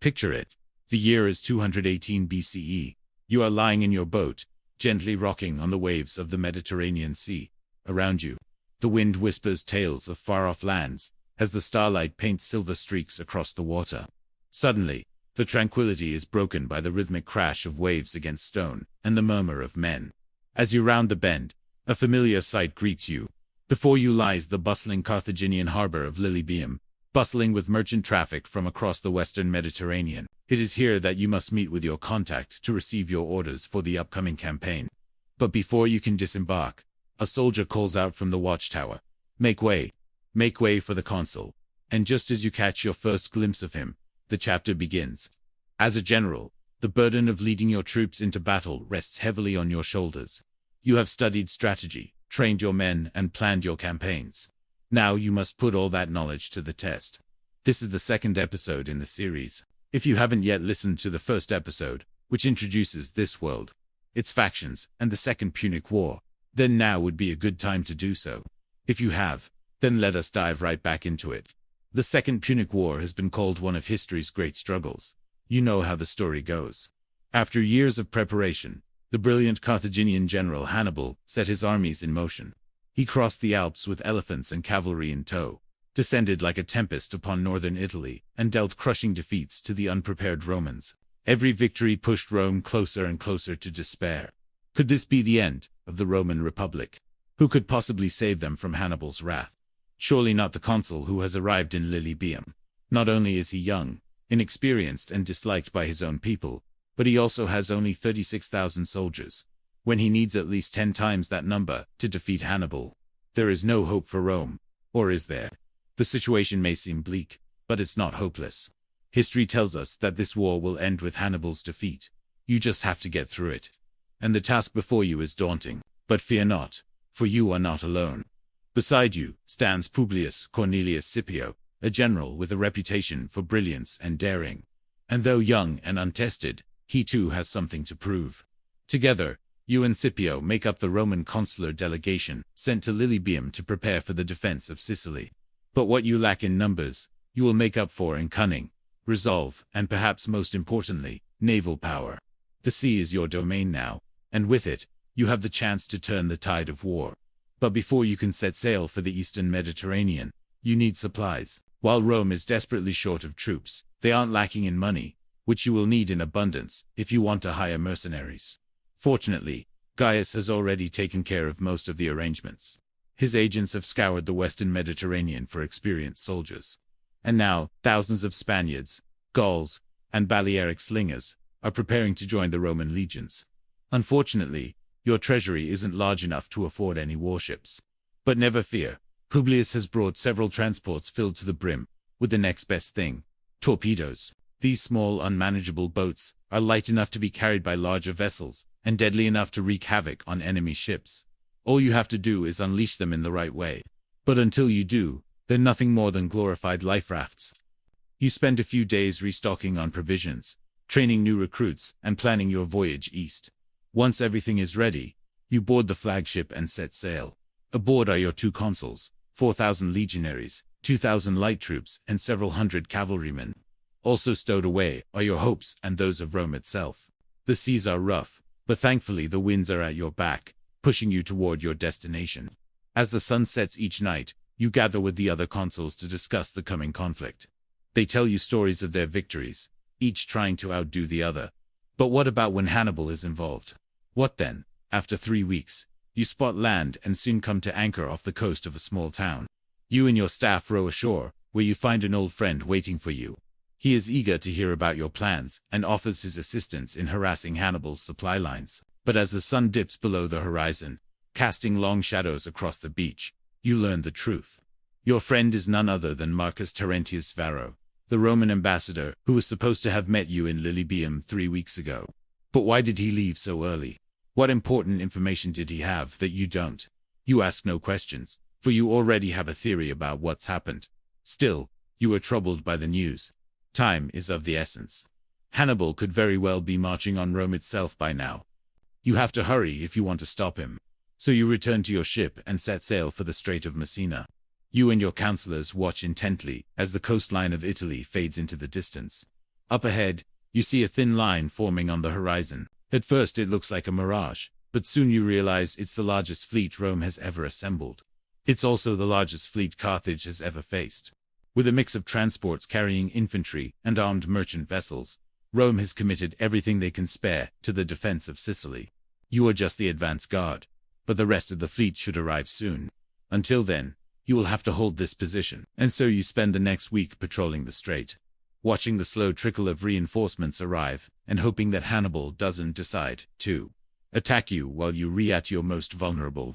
Picture it. The year is 218 BCE. You are lying in your boat, gently rocking on the waves of the Mediterranean Sea. Around you, the wind whispers tales of far-off lands, as the starlight paints silver streaks across the water. Suddenly, the tranquility is broken by the rhythmic crash of waves against stone, and the murmur of men. As you round the bend, a familiar sight greets you. Before you lies the bustling Carthaginian harbor of Lilybaeum, bustling with merchant traffic from across the western Mediterranean. It is here that you must meet with your contact to receive your orders for the upcoming campaign. But before you can disembark, a soldier calls out from the watchtower, Make way for the consul." And just as you catch your first glimpse of him, the chapter begins. As a general, the burden of leading your troops into battle rests heavily on your shoulders. You have studied strategy, trained your men, and planned your campaigns. Now you must put all that knowledge to the test. This is the second episode in the series. If you haven't yet listened to the first episode, which introduces this world, its factions, and the Second Punic War, then now would be a good time to do so. If you have, then let us dive right back into it. The Second Punic War has been called one of history's great struggles. You know how the story goes. After years of preparation, the brilliant Carthaginian general Hannibal set his armies in motion. He crossed the Alps with elephants and cavalry in tow, descended like a tempest upon northern Italy, and dealt crushing defeats to the unprepared Romans. Every victory pushed Rome closer and closer to despair. Could this be the end of the Roman Republic? Who could possibly save them from Hannibal's wrath? Surely not the consul who has arrived in Lilybaeum. Not only is he young, inexperienced, and disliked by his own people, but he also has only 36,000 soldiers, when he needs at least 10 times that number to defeat Hannibal. There is no hope for Rome. Or is there? The situation may seem bleak, but it's not hopeless. History tells us that this war will end with Hannibal's defeat. You just have to get through it. And the task before you is daunting. But fear not, for you are not alone. Beside you stands Publius Cornelius Scipio, a general with a reputation for brilliance and daring. And though young and untested, he too has something to prove. Together, you and Scipio make up the Roman consular delegation sent to Lilybaeum to prepare for the defense of Sicily. But what you lack in numbers, you will make up for in cunning, resolve, and perhaps most importantly, naval power. The sea is your domain now, and with it, you have the chance to turn the tide of war. But before you can set sail for the eastern Mediterranean, you need supplies. While Rome is desperately short of troops, they aren't lacking in money, which you will need in abundance if you want to hire mercenaries. Fortunately, Gaius has already taken care of most of the arrangements. His agents have scoured the western Mediterranean for experienced soldiers. And now, thousands of Spaniards, Gauls, and Balearic slingers are preparing to join the Roman legions. Unfortunately, your treasury isn't large enough to afford any warships. But never fear, Publius has brought several transports filled to the brim with the next best thing: torpedoes. These small, unmanageable boats are light enough to be carried by larger vessels and deadly enough to wreak havoc on enemy ships. All you have to do is unleash them in the right way. But until you do, they're nothing more than glorified life rafts. You spend a few days restocking on provisions, training new recruits, and planning your voyage east. Once everything is ready, you board the flagship and set sail. Aboard are your 2 consuls, 4,000 legionaries, 2,000 light troops, and several hundred cavalrymen. Also stowed away are your hopes and those of Rome itself. The seas are rough, but thankfully the winds are at your back, pushing you toward your destination. As the sun sets each night, you gather with the other consuls to discuss the coming conflict. They tell you stories of their victories, each trying to outdo the other. But what about when Hannibal is involved? What then? After 3 weeks, you spot land and soon come to anchor off the coast of a small town. You and your staff row ashore, where you find an old friend waiting for you. He is eager to hear about your plans and offers his assistance in harassing Hannibal's supply lines. But as the sun dips below the horizon, casting long shadows across the beach, you learn the truth. Your friend is none other than Marcus Terentius Varro, the Roman ambassador who was supposed to have met you in Lilybaeum 3 weeks ago. But why did he leave so early? What important information did he have that you don't? You ask no questions, for you already have a theory about what's happened. Still, you are troubled by the news. Time is of the essence. Hannibal could very well be marching on Rome itself by now. You have to hurry if you want to stop him. So you return to your ship and set sail for the Strait of Messina. You and your counselors watch intently as the coastline of Italy fades into the distance. Up ahead, you see a thin line forming on the horizon. At first it looks like a mirage, but soon you realize it's the largest fleet Rome has ever assembled. It's also the largest fleet Carthage has ever faced. With a mix of transports carrying infantry and armed merchant vessels, Rome has committed everything they can spare to the defense of Sicily. You are just the advance guard, but the rest of the fleet should arrive soon. Until then, you will have to hold this position, and so you spend the next week patrolling the strait, watching the slow trickle of reinforcements arrive, and hoping that Hannibal doesn't decide to attack you while you're at your most vulnerable.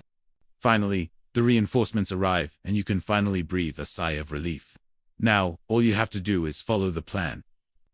Finally, the reinforcements arrive, and you can finally breathe a sigh of relief. Now, all you have to do is follow the plan.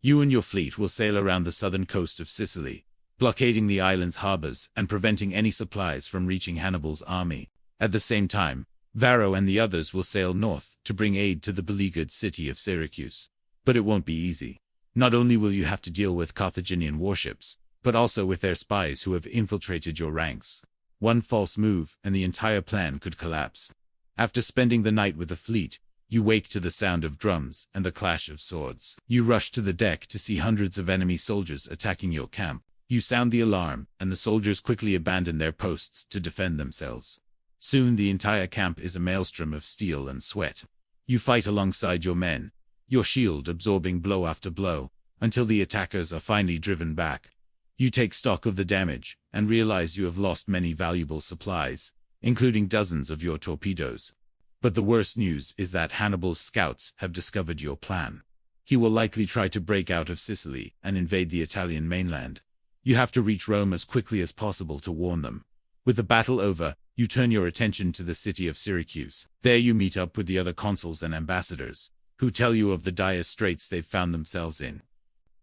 You and your fleet will sail around the southern coast of Sicily, blockading the island's harbors and preventing any supplies from reaching Hannibal's army. At the same time, Varro and the others will sail north to bring aid to the beleaguered city of Syracuse. But it won't be easy. Not only will you have to deal with Carthaginian warships, but also with their spies who have infiltrated your ranks. One false move and the entire plan could collapse. After spending the night with the fleet, you wake to the sound of drums and the clash of swords. You rush to the deck to see hundreds of enemy soldiers attacking your camp. You sound the alarm, and the soldiers quickly abandon their posts to defend themselves. Soon the entire camp is a maelstrom of steel and sweat. You fight alongside your men, your shield absorbing blow after blow, until the attackers are finally driven back. You take stock of the damage, and realize you have lost many valuable supplies, including dozens of your torpedoes. But the worst news is that Hannibal's scouts have discovered your plan. He will likely try to break out of Sicily and invade the Italian mainland. You have to reach Rome as quickly as possible to warn them. With the battle over, you turn your attention to the city of Syracuse. There you meet up with the other consuls and ambassadors, who tell you of the dire straits they've found themselves in.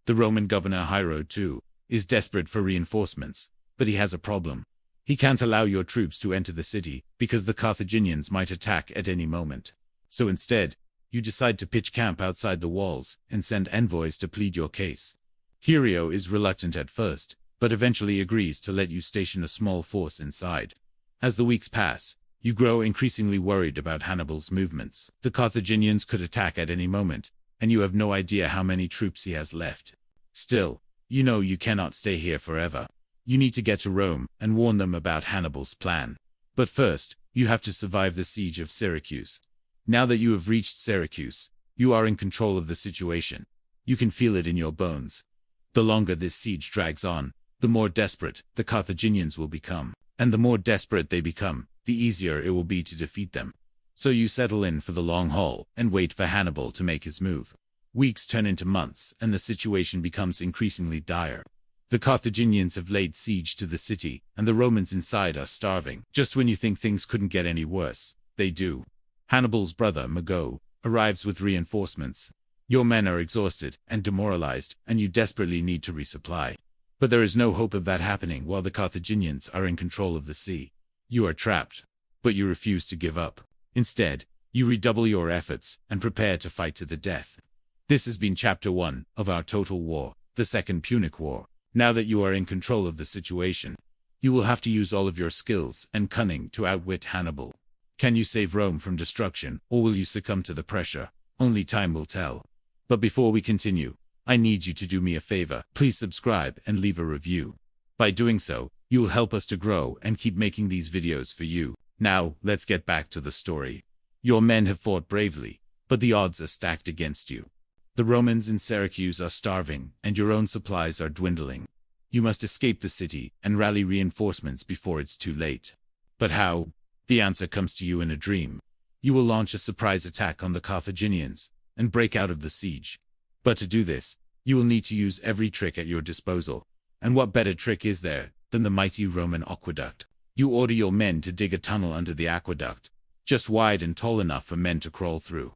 The Roman governor Hiero, too, is desperate for reinforcements, but he has a problem. He can't allow your troops to enter the city because the Carthaginians might attack at any moment. So instead, you decide to pitch camp outside the walls and send envoys to plead your case. Hiero is reluctant at first, but eventually agrees to let you station a small force inside. As the weeks pass, you grow increasingly worried about Hannibal's movements. The Carthaginians could attack at any moment, and you have no idea how many troops he has left. Still, you know you cannot stay here forever. You need to get to Rome and warn them about Hannibal's plan. But first, you have to survive the siege of Syracuse. Now that you have reached Syracuse, you are in control of the situation. You can feel it in your bones. The longer this siege drags on, the more desperate the Carthaginians will become. And the more desperate they become, the easier it will be to defeat them. So you settle in for the long haul and wait for Hannibal to make his move. Weeks turn into months, and the situation becomes increasingly dire. The Carthaginians have laid siege to the city, and the Romans inside are starving. Just when you think things couldn't get any worse, they do. Hannibal's brother, Mago, arrives with reinforcements. Your men are exhausted and demoralized, and you desperately need to resupply. But there is no hope of that happening while the Carthaginians are in control of the sea. You are trapped, but you refuse to give up. Instead, you redouble your efforts and prepare to fight to the death. This has been Chapter 1 of our total war, the Second Punic War. Now that you are in control of the situation, you will have to use all of your skills and cunning to outwit Hannibal. Can you save Rome from destruction, or will you succumb to the pressure? Only time will tell. But before we continue, I need you to do me a favor. Please subscribe and leave a review. By doing so, you will help us to grow and keep making these videos for you. Now, let's get back to the story. Your men have fought bravely, but the odds are stacked against you. The Romans in Syracuse are starving, and your own supplies are dwindling. You must escape the city and rally reinforcements before it's too late. But how? The answer comes to you in a dream. You will launch a surprise attack on the Carthaginians and break out of the siege. But to do this, you will need to use every trick at your disposal. And what better trick is there than the mighty Roman aqueduct? You order your men to dig a tunnel under the aqueduct, just wide and tall enough for men to crawl through.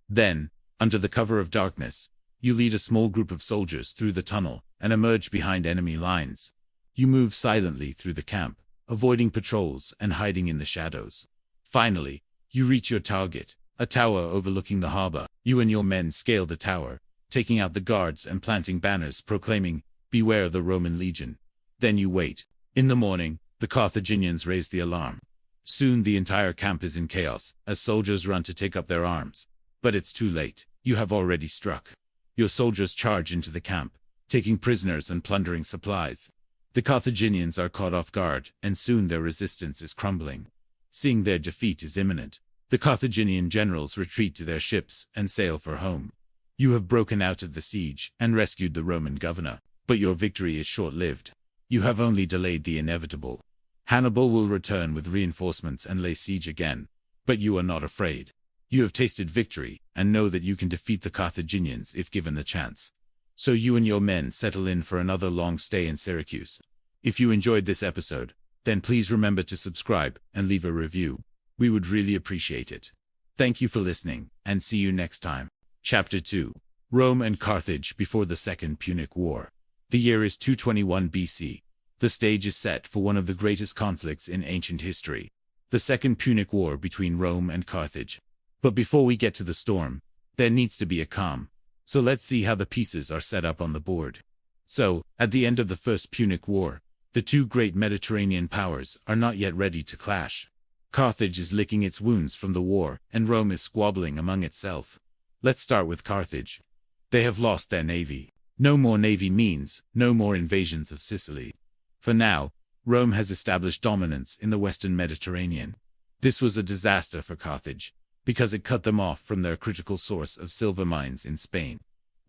Then, under the cover of darkness, you lead a small group of soldiers through the tunnel and emerge behind enemy lines. You move silently through the camp, avoiding patrols and hiding in the shadows. Finally, you reach your target, a tower overlooking the harbor. You and your men scale the tower, taking out the guards and planting banners proclaiming, "Beware the Roman legion." Then you wait. In the morning, the Carthaginians raise the alarm. Soon the entire camp is in chaos, as soldiers run to take up their arms. But it's too late. You have already struck. Your soldiers charge into the camp, taking prisoners and plundering supplies. The Carthaginians are caught off guard, and soon their resistance is crumbling. Seeing their defeat is imminent, the Carthaginian generals retreat to their ships and sail for home. You have broken out of the siege and rescued the Roman governor, but your victory is short-lived. You have only delayed the inevitable. Hannibal will return with reinforcements and lay siege again, but you are not afraid. You have tasted victory and know that you can defeat the Carthaginians if given the chance. So you and your men settle in for another long stay in Syracuse. If you enjoyed this episode, then please remember to subscribe and leave a review. We would really appreciate it. Thank you for listening, and see you next time. Chapter 2. Rome and Carthage before the Second Punic War. The year is 221 BC. The stage is set for one of the greatest conflicts in ancient history, the Second Punic War between Rome and Carthage. But before we get to the storm, there needs to be a calm. So let's see how the pieces are set up on the board. So, at the end of the First Punic War, the two great Mediterranean powers are not yet ready to clash. Carthage is licking its wounds from the war, and Rome is squabbling among itself. Let's start with Carthage. They have lost their navy. No more navy means no more invasions of Sicily. For now, Rome has established dominance in the western Mediterranean. This was a disaster for Carthage, because it cut them off from their critical source of silver mines in Spain.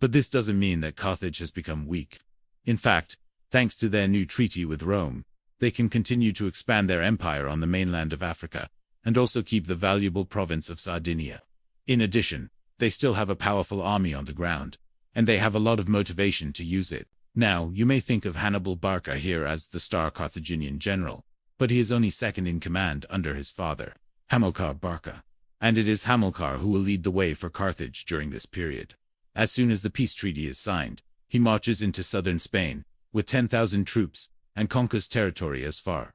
But this doesn't mean that Carthage has become weak. In fact, thanks to their new treaty with Rome, they can continue to expand their empire on the mainland of Africa, and also keep the valuable province of Sardinia. In addition, they still have a powerful army on the ground, and they have a lot of motivation to use it. Now, you may think of Hannibal Barca here as the star Carthaginian general, but he is only second in command under his father, Hamilcar Barca. And it is Hamilcar who will lead the way for Carthage during this period. As soon as the peace treaty is signed, he marches into southern Spain with 10,000 troops and conquers territory as far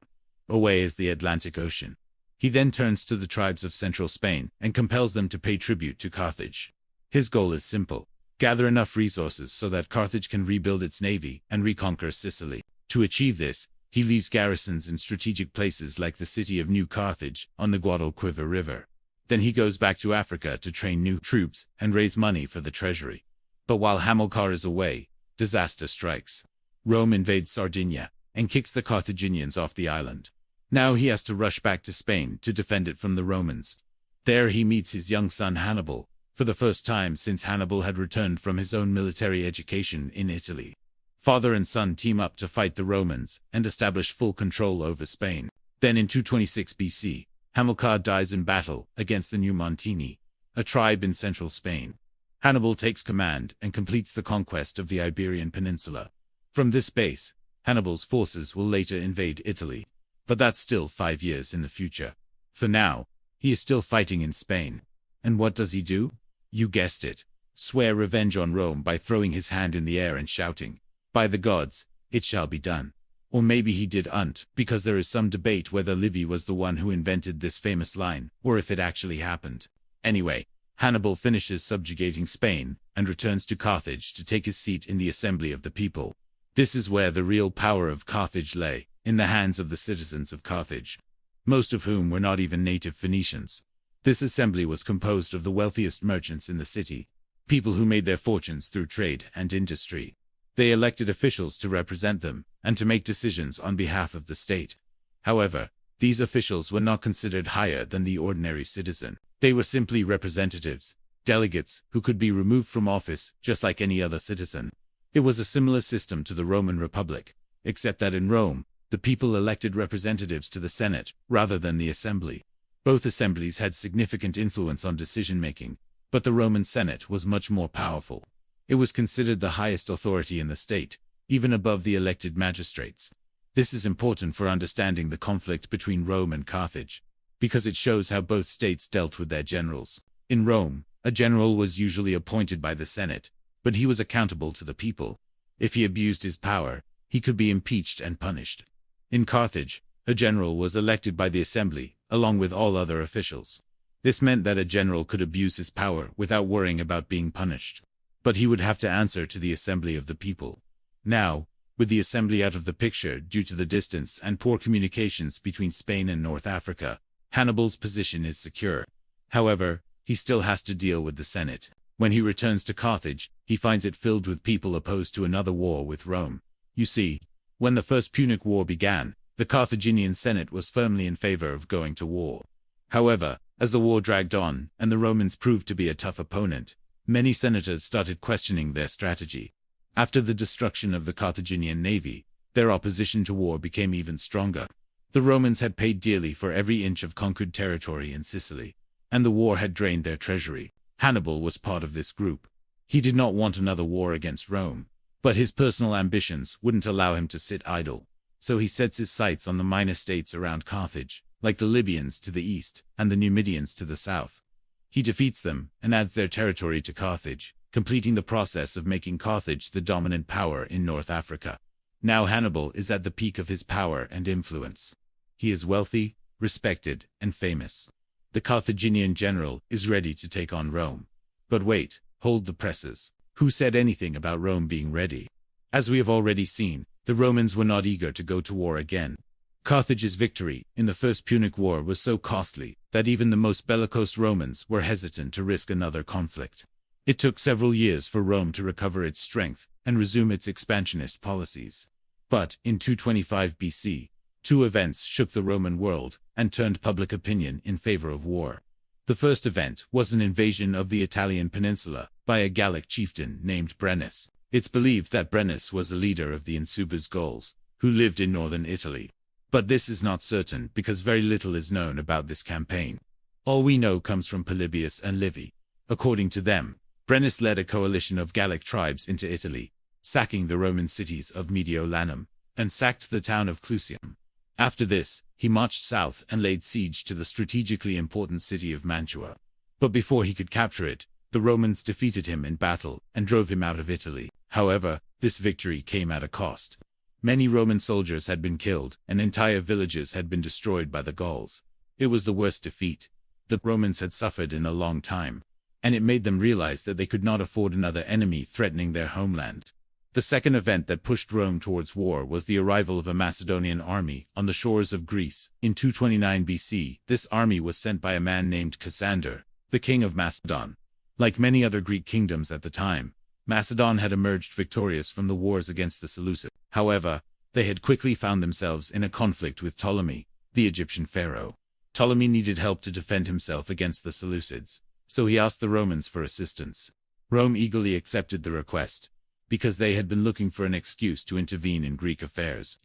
away as the Atlantic Ocean. He then turns to the tribes of central Spain and compels them to pay tribute to Carthage. His goal is simple: gather enough resources so that Carthage can rebuild its navy and reconquer Sicily. To achieve this, he leaves garrisons in strategic places like the city of New Carthage on the Guadalquivir River. Then he goes back to Africa to train new troops and raise money for the treasury. But while Hamilcar is away, disaster strikes. Rome invades Sardinia and kicks the Carthaginians off the island. Now he has to rush back to Spain to defend it from the Romans. There he meets his young son Hannibal, for the first time since Hannibal had returned from his own military education in Italy. Father and son team up to fight the Romans and establish full control over Spain. Then in 226 BC, Hamilcar dies in battle against the Numantini, a tribe in central Spain. Hannibal takes command and completes the conquest of the Iberian Peninsula. From this base, Hannibal's forces will later invade Italy. But that's still 5 years in the future. For now, he is still fighting in Spain. And what does he do? You guessed it. Swear revenge on Rome by throwing his hand in the air and shouting, "By the gods, it shall be done." Or maybe he didn't, because there is some debate whether Livy was the one who invented this famous line, or if it actually happened. Anyway, Hannibal finishes subjugating Spain and returns to Carthage to take his seat in the assembly of the people. This is where the real power of Carthage lay, in the hands of the citizens of Carthage, most of whom were not even native Phoenicians. This assembly was composed of the wealthiest merchants in the city, people who made their fortunes through trade and industry. They elected officials to represent them and to make decisions on behalf of the state. However, these officials were not considered higher than the ordinary citizen. They were simply representatives, delegates who could be removed from office just like any other citizen. It was a similar system to the Roman Republic, except that in Rome, the people elected representatives to the Senate rather than the assembly. Both assemblies had significant influence on decision-making, but the Roman Senate was much more powerful. It was considered the highest authority in the state, even above the elected magistrates. This is important for understanding the conflict between Rome and Carthage, because it shows how both states dealt with their generals. In Rome, a general was usually appointed by the Senate, but he was accountable to the people. If he abused his power, he could be impeached and punished. In Carthage, a general was elected by the assembly, along with all other officials. This meant that a general could abuse his power without worrying about being punished. But he would have to answer to the assembly of the people. Now, with the assembly out of the picture due to the distance and poor communications between Spain and North Africa, Hannibal's position is secure. However, he still has to deal with the Senate. When he returns to Carthage, he finds it filled with people opposed to another war with Rome. You see, when the First Punic War began, the Carthaginian Senate was firmly in favor of going to war. However, as the war dragged on, and the Romans proved to be a tough opponent, many senators started questioning their strategy. After the destruction of the Carthaginian navy, their opposition to war became even stronger. The Romans had paid dearly for every inch of conquered territory in Sicily, and the war had drained their treasury. Hannibal was part of this group. He did not want another war against Rome, but his personal ambitions wouldn't allow him to sit idle. So he sets his sights on the minor states around Carthage, like the Libyans to the east and the Numidians to the south. He defeats them and adds their territory to Carthage, completing the process of making Carthage the dominant power in North Africa. Now Hannibal is at the peak of his power and influence. He is wealthy, respected, and famous. The Carthaginian general is ready to take on Rome. But wait, hold the presses. Who said anything about Rome being ready? As we have already seen, the Romans were not eager to go to war again. Carthage's victory in the First Punic War was so costly that even the most bellicose Romans were hesitant to risk another conflict. It took several years for Rome to recover its strength and resume its expansionist policies. But, in 225 BC, two events shook the Roman world and turned public opinion in favor of war. The first event was an invasion of the Italian peninsula by a Gallic chieftain named Brennus. It's believed that Brennus was a leader of the Insubres Gauls, who lived in northern Italy. But this is not certain because very little is known about this campaign. All we know comes from Polybius and Livy. According to them, Brennus led a coalition of Gallic tribes into Italy, sacking the Roman cities of Mediolanum, and sacked the town of Clusium. After this, he marched south and laid siege to the strategically important city of Mantua. But before he could capture it, the Romans defeated him in battle and drove him out of Italy. However, this victory came at a cost. Many Roman soldiers had been killed, and entire villages had been destroyed by the Gauls. It was the worst defeat the Romans had suffered in a long time, and it made them realize that they could not afford another enemy threatening their homeland. The second event that pushed Rome towards war was the arrival of a Macedonian army on the shores of Greece. In 229 BC, this army was sent by a man named Cassander, the king of Macedon. Like many other Greek kingdoms at the time, Macedon had emerged victorious from the wars against the Seleucids. However, they had quickly found themselves in a conflict with Ptolemy, the Egyptian pharaoh. Ptolemy needed help to defend himself against the Seleucids, so he asked the Romans for assistance. Rome eagerly accepted the request, because they had been looking for an excuse to intervene in Greek affairs.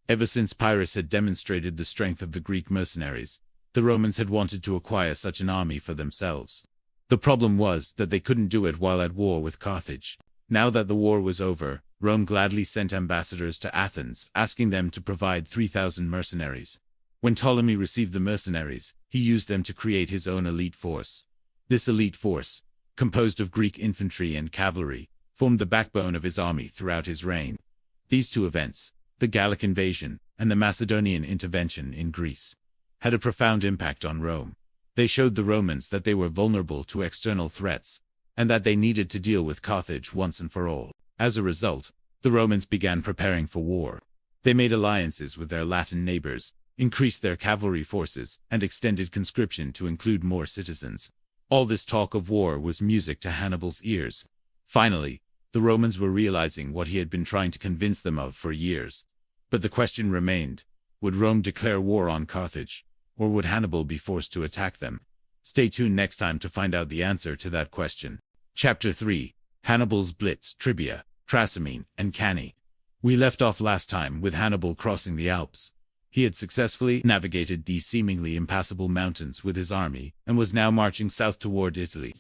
Ever since Pyrrhus had demonstrated the strength of the Greek mercenaries, the Romans had wanted to acquire such an army for themselves. The problem was that they couldn't do it while at war with Carthage. Now that the war was over, Rome gladly sent ambassadors to Athens, asking them to provide 3,000 mercenaries. When Ptolemy received the mercenaries, he used them to create his own elite force. This elite force, composed of Greek infantry and cavalry, formed the backbone of his army throughout his reign. These two events, the Gallic invasion and the Macedonian intervention in Greece, had a profound impact on Rome. They showed the Romans that they were vulnerable to external threats, and that they needed to deal with Carthage once and for all. As a result, the Romans began preparing for war. They made alliances with their Latin neighbors, increased their cavalry forces, and extended conscription to include more citizens. All this talk of war was music to Hannibal's ears. Finally, the Romans were realizing what he had been trying to convince them of for years. But the question remained, would Rome declare war on Carthage, or would Hannibal be forced to attack them? Stay tuned next time to find out the answer to that question. Chapter 3. Hannibal's Blitz, Trivia, Trasimene, and Cannae. We left off last time with Hannibal crossing the Alps. He had successfully navigated these seemingly impassable mountains with his army, and was now marching south toward Italy.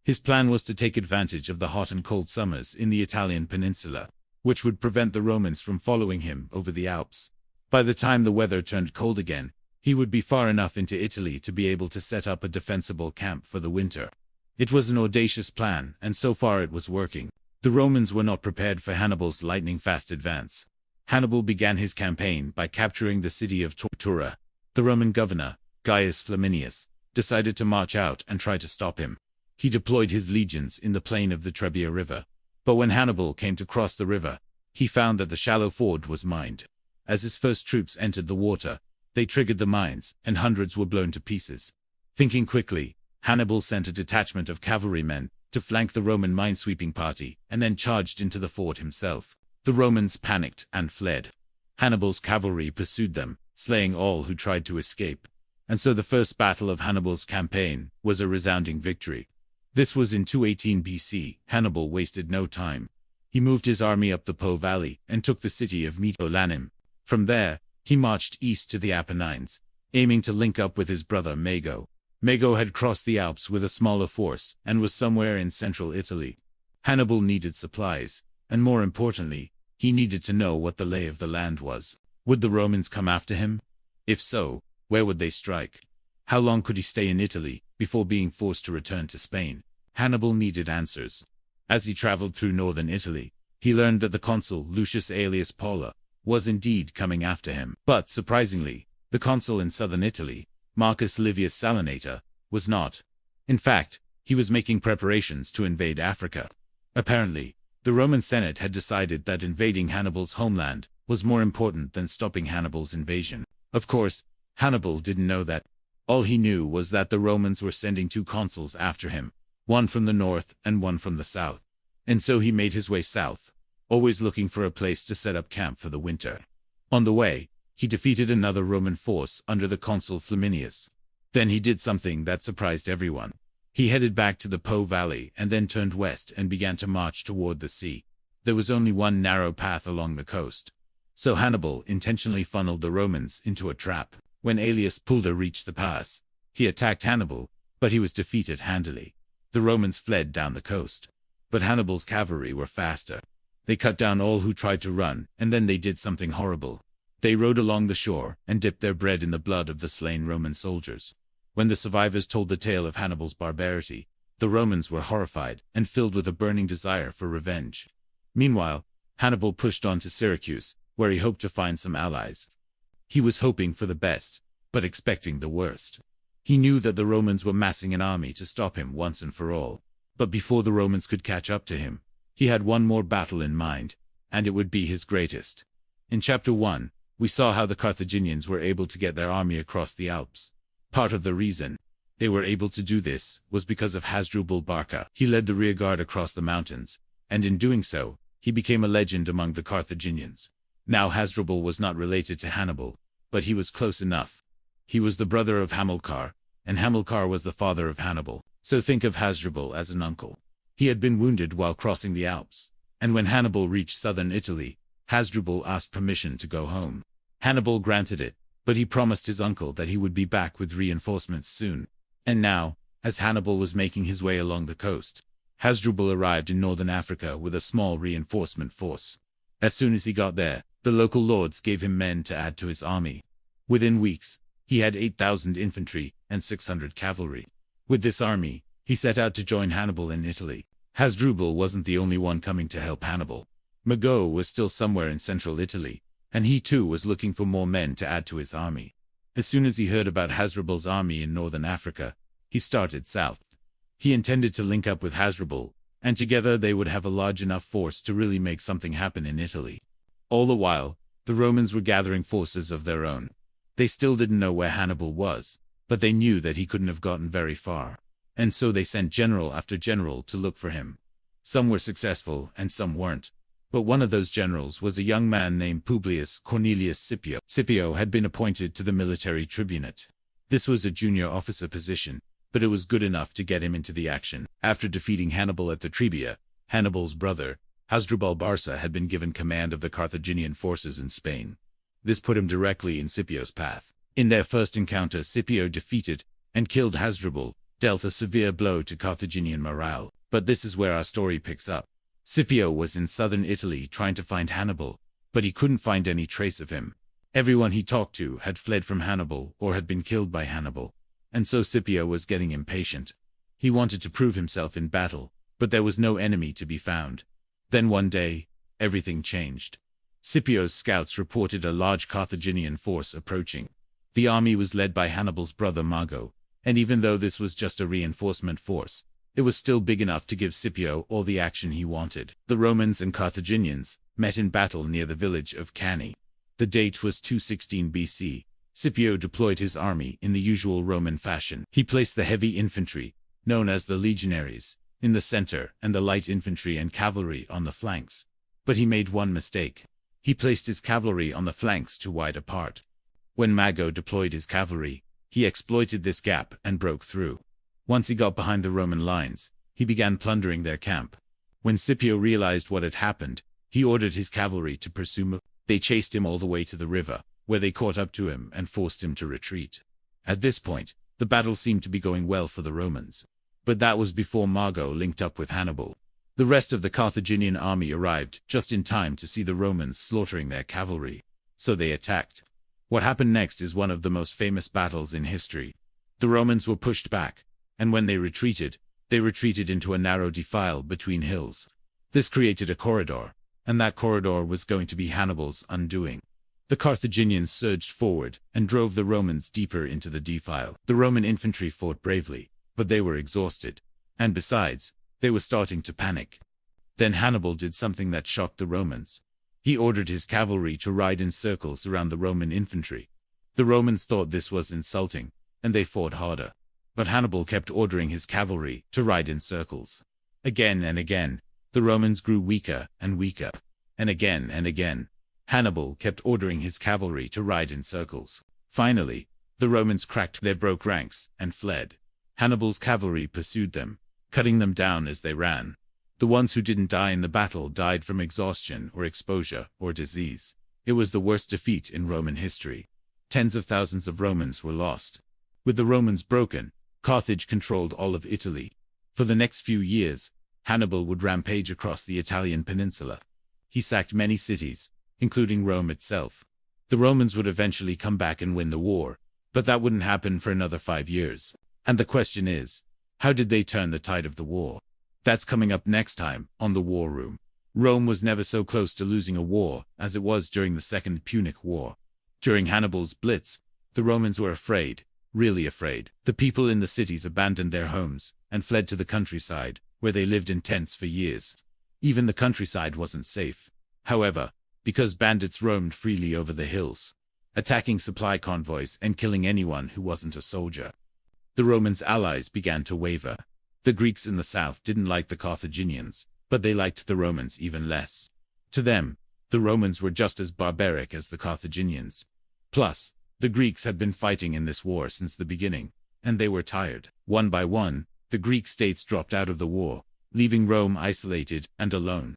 His plan was to take advantage of the hot and cold summers in the Italian peninsula, which would prevent the Romans from following him over the Alps. By the time the weather turned cold again, he would be far enough into Italy to be able to set up a defensible camp for the winter. It was an audacious plan, and so far it was working. The Romans were not prepared for Hannibal's lightning-fast advance. Hannibal began his campaign by capturing the city of Tortura. The Roman governor, Gaius Flaminius, decided to march out and try to stop him. He deployed his legions in the plain of the Trebia River. But when Hannibal came to cross the river, he found that the shallow ford was mined. As his first troops entered the water, they triggered the mines, and hundreds were blown to pieces. Thinking quickly, Hannibal sent a detachment of cavalrymen to flank the Roman minesweeping party, and then charged into the fort himself. The Romans panicked and fled. Hannibal's cavalry pursued them, slaying all who tried to escape. And so the first battle of Hannibal's campaign was a resounding victory. This was in 218 BC. Hannibal wasted no time. He moved his army up the Po Valley and took the city of Mitolanim. From there, he marched east to the Apennines, aiming to link up with his brother Mago. Mago had crossed the Alps with a smaller force and was somewhere in central Italy. Hannibal needed supplies, and more importantly, he needed to know what the lay of the land was. Would the Romans come after him? If so, where would they strike? How long could he stay in Italy before being forced to return to Spain? Hannibal needed answers. As he traveled through northern Italy, he learned that the consul Lucius Aelius Paula was indeed coming after him. But surprisingly, the consul in southern Italy, Marcus Livius Salinator, was not. In fact, he was making preparations to invade Africa. Apparently, the Roman Senate had decided that invading Hannibal's homeland was more important than stopping Hannibal's invasion. Of course, Hannibal didn't know that. All he knew was that the Romans were sending two consuls after him, one from the north and one from the south. And so he made his way south, always looking for a place to set up camp for the winter. On the way, he defeated another Roman force under the consul Flaminius. Then he did something that surprised everyone. He headed back to the Po Valley and then turned west and began to march toward the sea. There was only one narrow path along the coast. So Hannibal intentionally funneled the Romans into a trap. When Aelius Pulda reached the pass, he attacked Hannibal, but he was defeated handily. The Romans fled down the coast. But Hannibal's cavalry were faster. They cut down all who tried to run, and then they did something horrible. They rode along the shore and dipped their bread in the blood of the slain Roman soldiers. When the survivors told the tale of Hannibal's barbarity, the Romans were horrified and filled with a burning desire for revenge. Meanwhile, Hannibal pushed on to Syracuse, where he hoped to find some allies. He was hoping for the best, but expecting the worst. He knew that the Romans were massing an army to stop him once and for all. But before the Romans could catch up to him, he had one more battle in mind, and it would be his greatest. In Chapter 1, we saw how the Carthaginians were able to get their army across the Alps. Part of the reason they were able to do this was because of Hasdrubal Barca. He led the rearguard across the mountains, and in doing so, he became a legend among the Carthaginians. Now Hasdrubal was not related to Hannibal, but he was close enough. He was the brother of Hamilcar, and Hamilcar was the father of Hannibal. So think of Hasdrubal as an uncle. He had been wounded while crossing the Alps, and when Hannibal reached southern Italy, Hasdrubal asked permission to go home. Hannibal granted it, but he promised his uncle that he would be back with reinforcements soon. And now, as Hannibal was making his way along the coast, Hasdrubal arrived in northern Africa with a small reinforcement force. As soon as he got there, the local lords gave him men to add to his army. Within weeks, he had 8,000 infantry and 600 cavalry. With this army, he set out to join Hannibal in Italy. Hasdrubal wasn't the only one coming to help Hannibal. Mago was still somewhere in central Italy, and he too was looking for more men to add to his army. As soon as he heard about Hasdrubal's army in northern Africa, he started south. He intended to link up with Hasdrubal, and together they would have a large enough force to really make something happen in Italy. All the while, the Romans were gathering forces of their own. They still didn't know where Hannibal was, but they knew that he couldn't have gotten very far. And so they sent general after general to look for him. Some were successful and some weren't. But one of those generals was a young man named Publius Cornelius Scipio. Scipio had been appointed to the military tribunate. This was a junior officer position, but it was good enough to get him into the action. After defeating Hannibal at the Trebia, Hannibal's brother, Hasdrubal Barca, had been given command of the Carthaginian forces in Spain. This put him directly in Scipio's path. In their first encounter, Scipio defeated and killed Hasdrubal, dealt a severe blow to Carthaginian morale. But this is where our story picks up. Scipio was in southern Italy trying to find Hannibal, but he couldn't find any trace of him. Everyone he talked to had fled from Hannibal or had been killed by Hannibal, and so Scipio was getting impatient. He wanted to prove himself in battle, but there was no enemy to be found. Then one day, everything changed. Scipio's scouts reported a large Carthaginian force approaching. The army was led by Hannibal's brother Mago, and even though this was just a reinforcement force, it was still big enough to give Scipio all the action he wanted. The Romans and Carthaginians met in battle near the village of Cani. The date was 216 BC. Scipio deployed his army in the usual Roman fashion. He placed the heavy infantry, known as the legionaries, in the center and the light infantry and cavalry on the flanks. But he made one mistake. He placed his cavalry on the flanks too wide apart. When Mago deployed his cavalry, he exploited this gap and broke through. Once he got behind the Roman lines, he began plundering their camp. When Scipio realized what had happened, he ordered his cavalry to pursue Mago. They chased him all the way to the river, where they caught up to him and forced him to retreat. At this point, the battle seemed to be going well for the Romans. But that was before Mago linked up with Hannibal. The rest of the Carthaginian army arrived just in time to see the Romans slaughtering their cavalry. So they attacked. What happened next is one of the most famous battles in history. The Romans were pushed back, and when they retreated into a narrow defile between hills. This created a corridor, and that corridor was going to be Hannibal's undoing. The Carthaginians surged forward and drove the Romans deeper into the defile. The Roman infantry fought bravely, but they were exhausted. And besides, they were starting to panic. Then Hannibal did something that shocked the Romans. He ordered his cavalry to ride in circles around the Roman infantry. The Romans thought this was insulting, and they fought harder. But Hannibal kept ordering his cavalry to ride in circles. Again and again, the Romans grew weaker and weaker. And again, Hannibal kept ordering his cavalry to ride in circles. Finally, the Romans broke ranks and fled. Hannibal's cavalry pursued them, cutting them down as they ran. The ones who didn't die in the battle died from exhaustion or exposure or disease. It was the worst defeat in Roman history. Tens of thousands of Romans were lost. With the Romans broken, Carthage controlled all of Italy. For the next few years, Hannibal would rampage across the Italian peninsula. He sacked many cities, including Rome itself. The Romans would eventually come back and win the war, but that wouldn't happen for another 5 years. And the question is, how did they turn the tide of the war? That's coming up next time on The War Room. Rome was never so close to losing a war as it was during the Second Punic War. During Hannibal's blitz, the Romans were afraid, really afraid. The people in the cities abandoned their homes and fled to the countryside, where they lived in tents for years. Even the countryside wasn't safe. However, because bandits roamed freely over the hills, attacking supply convoys and killing anyone who wasn't a soldier. The Romans' allies began to waver. The Greeks in the south didn't like the Carthaginians, but they liked the Romans even less. To them, the Romans were just as barbaric as the Carthaginians. Plus, the Greeks had been fighting in this war since the beginning, and they were tired. One by one, the Greek states dropped out of the war, leaving Rome isolated and alone.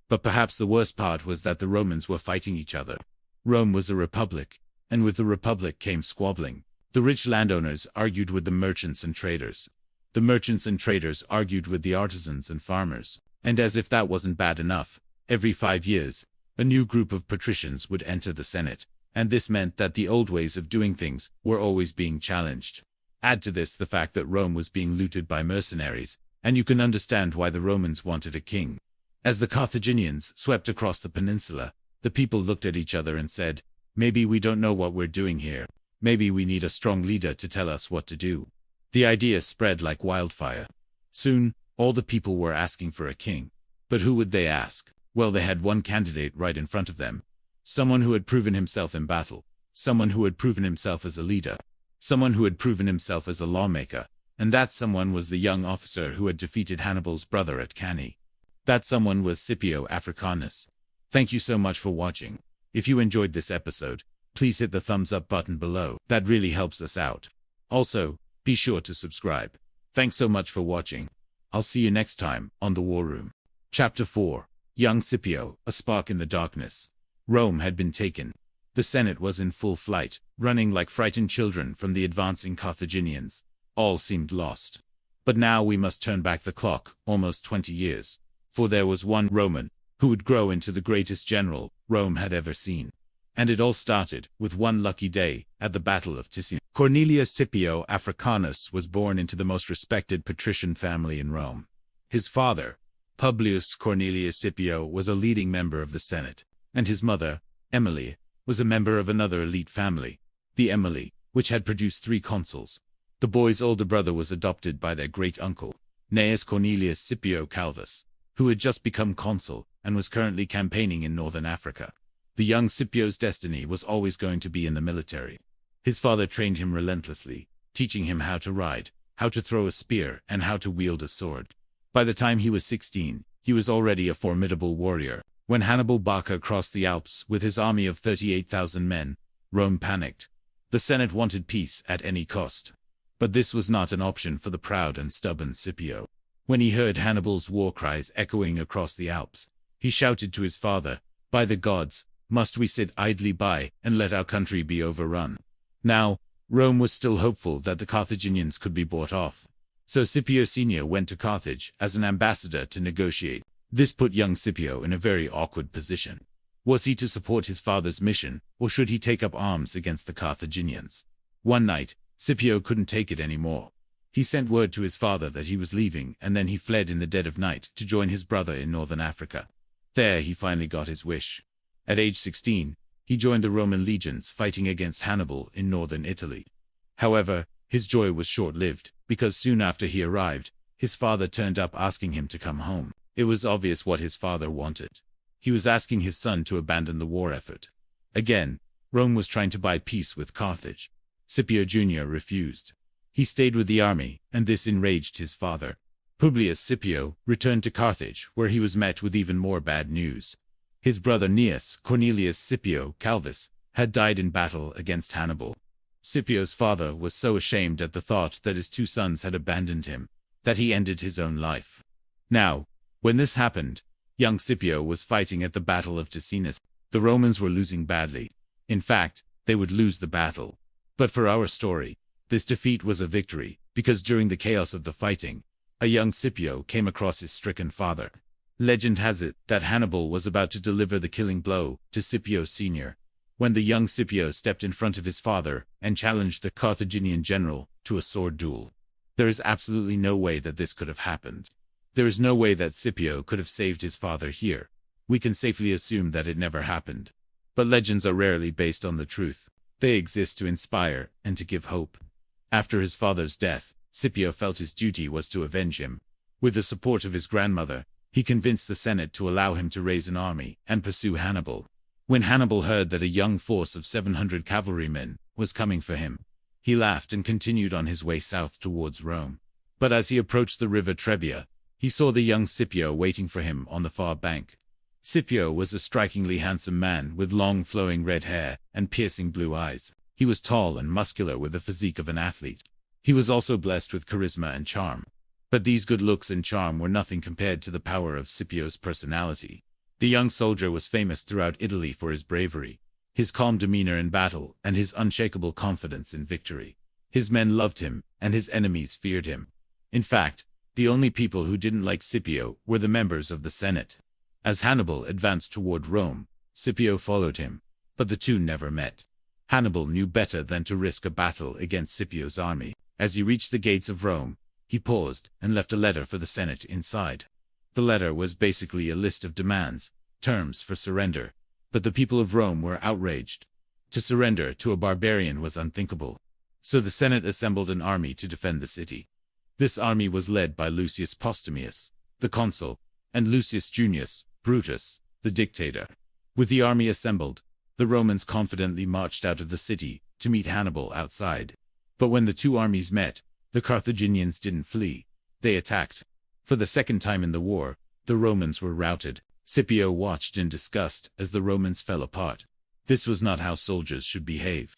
But perhaps the worst part was that the Romans were fighting each other. Rome was a republic, and with the republic came squabbling. The rich landowners argued with the merchants and traders. The merchants and traders argued with the artisans and farmers. And as if that wasn't bad enough, every 5 years, a new group of patricians would enter the Senate, and this meant that the old ways of doing things were always being challenged. Add to this the fact that Rome was being looted by mercenaries, and you can understand why the Romans wanted a king. As the Carthaginians swept across the peninsula, the people looked at each other and said, "Maybe we don't know what we're doing here. Maybe we need a strong leader to tell us what to do." The idea spread like wildfire. Soon, all the people were asking for a king. But who would they ask? Well, they had one candidate right in front of them. Someone who had proven himself in battle. Someone who had proven himself as a leader. Someone who had proven himself as a lawmaker. And that someone was the young officer who had defeated Hannibal's brother at Cannae. That someone was Scipio Africanus. Thank you so much for watching. If you enjoyed this episode, please hit the thumbs up button below. That really helps us out. Also, be sure to subscribe. Thanks so much for watching. I'll see you next time on The War Room. Chapter 4. Young Scipio, a spark in the darkness. Rome had been taken. The Senate was in full flight, running like frightened children from the advancing Carthaginians. All seemed lost. But now we must turn back the clock, almost 20 years. For there was one Roman who would grow into the greatest general Rome had ever seen. And it all started with one lucky day at the Battle of Zama. Cornelius Scipio Africanus was born into the most respected patrician family in Rome. His father, Publius Cornelius Scipio, was a leading member of the Senate, and his mother, Emily, was a member of another elite family, the Emily, which had produced 3 consuls. The boy's older brother was adopted by their great-uncle, Gnaeus Cornelius Scipio Calvus, who had just become consul and was currently campaigning in northern Africa. The young Scipio's destiny was always going to be in the military. His father trained him relentlessly, teaching him how to ride, how to throw a spear, and how to wield a sword. By the time he was 16, he was already a formidable warrior. When Hannibal Barca crossed the Alps with his army of 38,000 men, Rome panicked. The Senate wanted peace at any cost. But this was not an option for the proud and stubborn Scipio. When he heard Hannibal's war cries echoing across the Alps, he shouted to his father, "By the gods, must we sit idly by and let our country be overrun?" Now, Rome was still hopeful that the Carthaginians could be bought off. So Scipio Sr. went to Carthage as an ambassador to negotiate. This put young Scipio in a very awkward position. Was he to support his father's mission, or should he take up arms against the Carthaginians? One night, Scipio couldn't take it anymore. He sent word to his father that he was leaving, and then he fled in the dead of night to join his brother in northern Africa. There he finally got his wish. At age 16, he joined the Roman legions fighting against Hannibal in northern Italy. However, his joy was short-lived, because soon after he arrived, his father turned up asking him to come home. It was obvious what his father wanted. He was asking his son to abandon the war effort. Again, Rome was trying to buy peace with Carthage. Scipio Jr. refused. He stayed with the army, and this enraged his father. Publius Scipio returned to Carthage, where he was met with even more bad news. His brother Gnaeus Cornelius Scipio Calvus had died in battle against Hannibal. Scipio's father was so ashamed at the thought that his two sons had abandoned him, that he ended his own life. Now, when this happened, young Scipio was fighting at the Battle of Ticinus. The Romans were losing badly. In fact, they would lose the battle. But for our story, this defeat was a victory, because during the chaos of the fighting, a young Scipio came across his stricken father. Legend has it that Hannibal was about to deliver the killing blow to Scipio Sr. when the young Scipio stepped in front of his father and challenged the Carthaginian general to a sword duel. There is absolutely no way that this could have happened. There is no way that Scipio could have saved his father here. We can safely assume that it never happened. But legends are rarely based on the truth. They exist to inspire and to give hope. After his father's death, Scipio felt his duty was to avenge him. With the support of his grandmother, he convinced the Senate to allow him to raise an army and pursue Hannibal. When Hannibal heard that a young force of 700 cavalrymen was coming for him, he laughed and continued on his way south towards Rome. But as he approached the river Trebia, he saw the young Scipio waiting for him on the far bank. Scipio was a strikingly handsome man with long flowing red hair and piercing blue eyes. He was tall and muscular with the physique of an athlete. He was also blessed with charisma and charm. But these good looks and charm were nothing compared to the power of Scipio's personality. The young soldier was famous throughout Italy for his bravery, his calm demeanor in battle, and his unshakable confidence in victory. His men loved him, and his enemies feared him. In fact, the only people who didn't like Scipio were the members of the Senate. As Hannibal advanced toward Rome, Scipio followed him, but the two never met. Hannibal knew better than to risk a battle against Scipio's army. As he reached the gates of Rome, he paused and left a letter for the Senate inside. The letter was basically a list of demands, terms for surrender, but the people of Rome were outraged. To surrender to a barbarian was unthinkable. So the Senate assembled an army to defend the city. This army was led by Lucius Postumius, the consul, and Lucius Junius, Brutus, the dictator. With the army assembled, the Romans confidently marched out of the city to meet Hannibal outside. But when the two armies met, the Carthaginians didn't flee. They attacked. For the second time in the war, the Romans were routed. Scipio watched in disgust as the Romans fell apart. This was not how soldiers should behave.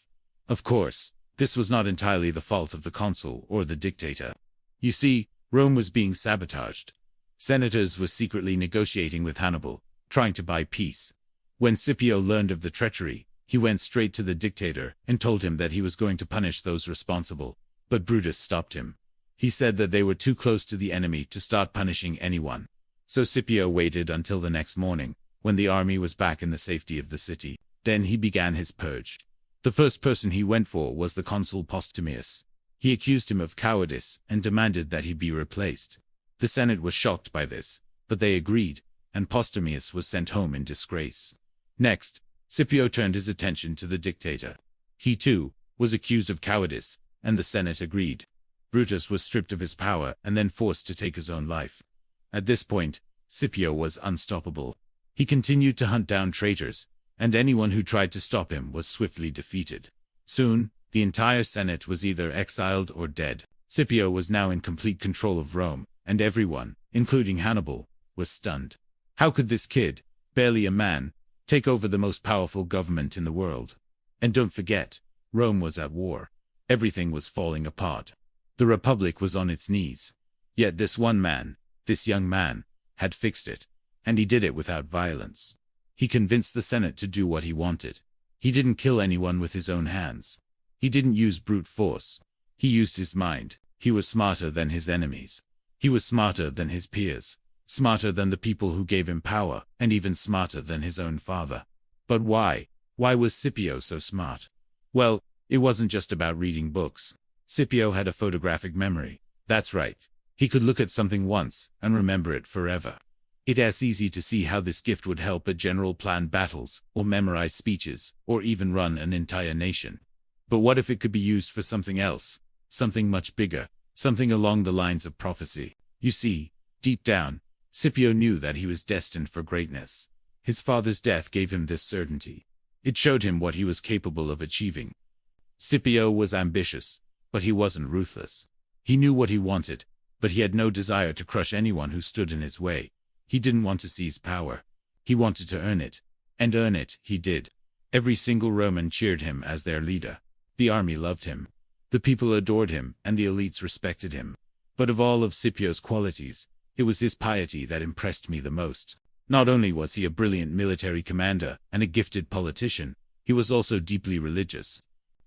Of course, this was not entirely the fault of the consul or the dictator. You see, Rome was being sabotaged. Senators were secretly negotiating with Hannibal, trying to buy peace. When Scipio learned of the treachery, he went straight to the dictator and told him that he was going to punish those responsible. But Brutus stopped him. He said that they were too close to the enemy to start punishing anyone. So Scipio waited until the next morning, when the army was back in the safety of the city. Then he began his purge. The first person he went for was the consul Postumius. He accused him of cowardice and demanded that he be replaced. The Senate was shocked by this, but they agreed, and Postumius was sent home in disgrace. Next, Scipio turned his attention to the dictator. He, too, was accused of cowardice, and the Senate agreed. Brutus was stripped of his power and then forced to take his own life. At this point, Scipio was unstoppable. He continued to hunt down traitors, and anyone who tried to stop him was swiftly defeated. Soon, the entire Senate was either exiled or dead. Scipio was now in complete control of Rome, and everyone, including Hannibal, was stunned. How could this kid, barely a man, take over the most powerful government in the world? And don't forget, Rome was at war. Everything was falling apart. The Republic was on its knees. Yet this one man, this young man, had fixed it. And he did it without violence. He convinced the Senate to do what he wanted. He didn't kill anyone with his own hands. He didn't use brute force. He used his mind. He was smarter than his enemies. He was smarter than his peers. Smarter than the people who gave him power, and even smarter than his own father. But why? Why was Scipio so smart? Well, it wasn't just about reading books. Scipio had a photographic memory. That's right. He could look at something once and remember it forever. It's easy to see how this gift would help a general plan battles, or memorize speeches, or even run an entire nation. But what if it could be used for something else? Something much bigger, something along the lines of prophecy. You see, deep down, Scipio knew that he was destined for greatness. His father's death gave him this certainty. It showed him what he was capable of achieving. Scipio was ambitious, but he wasn't ruthless. He knew what he wanted, but he had no desire to crush anyone who stood in his way. He didn't want to seize power. He wanted to earn it. And earn it he did. Every single Roman cheered him as their leader. The army loved him. The people adored him, and the elites respected him. But of all of Scipio's qualities, it was his piety that impressed me the most. Not only was he a brilliant military commander and a gifted politician, he was also deeply religious.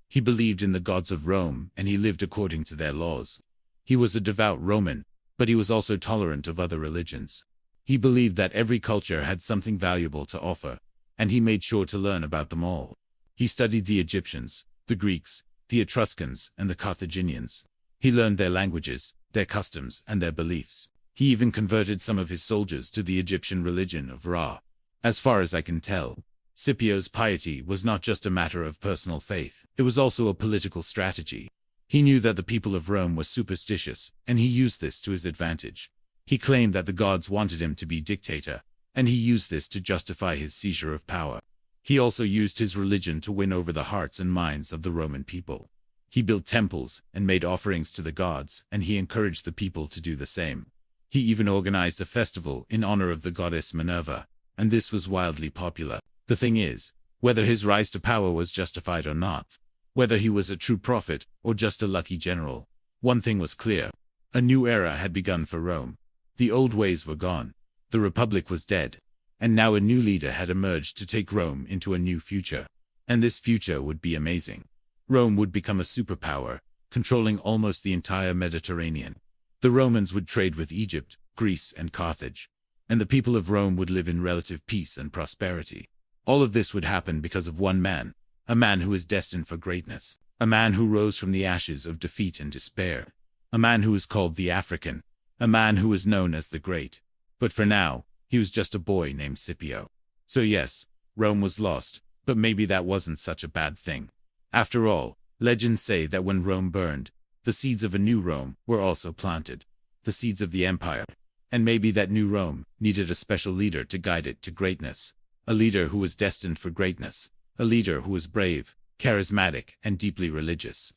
He believed in the gods of Rome, and he lived according to their laws. He was a devout Roman, but he was also tolerant of other religions. He believed that every culture had something valuable to offer, and he made sure to learn about them all. He studied the Egyptians, the Greeks, the Etruscans, and the Carthaginians. He learned their languages, their customs, and their beliefs. He even converted some of his soldiers to the Egyptian religion of Ra. As far as I can tell, Scipio's piety was not just a matter of personal faith, it was also a political strategy. He knew that the people of Rome were superstitious, and he used this to his advantage. He claimed that the gods wanted him to be dictator, and he used this to justify his seizure of power. He also used his religion to win over the hearts and minds of the Roman people. He built temples and made offerings to the gods, and he encouraged the people to do the same. He even organized a festival in honor of the goddess Minerva, and this was wildly popular. The thing is, whether his rise to power was justified or not, whether he was a true prophet or just a lucky general, one thing was clear. A new era had begun for Rome. The old ways were gone. The Republic was dead. And now a new leader had emerged to take Rome into a new future. And this future would be amazing. Rome would become a superpower, controlling almost the entire Mediterranean. The Romans would trade with Egypt, Greece, and Carthage. And the people of Rome would live in relative peace and prosperity. All of this would happen because of one man, a man who was destined for greatness, a man who rose from the ashes of defeat and despair, a man who was called the African, a man who was known as the Great. But for now, he was just a boy named Scipio. So yes, Rome was lost, but maybe that wasn't such a bad thing. After all, legends say that when Rome burned, the seeds of a new Rome were also planted, the seeds of the empire. And maybe that new Rome needed a special leader to guide it to greatness, a leader who was destined for greatness, a leader who was brave, charismatic, and deeply religious.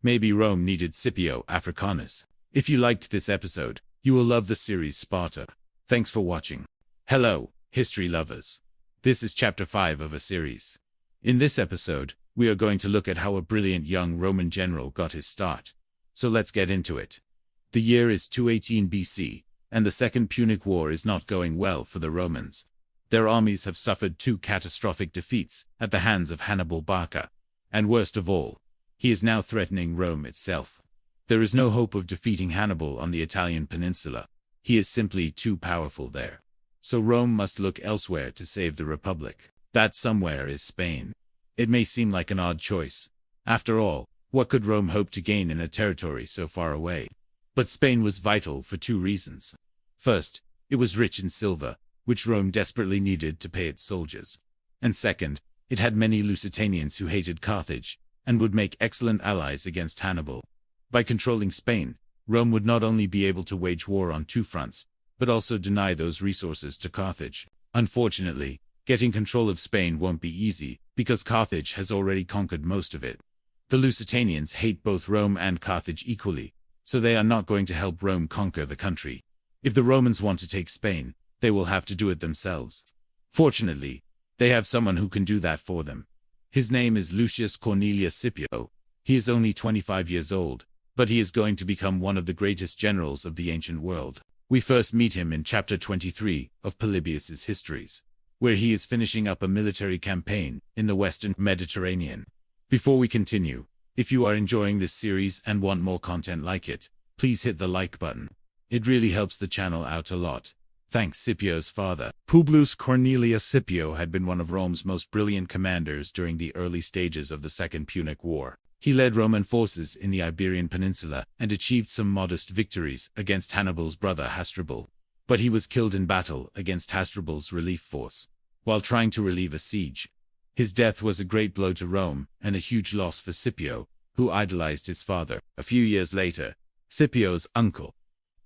Maybe Rome needed Scipio Africanus. If you liked this episode, you will love the series Sparta. Thanks for watching. Hello, history lovers. This is chapter 5 of a series. In this episode, we are going to look at how a brilliant young Roman general got his start. So let's get into it. The year is 218 BC, and the Second Punic War is not going well for the Romans. Their armies have suffered 2 catastrophic defeats at the hands of Hannibal Barca. And worst of all, he is now threatening Rome itself. There is no hope of defeating Hannibal on the Italian peninsula. He is simply too powerful there. So Rome must look elsewhere to save the Republic. That somewhere is Spain. It may seem like an odd choice. After all, what could Rome hope to gain in a territory so far away? But Spain was vital for 2 reasons. First, it was rich in silver, which Rome desperately needed to pay its soldiers. And second, it had many Lusitanians who hated Carthage, and would make excellent allies against Hannibal. By controlling Spain, Rome would not only be able to wage war on 2 fronts, but also deny those resources to Carthage. Unfortunately, getting control of Spain won't be easy, because Carthage has already conquered most of it. The Lusitanians hate both Rome and Carthage equally, so they are not going to help Rome conquer the country. If the Romans want to take Spain, they will have to do it themselves. Fortunately, they have someone who can do that for them. His name is Lucius Cornelius Scipio. He is only 25 years old, but he is going to become one of the greatest generals of the ancient world. We first meet him in chapter 23 of Polybius's Histories, where he is finishing up a military campaign in the Western Mediterranean. Before we continue, if you are enjoying this series and want more content like it, please hit the like button. It really helps the channel out a lot. Thanks. Scipio's father, Publius Cornelius Scipio, had been one of Rome's most brilliant commanders during the early stages of the Second Punic War. He led Roman forces in the Iberian Peninsula and achieved some modest victories against Hannibal's brother Hasdrubal. But he was killed in battle against Hasdrubal's relief force, while trying to relieve a siege. His death was a great blow to Rome and a huge loss for Scipio, who idolized his father. A few years later, Scipio's uncle,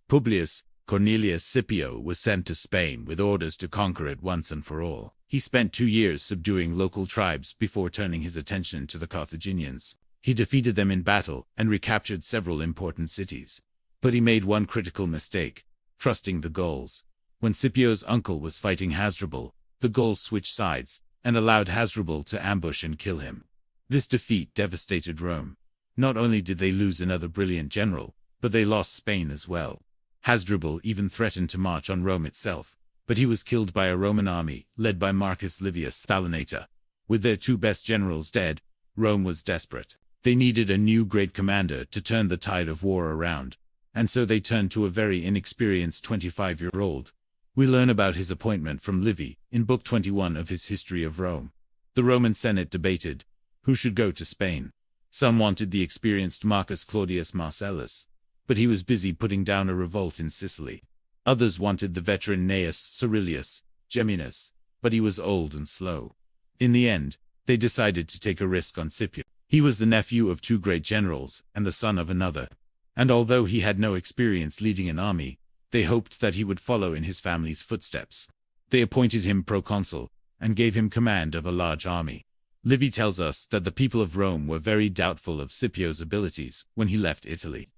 Publius Cornelius Scipio, was sent to Spain with orders to conquer it once and for all. He spent 2 years subduing local tribes before turning his attention to the Carthaginians. He defeated them in battle and recaptured several important cities. But he made one critical mistake: trusting the Gauls. When Scipio's uncle was fighting Hasdrubal, the Gauls switched sides and allowed Hasdrubal to ambush and kill him. This defeat devastated Rome. Not only did they lose another brilliant general, but they lost Spain as well. Hasdrubal even threatened to march on Rome itself, but he was killed by a Roman army led by Marcus Livius Salinator. With their 2 best generals dead, Rome was desperate. They needed a new great commander to turn the tide of war around, and so they turned to a very inexperienced 25-year-old. We learn about his appointment from Livy in Book 21 of his History of Rome. The Roman Senate debated who should go to Spain. Some wanted the experienced Marcus Claudius Marcellus, but he was busy putting down a revolt in Sicily. Others wanted the veteran Gnaeus Cerilius Geminus, but he was old and slow. In the end, they decided to take a risk on Scipio. He was the nephew of 2 great generals and the son of another, and although he had no experience leading an army, they hoped that he would follow in his family's footsteps. They appointed him proconsul and gave him command of a large army. Livy tells us that the people of Rome were very doubtful of Scipio's abilities when he left Italy.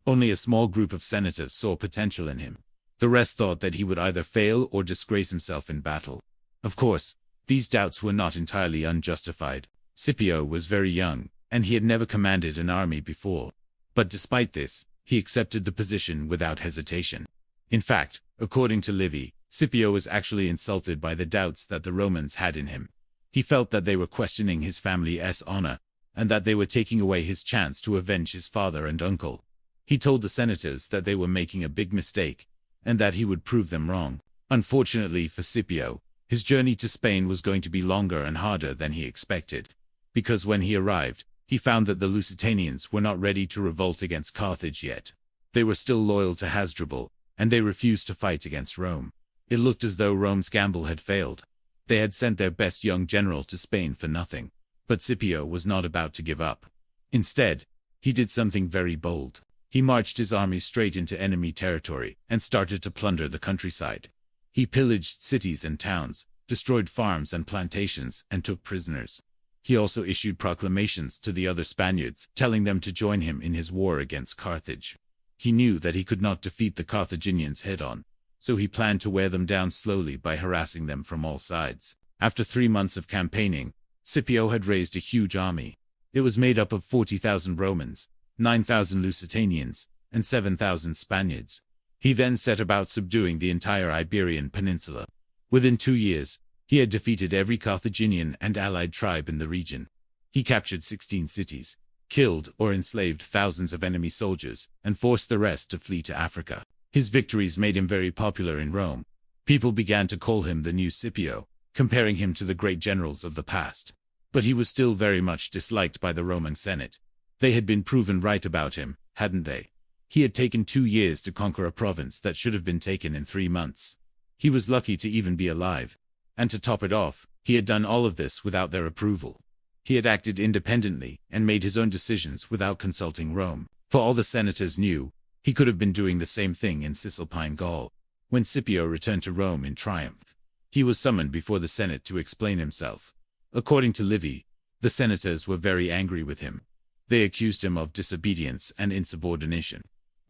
Only a small group of senators saw potential in him. The rest thought that he would either fail or disgrace himself in battle. Of course, these doubts were not entirely unjustified. Scipio was very young, and he had never commanded an army before. But despite this, he accepted the position without hesitation. In fact, according to Livy, Scipio was actually insulted by the doubts that the Romans had in him. He felt that they were questioning his family's honor, and that they were taking away his chance to avenge his father and uncle. He told the senators that they were making a big mistake, and that he would prove them wrong. Unfortunately for Scipio, his journey to Spain was going to be longer and harder than he expected, because when he arrived, he found that the Lusitanians were not ready to revolt against Carthage yet. They were still loyal to Hasdrubal, and they refused to fight against Rome. It looked as though Rome's gamble had failed. They had sent their best young general to Spain for nothing. But Scipio was not about to give up. Instead, he did something very bold. He marched his army straight into enemy territory and started to plunder the countryside. He pillaged cities and towns, destroyed farms and plantations, and took prisoners. He also issued proclamations to the other Spaniards, telling them to join him in his war against Carthage. He knew that he could not defeat the Carthaginians head-on, so he planned to wear them down slowly by harassing them from all sides. After 3 months of campaigning, Scipio had raised a huge army. It was made up of 40,000 Romans, 9,000 Lusitanians, and 7,000 Spaniards. He then set about subduing the entire Iberian Peninsula. Within 2 years, he had defeated every Carthaginian and allied tribe in the region. He captured 16 cities, killed or enslaved thousands of enemy soldiers, and forced the rest to flee to Africa. His victories made him very popular in Rome. People began to call him the new Scipio, comparing him to the great generals of the past. But he was still very much disliked by the Roman Senate. They had been proven right about him, hadn't they? He had taken 2 years to conquer a province that should have been taken in 3 months. He was lucky to even be alive. And to top it off, he had done all of this without their approval. He had acted independently and made his own decisions without consulting Rome. For all the senators knew, he could have been doing the same thing in Cisalpine Gaul. When Scipio returned to Rome in triumph, he was summoned before the Senate to explain himself. According to Livy, the senators were very angry with him. They accused him of disobedience and insubordination.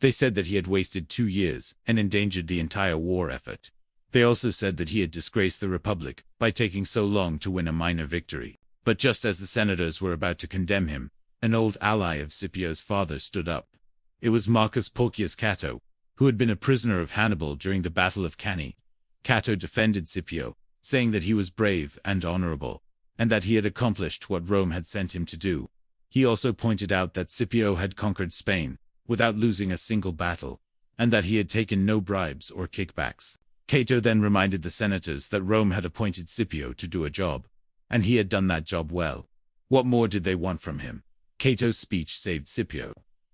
They said that he had wasted 2 years and endangered the entire war effort. They also said that he had disgraced the Republic by taking so long to win a minor victory. But just as the senators were about to condemn him, an old ally of Scipio's father stood up. It was Marcus Porcius Cato, who had been a prisoner of Hannibal during the Battle of Cannae. Cato defended Scipio, saying that he was brave and honorable, and that he had accomplished what Rome had sent him to do. He also pointed out that Scipio had conquered Spain without losing a single battle, and that he had taken no bribes or kickbacks. Cato then reminded the senators that Rome had appointed Scipio to do a job, and he had done that job well. What more did they want from him? Cato's speech saved Scipio.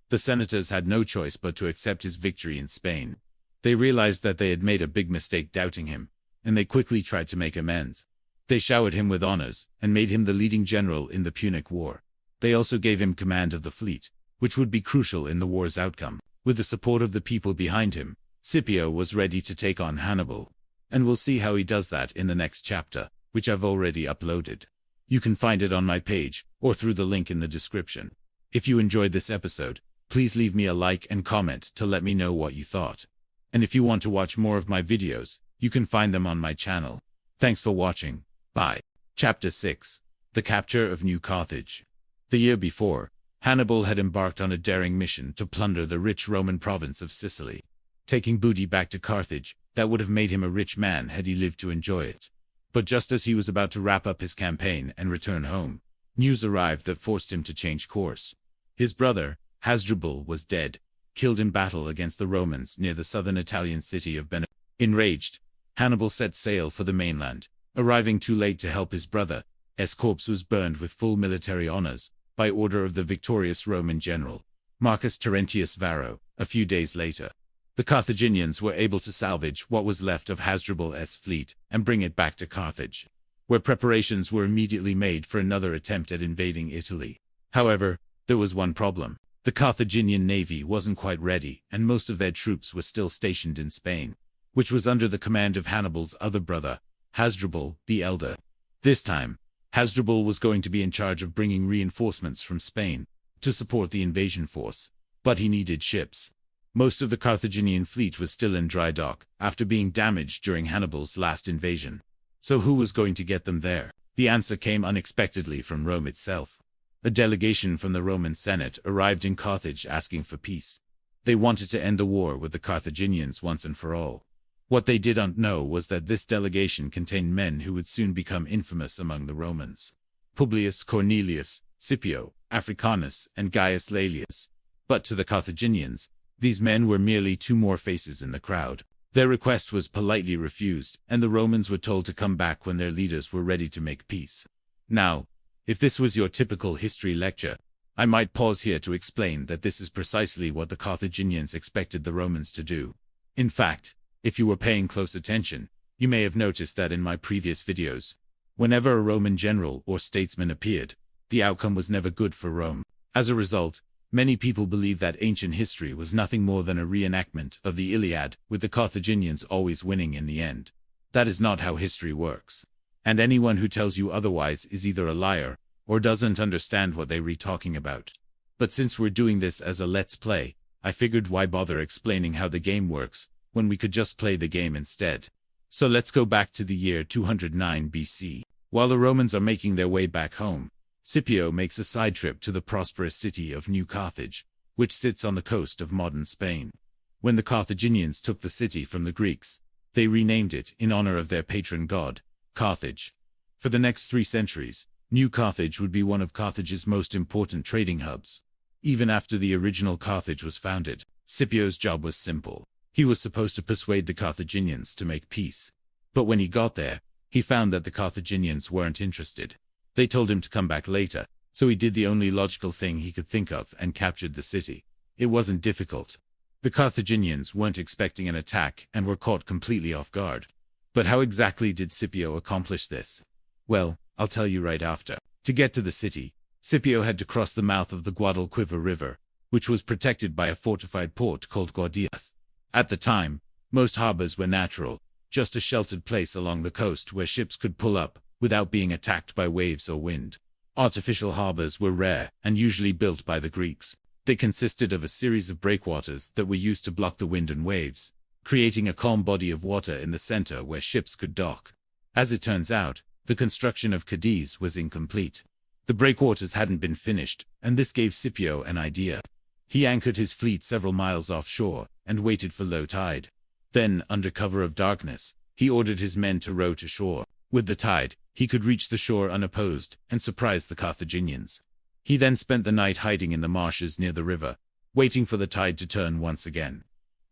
The senators had no choice but to accept his victory in Spain. They realized that they had made a big mistake doubting him, and they quickly tried to make amends. They showered him with honors and made him the leading general in the Punic War. They also gave him command of the fleet, which would be crucial in the war's outcome. With the support of the people behind him, Scipio was ready to take on Hannibal. And we'll see how he does that in the next chapter, which I've already uploaded. You can find it on my page, or through the link in the description. If you enjoyed this episode, please leave me a like and comment to let me know what you thought. And if you want to watch more of my videos, you can find them on my channel. Thanks for watching. Bye. Chapter 6. The Capture of New Carthage. The year before, Hannibal had embarked on a daring mission to plunder the rich Roman province of Sicily. Taking booty back to Carthage, that would have made him a rich man had he lived to enjoy it. But just as he was about to wrap up his campaign and return home, news arrived that forced him to change course. His brother, Hasdrubal, was dead, killed in battle against the Romans near the southern Italian city of Benevento. Enraged, Hannibal set sail for the mainland. Arriving too late to help his brother, his corpse was burned with full military honors, by order of the victorious Roman general, Marcus Terentius Varro. A few days later, the Carthaginians were able to salvage what was left of Hasdrubal's fleet and bring it back to Carthage, where preparations were immediately made for another attempt at invading Italy. However, there was one problem. The Carthaginian navy wasn't quite ready, and most of their troops were still stationed in Spain, which was under the command of Hannibal's other brother, Hasdrubal the Elder. This time, Hasdrubal was going to be in charge of bringing reinforcements from Spain to support the invasion force, but he needed ships. Most of the Carthaginian fleet was still in dry dock after being damaged during Hannibal's last invasion. So who was going to get them there? The answer came unexpectedly from Rome itself. A delegation from the Roman Senate arrived in Carthage asking for peace. They wanted to end the war with the Carthaginians once and for all. What they didn't know was that this delegation contained men who would soon become infamous among the Romans: Publius Cornelius, Scipio Africanus, and Gaius Laelius. But to the Carthaginians, these men were merely two more faces in the crowd. Their request was politely refused, and the Romans were told to come back when their leaders were ready to make peace. Now, if this was your typical history lecture, I might pause here to explain that this is precisely what the Carthaginians expected the Romans to do. In fact, if you were paying close attention, you may have noticed that in my previous videos, whenever a Roman general or statesman appeared, the outcome was never good for Rome. As a result, many people believe that ancient history was nothing more than a reenactment of the Iliad, with the Carthaginians always winning in the end. That is not how history works. And anyone who tells you otherwise is either a liar, or doesn't understand what they're talking about. But since we're doing this as a Let's Play, I figured why bother explaining how the game works, when we could just play the game instead. So let's go back to the year 209 BC. While the Romans are making their way back home, Scipio makes a side trip to the prosperous city of New Carthage, which sits on the coast of modern Spain. When the Carthaginians took the city from the Greeks, they renamed it in honor of their patron god, Carthage. For the next 3 centuries, New Carthage would be one of Carthage's most important trading hubs. Even after the original Carthage was founded, Scipio's job was simple. He was supposed to persuade the Carthaginians to make peace. But when he got there, he found that the Carthaginians weren't interested. They told him to come back later, so he did the only logical thing he could think of and captured the city. It wasn't difficult. The Carthaginians weren't expecting an attack and were caught completely off guard. But how exactly did Scipio accomplish this? Well, I'll tell you right after. To get to the city, Scipio had to cross the mouth of the Guadalquivir River, which was protected by a fortified port called Guardiath. At the time, most harbors were natural, just a sheltered place along the coast where ships could pull up without being attacked by waves or wind. Artificial harbors were rare and usually built by the Greeks. They consisted of a series of breakwaters that were used to block the wind and waves, creating a calm body of water in the center where ships could dock. As it turns out, the construction of Cadiz was incomplete. The breakwaters hadn't been finished, and this gave Scipio an idea. He anchored his fleet several miles offshore and waited for low tide. Then, under cover of darkness, he ordered his men to row to shore. With the tide, he could reach the shore unopposed and surprise the Carthaginians. He then spent the night hiding in the marshes near the river, waiting for the tide to turn once again.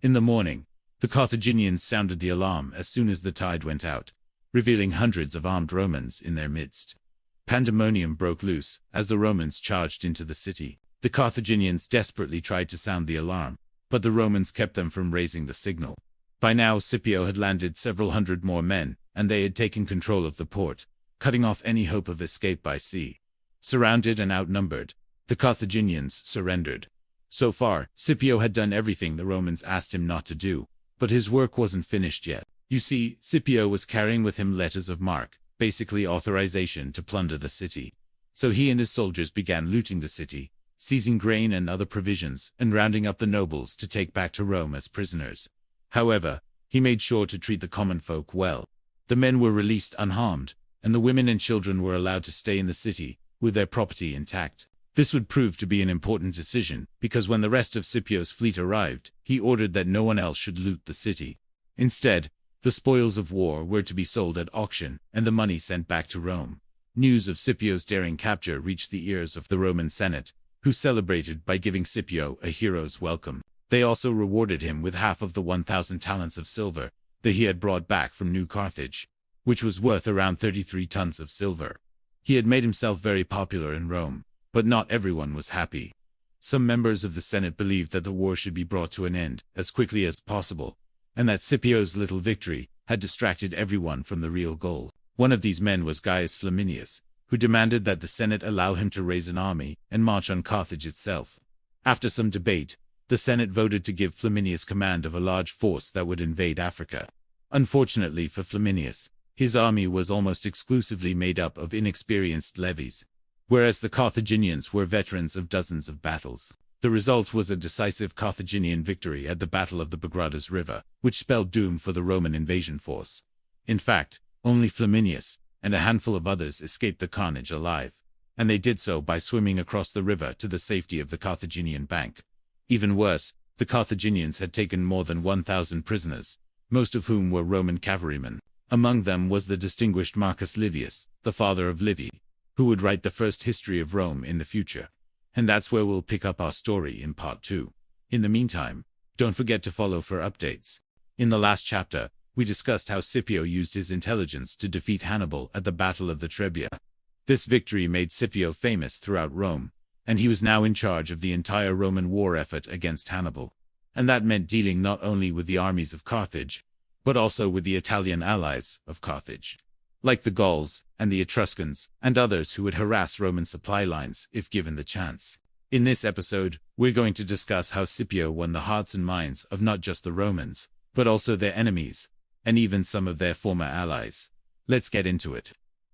In the morning, the Carthaginians sounded the alarm as soon as the tide went out, revealing hundreds of armed Romans in their midst. Pandemonium broke loose as the Romans charged into the city. The Carthaginians desperately tried to sound the alarm, but the Romans kept them from raising the signal. By now, Scipio had landed several hundred more men, and they had taken control of the port, cutting off any hope of escape by sea. Surrounded and outnumbered, the Carthaginians surrendered. So far, Scipio had done everything the Romans asked him not to do, but his work wasn't finished yet. You see, Scipio was carrying with him letters of marque, basically authorization to plunder the city. So he and his soldiers began looting the city, seizing grain and other provisions, and rounding up the nobles to take back to Rome as prisoners. However, he made sure to treat the common folk well. The men were released unharmed, and the women and children were allowed to stay in the city, with their property intact. This would prove to be an important decision, because when the rest of Scipio's fleet arrived, he ordered that no one else should loot the city. Instead, the spoils of war were to be sold at auction, and the money sent back to Rome. News of Scipio's daring capture reached the ears of the Roman Senate, who celebrated by giving Scipio a hero's welcome. They also rewarded him with half of the 1,000 talents of silver that he had brought back from New Carthage, which was worth around 33 tons of silver. He had made himself very popular in Rome, but not everyone was happy. Some members of the Senate believed that the war should be brought to an end as quickly as possible, and that Scipio's little victory had distracted everyone from the real goal. One of these men was Gaius Flaminius, who demanded that the Senate allow him to raise an army and march on Carthage itself. After some debate, the Senate voted to give Flaminius command of a large force that would invade Africa. Unfortunately for Flaminius, his army was almost exclusively made up of inexperienced levies, whereas the Carthaginians were veterans of dozens of battles. The result was a decisive Carthaginian victory at the Battle of the Bagradas River, which spelled doom for the Roman invasion force. In fact, only Flaminius and a handful of others escaped the carnage alive, and they did so by swimming across the river to the safety of the Carthaginian bank. Even worse, the Carthaginians had taken more than 1,000 prisoners, most of whom were Roman cavalrymen. Among them was the distinguished Marcus Livius, the father of Livy, who would write the first history of Rome in the future. And that's where we'll pick up our story in part 2. In the meantime, don't forget to follow for updates. In the last chapter, we discussed how Scipio used his intelligence to defeat Hannibal at the Battle of the Trebia. This victory made Scipio famous throughout Rome, and he was now in charge of the entire Roman war effort against Hannibal. And that meant dealing not only with the armies of Carthage, but also with the Italian allies of Carthage, like the Gauls and the Etruscans and others who would harass Roman supply lines if given the chance. In this episode, we're going to discuss how Scipio won the hearts and minds of not just the Romans, but also their enemies, and even some of their former allies. Let's get into it.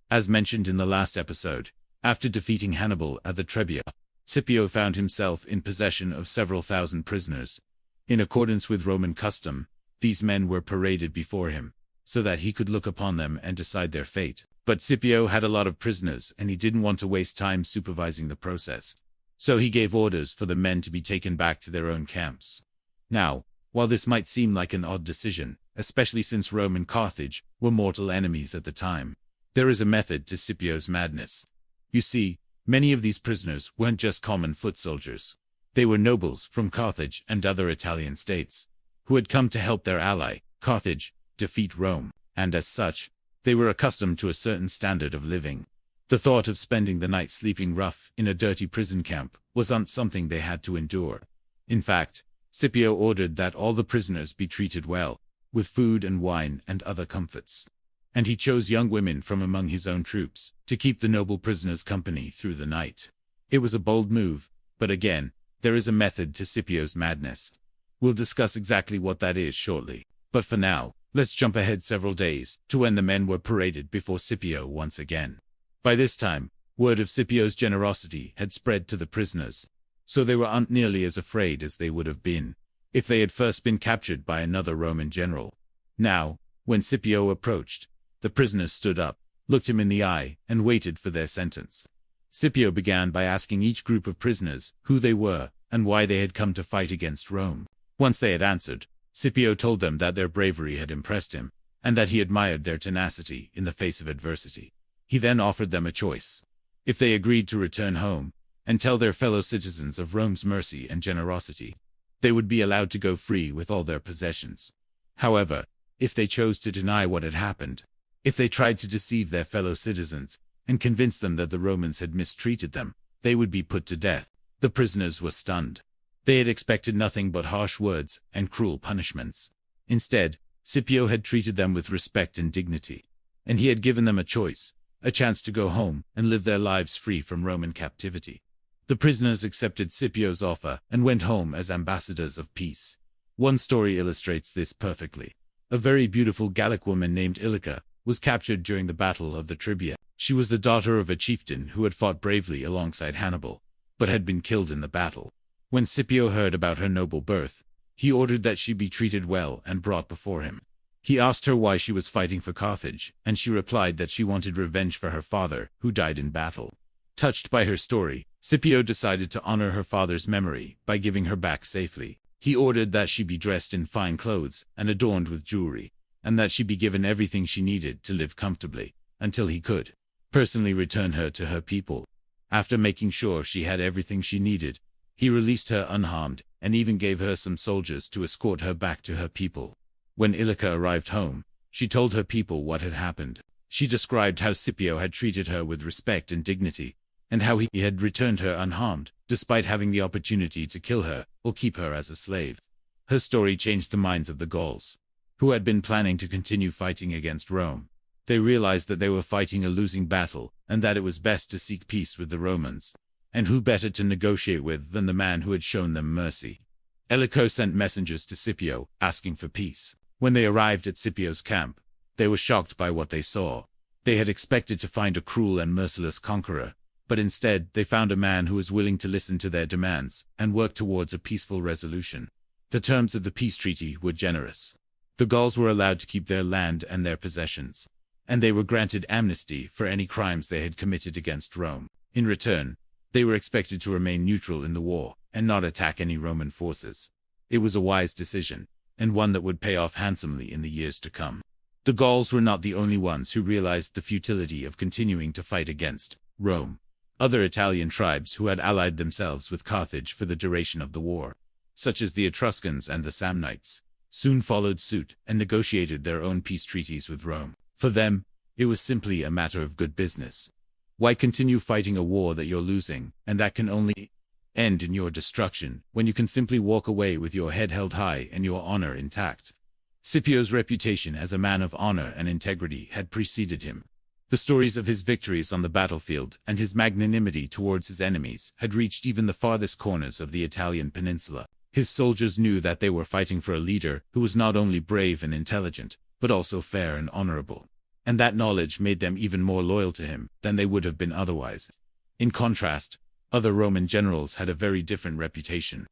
As mentioned in the last episode, after defeating Hannibal at the Trebia, Scipio found himself in possession of several thousand prisoners. In accordance with Roman custom, these men were paraded before him, so that he could look upon them and decide their fate. But Scipio had a lot of prisoners, and he didn't want to waste time supervising the process. So he gave orders for the men to be taken back to their own camps. Now, while this might seem like an odd decision, especially since Rome and Carthage were mortal enemies at the time, there is a method to Scipio's madness. You see, many of these prisoners weren't just common foot soldiers. They were nobles from Carthage and other Italian states, who had come to help their ally, Carthage, defeat Rome, and as such, they were accustomed to a certain standard of living. The thought of spending the night sleeping rough in a dirty prison camp wasn't something they had to endure. In fact, Scipio ordered that all the prisoners be treated well, with food and wine and other comforts. And he chose young women from among his own troops to keep the noble prisoners company through the night. It was a bold move, but again, there is a method to Scipio's madness. We'll discuss exactly what that is shortly. But for now, let's jump ahead several days to when the men were paraded before Scipio once again. By this time, word of Scipio's generosity had spread to the prisoners, so they weren't nearly as afraid as they would have been if they had first been captured by another Roman general. Now, when Scipio approached, the prisoners stood up, looked him in the eye, and waited for their sentence. Scipio began by asking each group of prisoners who they were and why they had come to fight against Rome. Once they had answered, Scipio told them that their bravery had impressed him, and that he admired their tenacity in the face of adversity. He then offered them a choice. If they agreed to return home and tell their fellow citizens of Rome's mercy and generosity, they would be allowed to go free with all their possessions. However, if they chose to deny what had happened, if they tried to deceive their fellow citizens and convince them that the Romans had mistreated them, they would be put to death. The prisoners were stunned. They had expected nothing but harsh words and cruel punishments. Instead, Scipio had treated them with respect and dignity, and he had given them a choice, a chance to go home and live their lives free from Roman captivity. The prisoners accepted Scipio's offer and went home as ambassadors of peace. One story illustrates this perfectly. A very beautiful Gallic woman named Illica was captured during the Battle of the Trebia. She was the daughter of a chieftain who had fought bravely alongside Hannibal, but had been killed in the battle. When Scipio heard about her noble birth, he ordered that she be treated well and brought before him. He asked her why she was fighting for Carthage, and she replied that she wanted revenge for her father, who died in battle. Touched by her story, Scipio decided to honor her father's memory by giving her back safely. He ordered that she be dressed in fine clothes and adorned with jewelry, and that she be given everything she needed to live comfortably, until he could personally return her to her people. After making sure she had everything she needed, he released her unharmed and even gave her some soldiers to escort her back to her people. When Illica arrived home, she told her people what had happened. She described how Scipio had treated her with respect and dignity, and how he had returned her unharmed, despite having the opportunity to kill her or keep her as a slave. Her story changed the minds of the Gauls, who had been planning to continue fighting against Rome. They realized that they were fighting a losing battle, and that it was best to seek peace with the Romans. And who better to negotiate with than the man who had shown them mercy? Illica sent messengers to Scipio, asking for peace. When they arrived at Scipio's camp, they were shocked by what they saw. They had expected to find a cruel and merciless conqueror, but instead they found a man who was willing to listen to their demands and work towards a peaceful resolution. The terms of the peace treaty were generous. The Gauls were allowed to keep their land and their possessions, and they were granted amnesty for any crimes they had committed against Rome. In return, they were expected to remain neutral in the war and not attack any Roman forces. It was a wise decision, and one that would pay off handsomely in the years to come. The Gauls were not the only ones who realized the futility of continuing to fight against Rome. Other Italian tribes who had allied themselves with Carthage for the duration of the war, such as the Etruscans and the Samnites, soon followed suit and negotiated their own peace treaties with Rome. For them, it was simply a matter of good business. Why continue fighting a war that you're losing, and that can only end in your destruction, when you can simply walk away with your head held high and your honor intact? Scipio's reputation as a man of honor and integrity had preceded him. The stories of his victories on the battlefield and his magnanimity towards his enemies had reached even the farthest corners of the Italian peninsula. His soldiers knew that they were fighting for a leader who was not only brave and intelligent, but also fair and honorable. And that knowledge made them even more loyal to him than they would have been otherwise. In contrast, other Roman generals had a very different reputation.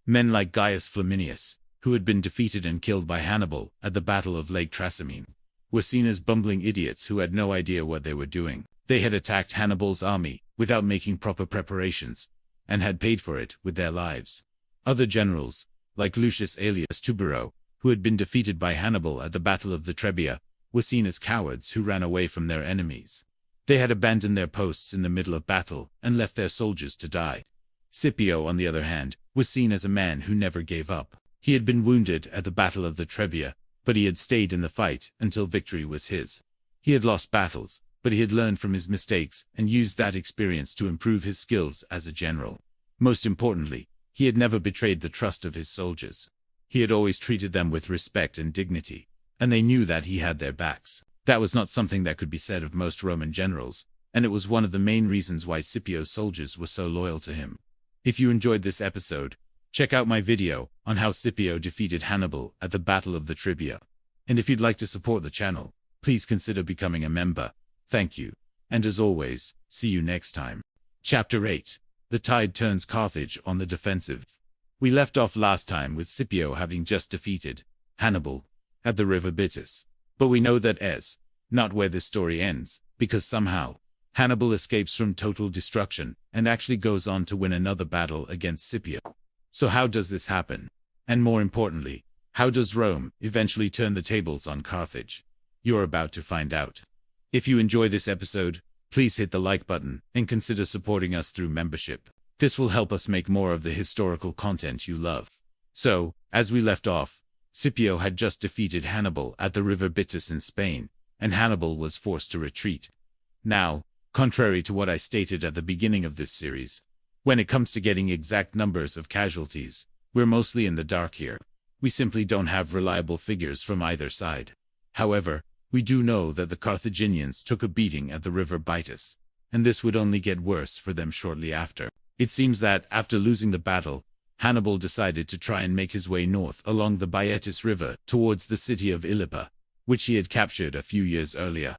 Men like Gaius Flaminius, who had been defeated and killed by Hannibal at the Battle of Lake Trasimene, were seen as bumbling idiots who had no idea what they were doing. They had attacked Hannibal's army without making proper preparations, and had paid for it with their lives. Other generals, like Lucius Aelius Tubero, who had been defeated by Hannibal at the Battle of the Trebia, were seen as cowards who ran away from their enemies. They had abandoned their posts in the middle of battle and left their soldiers to die. Scipio, on the other hand, was seen as a man who never gave up. He had been wounded at the Battle of the Trebia, but he had stayed in the fight until victory was his. He had lost battles, but he had learned from his mistakes and used that experience to improve his skills as a general. Most importantly, he had never betrayed the trust of his soldiers. He had always treated them with respect and dignity, and they knew that he had their backs. That was not something that could be said of most Roman generals, and it was one of the main reasons why Scipio's soldiers were so loyal to him. If you enjoyed this episode, check out my video on how Scipio defeated Hannibal at the Battle of the Trebia. And if you'd like to support the channel, please consider becoming a member. Thank you. And as always, see you next time. Chapter 8. the tide turns Carthage on the defensive. We left off last time with Scipio having just defeated Hannibal at the river Bitis. But we know that is not where this story ends, because somehow Hannibal escapes from total destruction and actually goes on to win another battle against Scipio. So how does this happen? And more importantly, how does Rome eventually turn the tables on Carthage? You're about to find out. If you enjoy this episode, please hit the like button and consider supporting us through membership. This will help us make more of the historical content you love. So, as we left off, Scipio had just defeated Hannibal at the river Bitis in Spain, and Hannibal was forced to retreat. Now, contrary to what I stated at the beginning of this series, when it comes to getting exact numbers of casualties, we're mostly in the dark here. We simply don't have reliable figures from either side. However, we do know that the Carthaginians took a beating at the river Bitis, and this would only get worse for them shortly after. It seems that, after losing the battle, Hannibal decided to try and make his way north along the Baetis River towards the city of Ilipa, which he had captured a few years earlier.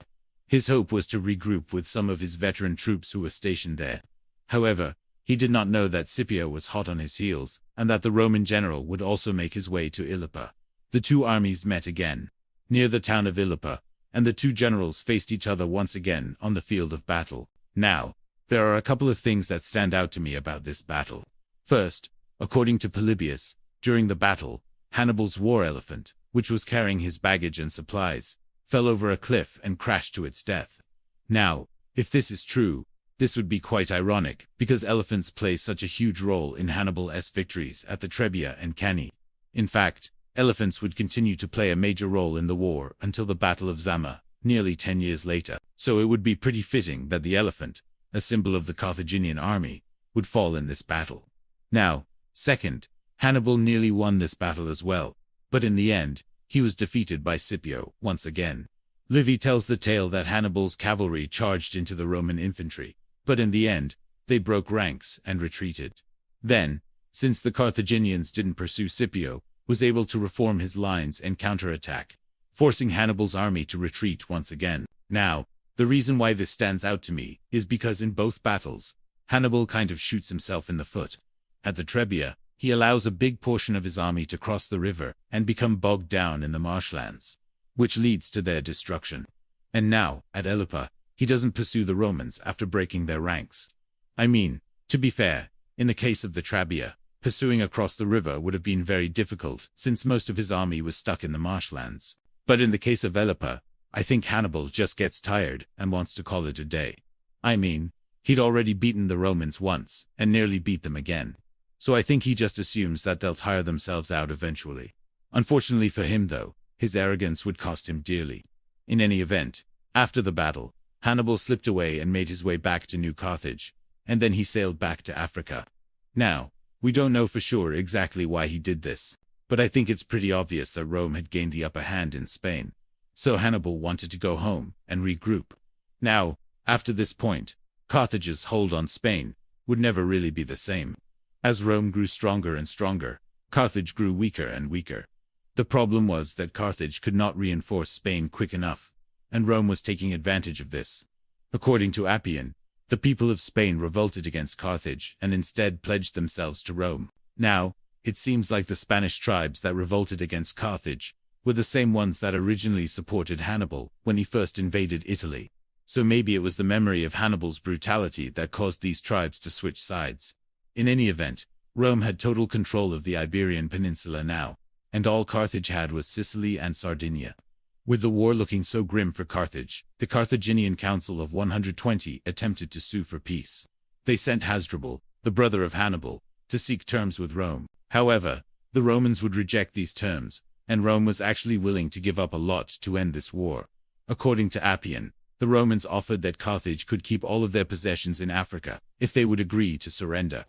His hope was to regroup with some of his veteran troops who were stationed there. However, he did not know that Scipio was hot on his heels, and that the Roman general would also make his way to Ilipa. The two armies met again, near the town of Ilipa, and the two generals faced each other once again on the field of battle. Now, there are a couple of things that stand out to me about this battle. First, according to Polybius, during the battle, Hannibal's war elephant, which was carrying his baggage and supplies, fell over a cliff and crashed to its death. Now, if this is true, this would be quite ironic, because elephants play such a huge role in Hannibal's victories at the Trebia and Cannae. In fact, elephants would continue to play a major role in the war until the Battle of Zama, nearly 10 years later. So it would be pretty fitting that the elephant, a symbol of the Carthaginian army, would fall in this battle. Now, second, Hannibal nearly won this battle as well, but in the end, he was defeated by Scipio once again. Livy tells the tale that Hannibal's cavalry charged into the Roman infantry, but in the end, they broke ranks and retreated. Then, since the Carthaginians didn't pursue, Scipio was able to reform his lines and counterattack, forcing Hannibal's army to retreat once again. Now, the reason why this stands out to me is because in both battles, Hannibal kind of shoots himself in the foot. At the Trebia, he allows a big portion of his army to cross the river and become bogged down in the marshlands, which leads to their destruction. And now, at Ilipa, he doesn't pursue the Romans after breaking their ranks. I mean, to be fair, in the case of the Trebia, pursuing across the river would have been very difficult since most of his army was stuck in the marshlands. But in the case of Ilipa, I think Hannibal just gets tired and wants to call it a day. I mean, he'd already beaten the Romans once and nearly beat them again. So I think he just assumes that they'll tire themselves out eventually. Unfortunately for him though, his arrogance would cost him dearly. In any event, after the battle, Hannibal slipped away and made his way back to New Carthage, and then he sailed back to Africa. Now, we don't know for sure exactly why he did this, but I think it's pretty obvious that Rome had gained the upper hand in Spain. So Hannibal wanted to go home and regroup. Now, after this point, Carthage's hold on Spain would never really be the same. As Rome grew stronger and stronger, Carthage grew weaker and weaker. The problem was that Carthage could not reinforce Spain quick enough, and Rome was taking advantage of this. According to Appian, the people of Spain revolted against Carthage and instead pledged themselves to Rome. Now, it seems like the Spanish tribes that revolted against Carthage were the same ones that originally supported Hannibal when he first invaded Italy. So maybe it was the memory of Hannibal's brutality that caused these tribes to switch sides. In any event, Rome had total control of the Iberian Peninsula now, and all Carthage had was Sicily and Sardinia. With the war looking so grim for Carthage, the Carthaginian Council of 120 attempted to sue for peace. They sent Hasdrubal, the brother of Hannibal, to seek terms with Rome. However, the Romans would reject these terms, and Rome was actually willing to give up a lot to end this war. According to Appian, the Romans offered that Carthage could keep all of their possessions in Africa if they would agree to surrender.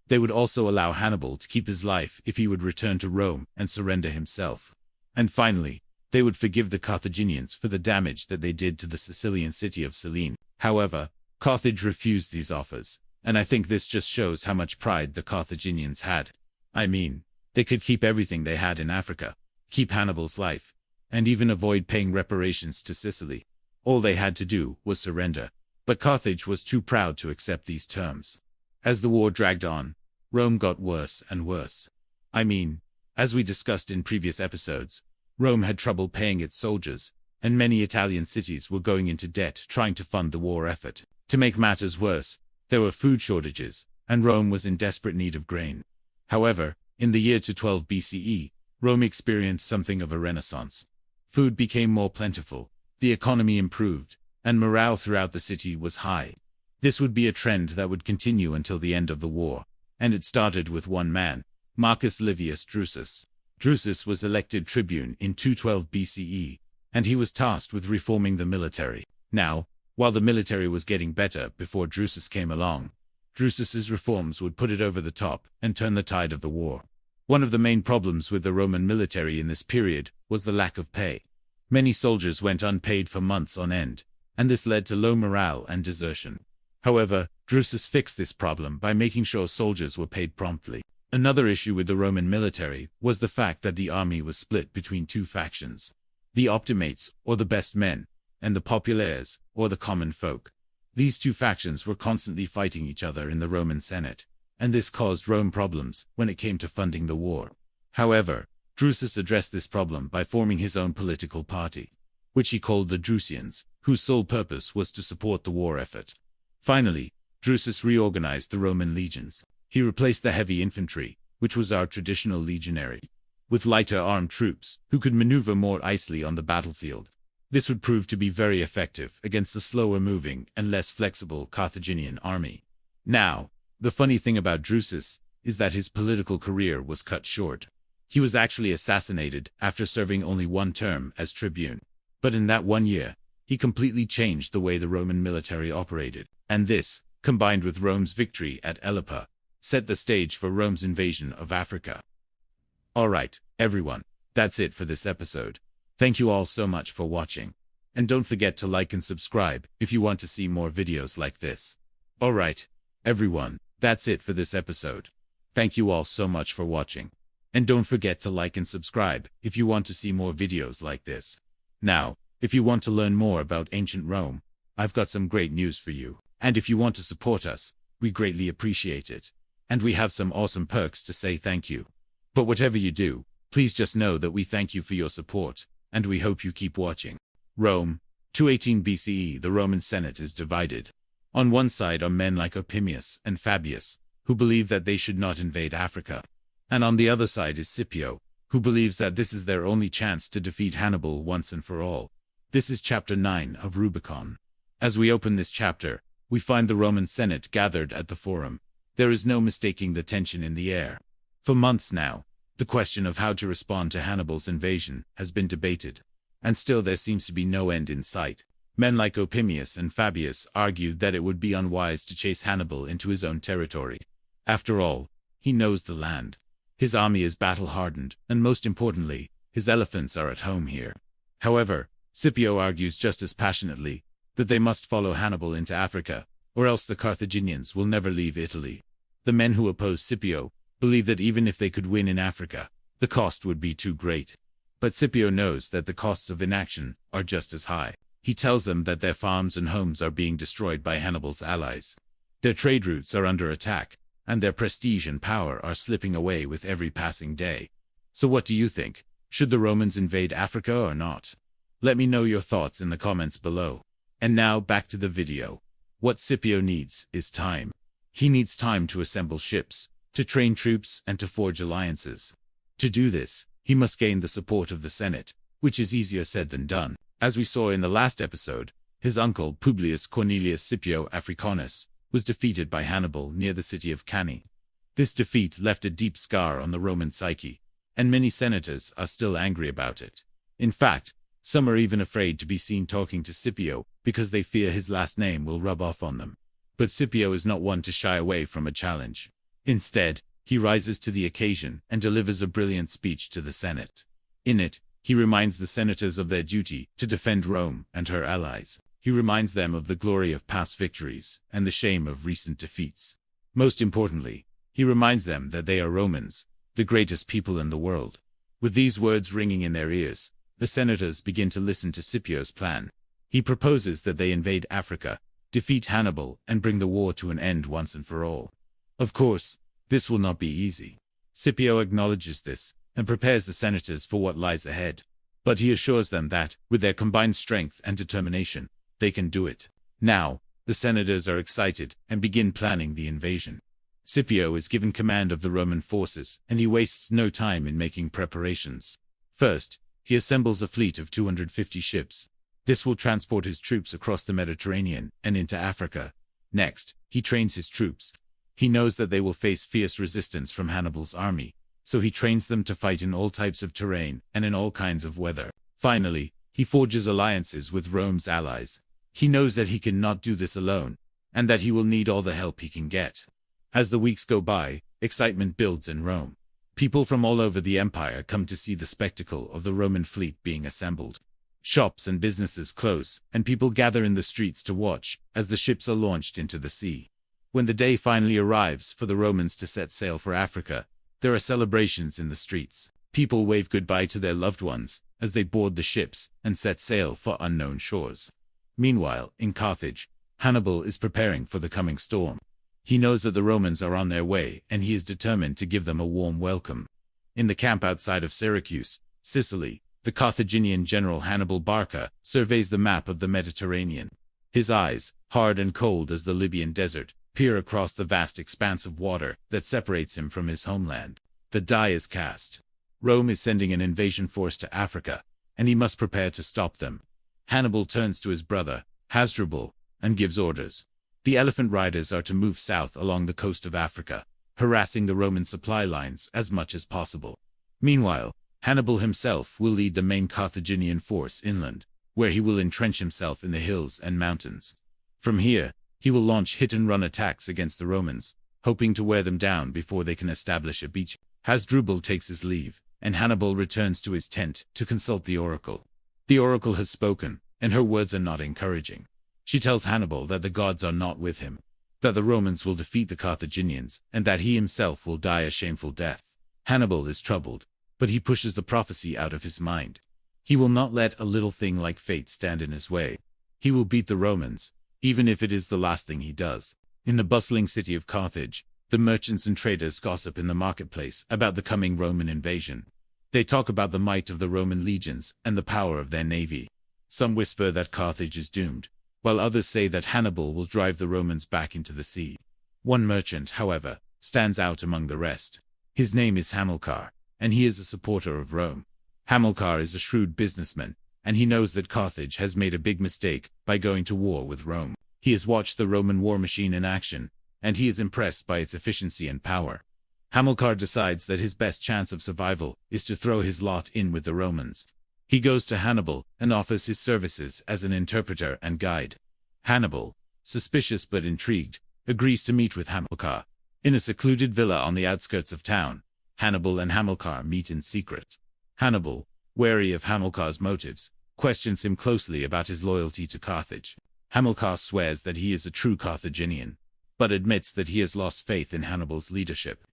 They would also allow Hannibal to keep his life if he would return to Rome and surrender himself. And finally, they would forgive the Carthaginians for the damage that they did to the Sicilian city of Selene. However, Carthage refused these offers, and I think this just shows how much pride the Carthaginians had. I mean, they could keep everything they had in Africa, keep Hannibal's life, and even avoid paying reparations to Sicily. All they had to do was surrender. But Carthage was too proud to accept these terms. As the war dragged on, Rome got worse and worse. I mean, as we discussed in previous episodes, Rome had trouble paying its soldiers, and many Italian cities were going into debt trying to fund the war effort. To make matters worse, there were food shortages, and Rome was in desperate need of grain. However, in the year 212 BCE, Rome experienced something of a renaissance. Food became more plentiful, the economy improved, and morale throughout the city was high. This would be a trend that would continue until the end of the war, and it started with one man, Marcus Livius Drusus. Drusus was elected tribune in 212 BCE, and he was tasked with reforming the military. Now, while the military was getting better before Drusus came along, Drusus's reforms would put it over the top and turn the tide of the war. One of the main problems with the Roman military in this period was the lack of pay. Many soldiers went unpaid for months on end, and this led to low morale and desertion. However, Drusus fixed this problem by making sure soldiers were paid promptly. Another issue with the Roman military was the fact that the army was split between two factions: the optimates, or the best men, and the populares, or the common folk. These two factions were constantly fighting each other in the Roman Senate, and this caused Rome problems when it came to funding the war. However, Drusus addressed this problem by forming his own political party, which he called the Drusians, whose sole purpose was to support the war effort. Finally, Drusus reorganized the Roman legions. He replaced the heavy infantry, which was our traditional legionary, with lighter armed troops who could maneuver more easily on the battlefield. This would prove to be very effective against the slower moving and less flexible Carthaginian army. Now, the funny thing about Drusus is that his political career was cut short. He was actually assassinated after serving only one term as tribune. But in that 1 year, he completely changed the way the Roman military operated, and this, combined with Rome's victory at Ellippa, set the stage for Rome's invasion of Africa. Alright, everyone, that's it for this episode. Thank you all so much for watching. And don't forget to like and subscribe if you want to see more videos like this. Alright, everyone, that's it for this episode. Thank you all so much for watching. And don't forget to like and subscribe if you want to see more videos like this. Now, if you want to learn more about ancient Rome, I've got some great news for you. And if you want to support us, we greatly appreciate it. And we have some awesome perks to say thank you. But whatever you do, please just know that we thank you for your support, and we hope you keep watching. Rome, 218 BCE. The Roman Senate is divided. On one side are men like Opimius and Fabius, who believe that they should not invade Africa. And on the other side is Scipio, who believes that this is their only chance to defeat Hannibal once and for all. This is chapter 9 of Rubicon. As we open this chapter, we find the Roman Senate gathered at the Forum. There is no mistaking the tension in the air. For months now, the question of how to respond to Hannibal's invasion has been debated, and still there seems to be no end in sight. Men like Opimius and Fabius argued that it would be unwise to chase Hannibal into his own territory. After all, he knows the land. His army is battle-hardened, and most importantly, his elephants are at home here. However, Scipio argues just as passionately that they must follow Hannibal into Africa, or else the Carthaginians will never leave Italy. The men who oppose Scipio believe that even if they could win in Africa, the cost would be too great. But Scipio knows that the costs of inaction are just as high. He tells them that their farms and homes are being destroyed by Hannibal's allies. Their trade routes are under attack, and their prestige and power are slipping away with every passing day. So what do you think? Should the Romans invade Africa or not? Let me know your thoughts in the comments below. And now back to the video. What Scipio needs is time. He needs time to assemble ships, to train troops, and to forge alliances. To do this, he must gain the support of the Senate, which is easier said than done. As we saw in the last episode, his uncle Publius Cornelius Scipio Africanus was defeated by Hannibal near the city of Cannae. This defeat left a deep scar on the Roman psyche, and many senators are still angry about it. In fact, some are even afraid to be seen talking to Scipio because they fear his last name will rub off on them. But Scipio is not one to shy away from a challenge. Instead, he rises to the occasion and delivers a brilliant speech to the Senate. In it, he reminds the senators of their duty to defend Rome and her allies. He reminds them of the glory of past victories and the shame of recent defeats. Most importantly, he reminds them that they are Romans, the greatest people in the world. With these words ringing in their ears, the senators begin to listen to Scipio's plan. He proposes that they invade Africa, defeat Hannibal, and bring the war to an end once and for all. Of course, this will not be easy. Scipio acknowledges this and prepares the senators for what lies ahead. But he assures them that, with their combined strength and determination, they can do it. Now, the senators are excited and begin planning the invasion. Scipio is given command of the Roman forces, and he wastes no time in making preparations. First, he assembles a fleet of 250 ships. This will transport his troops across the Mediterranean and into Africa. Next, he trains his troops. He knows that they will face fierce resistance from Hannibal's army, so he trains them to fight in all types of terrain and in all kinds of weather. Finally, he forges alliances with Rome's allies. He knows that he cannot do this alone, and that he will need all the help he can get. As the weeks go by, excitement builds in Rome. People from all over the empire come to see the spectacle of the Roman fleet being assembled. Shops and businesses close, and people gather in the streets to watch as the ships are launched into the sea. When the day finally arrives for the Romans to set sail for Africa, there are celebrations in the streets. People wave goodbye to their loved ones as they board the ships and set sail for unknown shores. Meanwhile, in Carthage, Hannibal is preparing for the coming storm. He knows that the Romans are on their way, and he is determined to give them a warm welcome. In the camp outside of Syracuse, Sicily, the Carthaginian general Hannibal Barca surveys the map of the Mediterranean. His eyes, hard and cold as the Libyan desert, peer across the vast expanse of water that separates him from his homeland. The die is cast. Rome is sending an invasion force to Africa, and he must prepare to stop them. Hannibal turns to his brother, Hasdrubal, and gives orders. The elephant riders are to move south along the coast of Africa, harassing the Roman supply lines as much as possible. Meanwhile, Hannibal himself will lead the main Carthaginian force inland, where he will entrench himself in the hills and mountains. From here, he will launch hit-and-run attacks against the Romans, hoping to wear them down before they can establish a beach. Hasdrubal takes his leave, and Hannibal returns to his tent to consult the oracle. The oracle has spoken, and her words are not encouraging. She tells Hannibal that the gods are not with him, that the Romans will defeat the Carthaginians, and that he himself will die a shameful death. Hannibal is troubled, but he pushes the prophecy out of his mind. He will not let a little thing like fate stand in his way. He will beat the Romans, even if it is the last thing he does. In the bustling city of Carthage, the merchants and traders gossip in the marketplace about the coming Roman invasion. They talk about the might of the Roman legions and the power of their navy. Some whisper that Carthage is doomed, while others say that Hannibal will drive the Romans back into the sea. One merchant, however, stands out among the rest. His name is Hamilcar, and he is a supporter of Rome. Hamilcar is a shrewd businessman, and he knows that Carthage has made a big mistake by going to war with Rome. He has watched the Roman war machine in action, and he is impressed by its efficiency and power. Hamilcar decides that his best chance of survival is to throw his lot in with the Romans. He goes to Hannibal and offers his services as an interpreter and guide. Hannibal, suspicious but intrigued, agrees to meet with Hamilcar. In a secluded villa on the outskirts of town, Hannibal and Hamilcar meet in secret. Hannibal, wary of Hamilcar's motives, questions him closely about his loyalty to Carthage. Hamilcar swears that he is a true Carthaginian, but admits that he has lost faith in Hannibal's leadership.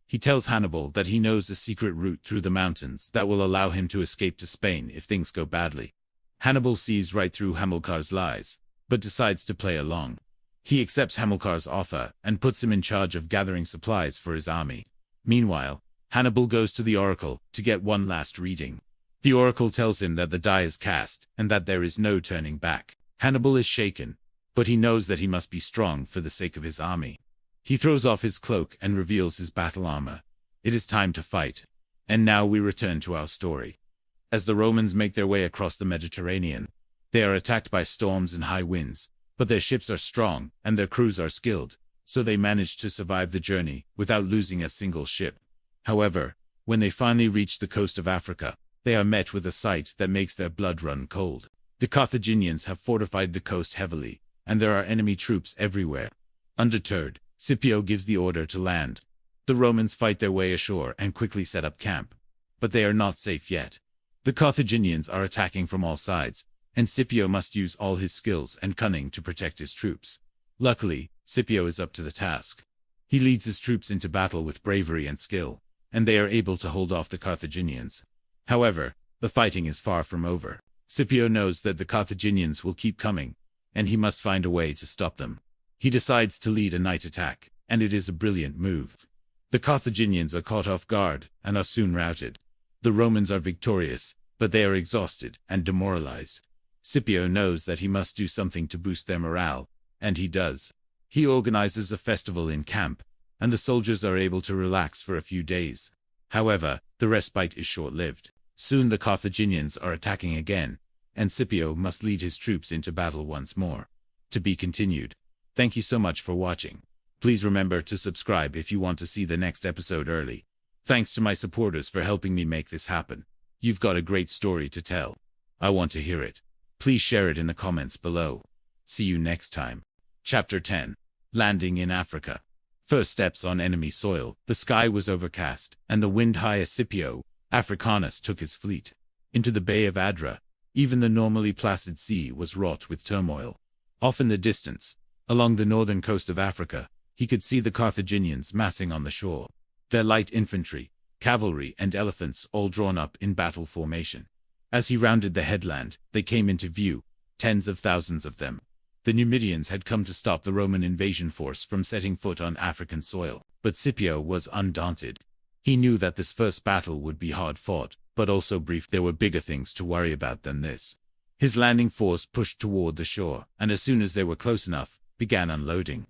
He tells Hannibal that he knows a secret route through the mountains that will allow him to escape to Spain if things go badly. Hannibal sees right through Hamilcar's lies, but decides to play along. He accepts Hamilcar's offer and puts him in charge of gathering supplies for his army. Meanwhile, Hannibal goes to the oracle to get one last reading. The oracle tells him that the die is cast and that there is no turning back. Hannibal is shaken, but he knows that he must be strong for the sake of his army. He throws off his cloak and reveals his battle armor. It is time to fight. And now we return to our story. As the Romans make their way across the Mediterranean, they are attacked by storms and high winds, but their ships are strong and their crews are skilled, so they manage to survive the journey without losing a single ship. However, when they finally reach the coast of Africa, they are met with a sight that makes their blood run cold. The Carthaginians have fortified the coast heavily, and there are enemy troops everywhere. Undeterred, Scipio gives the order to land. The Romans fight their way ashore and quickly set up camp. But they are not safe yet. The Carthaginians are attacking from all sides, and Scipio must use all his skills and cunning to protect his troops. Luckily, Scipio is up to the task. He leads his troops into battle with bravery and skill, and they are able to hold off the Carthaginians. However, the fighting is far from over. Scipio knows that the Carthaginians will keep coming, and he must find a way to stop them. He decides to lead a night attack, and it is a brilliant move. The Carthaginians are caught off guard and are soon routed. The Romans are victorious, but they are exhausted and demoralized. Scipio knows that he must do something to boost their morale, and he does. He organizes a festival in camp, and the soldiers are able to relax for a few days. However, the respite is short-lived. Soon the Carthaginians are attacking again, and Scipio must lead his troops into battle once more. To be continued. Thank you so much for watching. Please remember to subscribe if you want to see the next episode early. Thanks to my supporters for helping me make this happen. You've got a great story to tell. I want to hear it. Please share it in the comments below. See you next time. Chapter 10. Landing in Africa. First steps on enemy soil. The sky was overcast, and the wind high as Scipio Africanus took his fleet into the Bay of Adra. Even the normally placid sea was wrought with turmoil. Off in the distance, along the northern coast of Africa, he could see the Carthaginians massing on the shore. Their light infantry, cavalry, and elephants all drawn up in battle formation. As he rounded the headland, they came into view, tens of thousands of them. The Numidians had come to stop the Roman invasion force from setting foot on African soil, but Scipio was undaunted. He knew that this first battle would be hard fought, but also brief. There were bigger things to worry about than this. His landing force pushed toward the shore, and as soon as they were close enough, began unloading.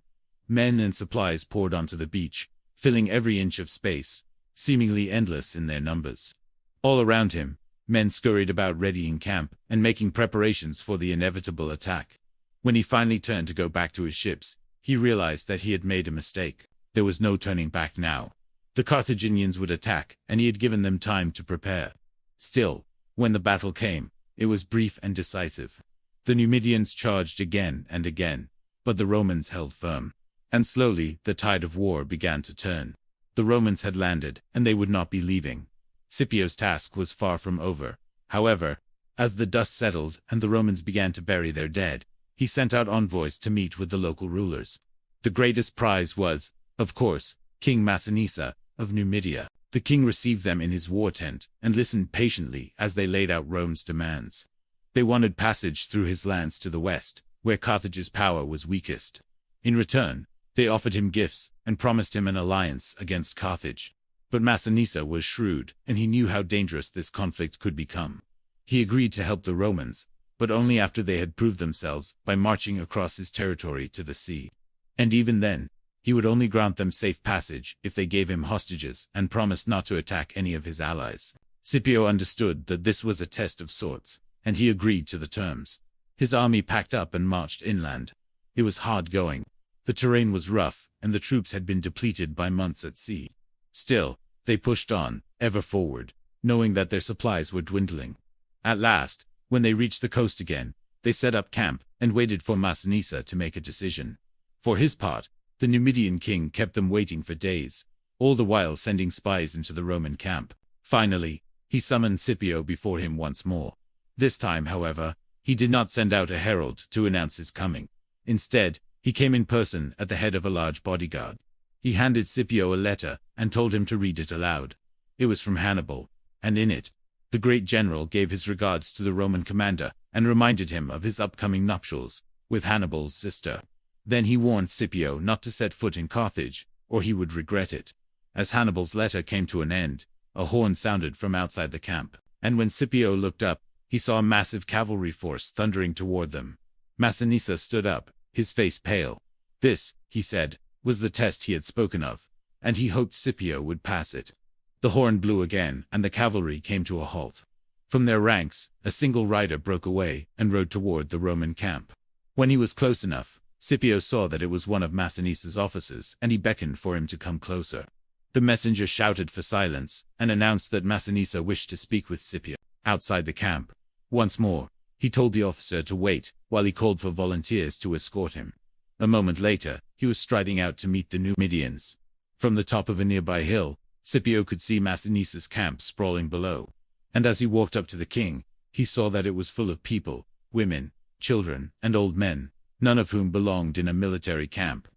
Men and supplies poured onto the beach, filling every inch of space, seemingly endless in their numbers. All around him, men scurried about readying camp and making preparations for the inevitable attack. When he finally turned to go back to his ships, he realized that he had made a mistake. There was no turning back now. The Carthaginians would attack, and he had given them time to prepare. Still, when the battle came, it was brief and decisive. The Numidians charged again and again, but the Romans held firm. And slowly, the tide of war began to turn. The Romans had landed, and they would not be leaving. Scipio's task was far from over. However, as the dust settled and the Romans began to bury their dead, he sent out envoys to meet with the local rulers. The greatest prize was, of course, King Massinissa of Numidia. The king received them in his war tent and listened patiently as they laid out Rome's demands. They wanted passage through his lands to the west, where Carthage's power was weakest. In return, they offered him gifts and promised him an alliance against Carthage. But Massinissa was shrewd, and he knew how dangerous this conflict could become. He agreed to help the Romans, but only after they had proved themselves by marching across his territory to the sea. And even then, he would only grant them safe passage if they gave him hostages and promised not to attack any of his allies. Scipio understood that this was a test of sorts, and he agreed to the terms. His army packed up and marched inland. It was hard going. The terrain was rough, and the troops had been depleted by months at sea. Still, they pushed on, ever forward, knowing that their supplies were dwindling. At last, when they reached the coast again, they set up camp and waited for Massinissa to make a decision. For his part, the Numidian king kept them waiting for days, all the while sending spies into the Roman camp. Finally, he summoned Scipio before him once more. This time, however, he did not send out a herald to announce his coming. Instead, he came in person at the head of a large bodyguard. He handed Scipio a letter and told him to read it aloud. It was from Hannibal, and in it, the great general gave his regards to the Roman commander and reminded him of his upcoming nuptials with Hannibal's sister. Then he warned Scipio not to set foot in Carthage, or he would regret it. As Hannibal's letter came to an end, a horn sounded from outside the camp, and when Scipio looked up, he saw a massive cavalry force thundering toward them. Massinissa stood up, his face pale. This, he said, was the test he had spoken of, and he hoped Scipio would pass it. The horn blew again, and the cavalry came to a halt. From their ranks, a single rider broke away and rode toward the Roman camp. When he was close enough, Scipio saw that it was one of Massinissa's officers, and he beckoned for him to come closer. The messenger shouted for silence and announced that Massinissa wished to speak with Scipio. Outside the camp, once more, he told the officer to wait while he called for volunteers to escort him. A moment later, he was striding out to meet the Numidians. From the top of a nearby hill, Scipio could see Massinissa's camp sprawling below. And as he walked up to the king, he saw that it was full of people, women, children, and old men, none of whom belonged in a military camp.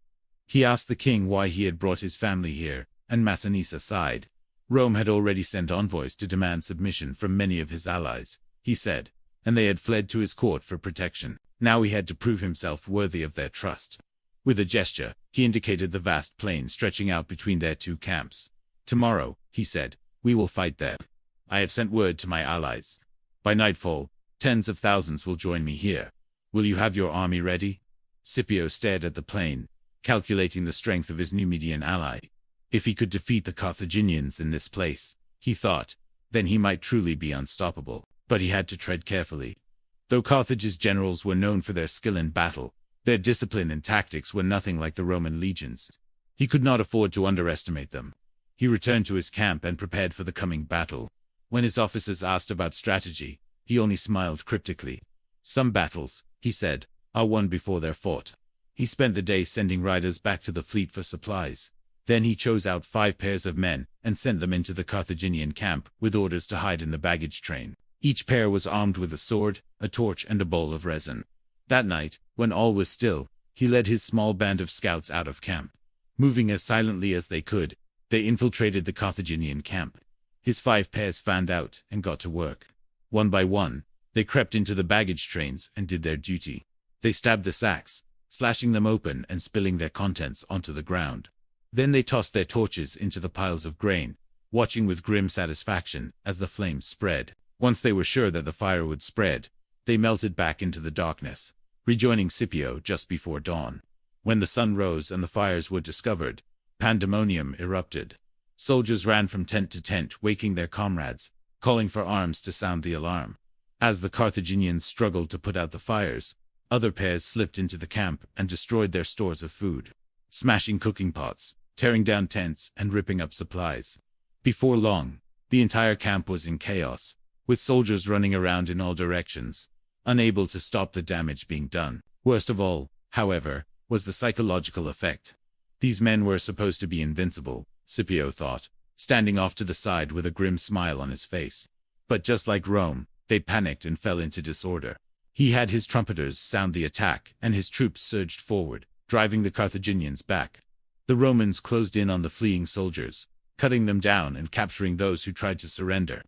He asked the king why he had brought his family here, and Massinissa sighed. Rome had already sent envoys to demand submission from many of his allies, he said, and they had fled to his court for protection. Now he had to prove himself worthy of their trust. With a gesture, he indicated the vast plain stretching out between their two camps. "Tomorrow," he said, "we will fight there. I have sent word to my allies. By nightfall, tens of thousands will join me here. Will you have your army ready?" Scipio stared at the plain, calculating the strength of his Numidian ally. If he could defeat the Carthaginians in this place, he thought, then he might truly be unstoppable. But he had to tread carefully. Though Carthage's generals were known for their skill in battle, their discipline and tactics were nothing like the Roman legions. He could not afford to underestimate them. He returned to his camp and prepared for the coming battle. When his officers asked about strategy, he only smiled cryptically. "Some battles," he said, "are won before they're fought." He spent the day sending riders back to the fleet for supplies. Then he chose out 5 pairs of men and sent them into the Carthaginian camp with orders to hide in the baggage train. Each pair was armed with a sword, a torch, and a bowl of resin. That night, when all was still, he led his small band of scouts out of camp. Moving as silently as they could, they infiltrated the Carthaginian camp. His 5 pairs fanned out and got to work. One by one, they crept into the baggage trains and did their duty. They stabbed the sacks, slashing them open and spilling their contents onto the ground. Then they tossed their torches into the piles of grain, watching with grim satisfaction as the flames spread. Once they were sure that the fire would spread, they melted back into the darkness, rejoining Scipio just before dawn. When the sun rose and the fires were discovered, pandemonium erupted. Soldiers ran from tent to tent, waking their comrades, calling for arms to sound the alarm. As the Carthaginians struggled to put out the fires, other pairs slipped into the camp and destroyed their stores of food, smashing cooking pots, tearing down tents, and ripping up supplies. Before long, the entire camp was in chaos, with soldiers running around in all directions, unable to stop the damage being done. Worst of all, however, was the psychological effect. These men were supposed to be invincible, Scipio thought, standing off to the side with a grim smile on his face. But just like Rome, they panicked and fell into disorder. He had his trumpeters sound the attack, and his troops surged forward, driving the Carthaginians back. The Romans closed in on the fleeing soldiers, cutting them down and capturing those who tried to surrender.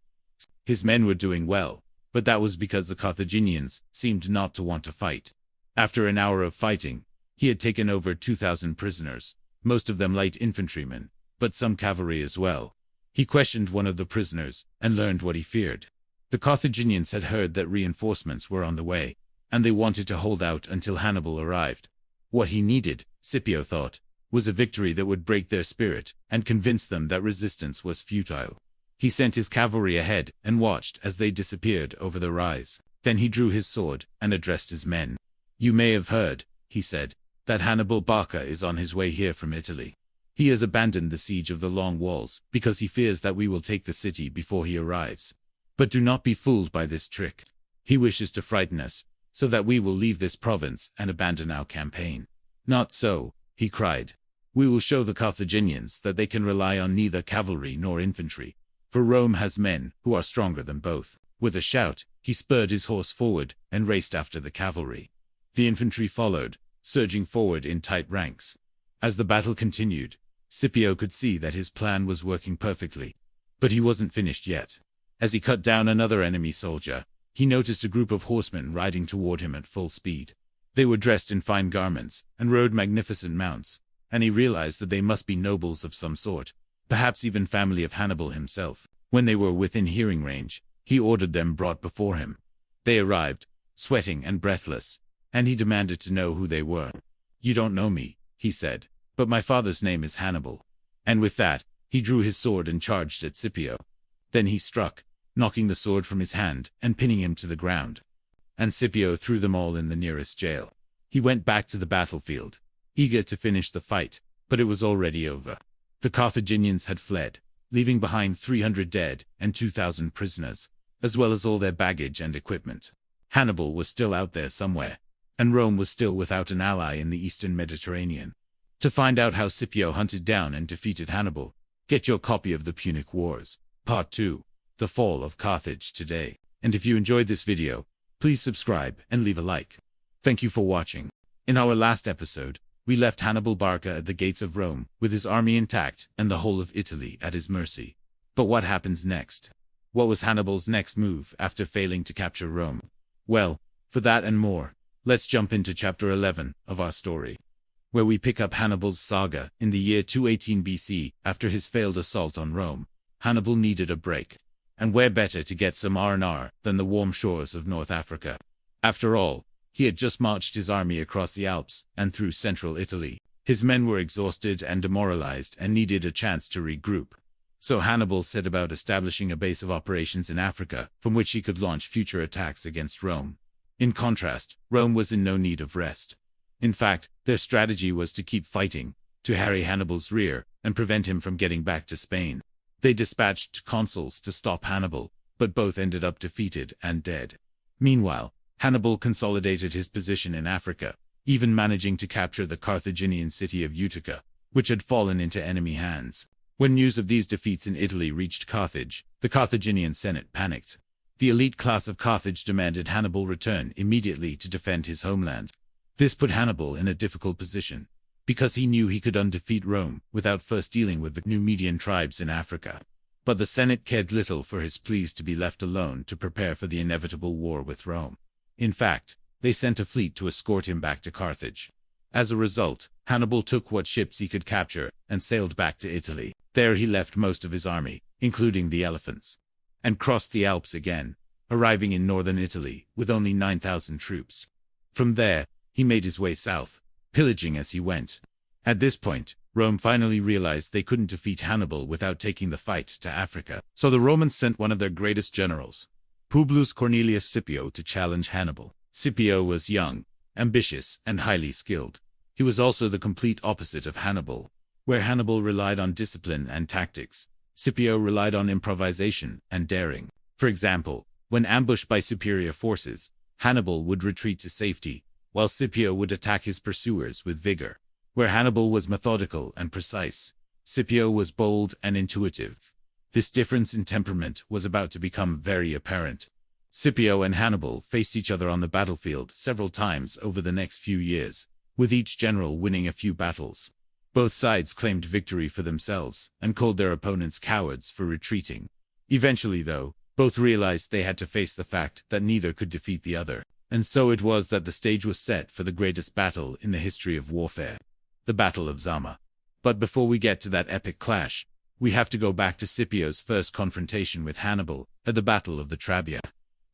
His men were doing well, but that was because the Carthaginians seemed not to want to fight. After an hour of fighting, he had taken over 2,000 prisoners, most of them light infantrymen, but some cavalry as well. He questioned one of the prisoners and learned what he feared. The Carthaginians had heard that reinforcements were on the way, and they wanted to hold out until Hannibal arrived. What he needed, Scipio thought, was a victory that would break their spirit and convince them that resistance was futile. He sent his cavalry ahead and watched as they disappeared over the rise. Then he drew his sword and addressed his men. "You may have heard," he said, "that Hannibal Barca is on his way here from Italy. He has abandoned the siege of the Long Walls because he fears that we will take the city before he arrives. But do not be fooled by this trick. He wishes to frighten us, so that we will leave this province and abandon our campaign. Not so," he cried. "We will show the Carthaginians that they can rely on neither cavalry nor infantry, for Rome has men who are stronger than both." With a shout, he spurred his horse forward and raced after the cavalry. The infantry followed, surging forward in tight ranks. As the battle continued, Scipio could see that his plan was working perfectly. But he wasn't finished yet. As he cut down another enemy soldier, he noticed a group of horsemen riding toward him at full speed. They were dressed in fine garments and rode magnificent mounts, and he realized that they must be nobles of some sort, perhaps even family of Hannibal himself. When they were within hearing range, he ordered them brought before him. They arrived, sweating and breathless, and he demanded to know who they were. "You don't know me," he said, "but my father's name is Hannibal." And with that, he drew his sword and charged at Scipio. Then he struck, knocking the sword from his hand and pinning him to the ground. And Scipio threw them all in the nearest jail. He went back to the battlefield, eager to finish the fight, but it was already over. The Carthaginians had fled, leaving behind 300 dead and 2,000 prisoners, as well as all their baggage and equipment. Hannibal was still out there somewhere, and Rome was still without an ally in the eastern Mediterranean. To find out how Scipio hunted down and defeated Hannibal, get your copy of the Punic Wars, Part 2, The Fall of Carthage today. And if you enjoyed this video, please subscribe and leave a like. Thank you for watching. In our last episode, we left Hannibal Barca at the gates of Rome, with his army intact and the whole of Italy at his mercy. But what happens next? What was Hannibal's next move after failing to capture Rome? Well, for that and more, let's jump into chapter 11 of our story. where we pick up Hannibal's saga in the year 218 BC. After his failed assault on Rome, Hannibal needed a break. And where better to get some R&R than the warm shores of North Africa? After all, he had just marched his army across the Alps and through central Italy. His men were exhausted and demoralized and needed a chance to regroup. So Hannibal set about establishing a base of operations in Africa from which he could launch future attacks against Rome. In contrast, Rome was in no need of rest. In fact, their strategy was to keep fighting, to harry Hannibal's rear, and prevent him from getting back to Spain. They dispatched consuls to stop Hannibal, but both ended up defeated and dead. Meanwhile, Hannibal consolidated his position in Africa, even managing to capture the Carthaginian city of Utica, which had fallen into enemy hands. When news of these defeats in Italy reached Carthage, the Carthaginian Senate panicked. The elite class of Carthage demanded Hannibal return immediately to defend his homeland. This put Hannibal in a difficult position, because he knew he could undefeat Rome without first dealing with the Numidian tribes in Africa. But the Senate cared little for his pleas to be left alone to prepare for the inevitable war with Rome. In fact, they sent a fleet to escort him back to Carthage. As a result, Hannibal took what ships he could capture and sailed back to Italy. There he left most of his army, including the elephants, and crossed the Alps again, arriving in northern Italy with only 9,000 troops. From there, he made his way south, pillaging as he went. At this point, Rome finally realized they couldn't defeat Hannibal without taking the fight to Africa. So the Romans sent one of their greatest generals, Publius Cornelius Scipio, to challenge Hannibal. Scipio was young, ambitious, and highly skilled. He was also the complete opposite of Hannibal. Where Hannibal relied on discipline and tactics, Scipio relied on improvisation and daring. For example, when ambushed by superior forces, Hannibal would retreat to safety, while Scipio would attack his pursuers with vigor. Where Hannibal was methodical and precise, Scipio was bold and intuitive. This difference in temperament was about to become very apparent. Scipio and Hannibal faced each other on the battlefield several times over the next few years, with each general winning a few battles. Both sides claimed victory for themselves and called their opponents cowards for retreating. Eventually, though, both realized they had to face the fact that neither could defeat the other. And so it was that the stage was set for the greatest battle in the history of warfare, the Battle of Zama. But before we get to that epic clash, we have to go back to Scipio's first confrontation with Hannibal at the Battle of the Trebia.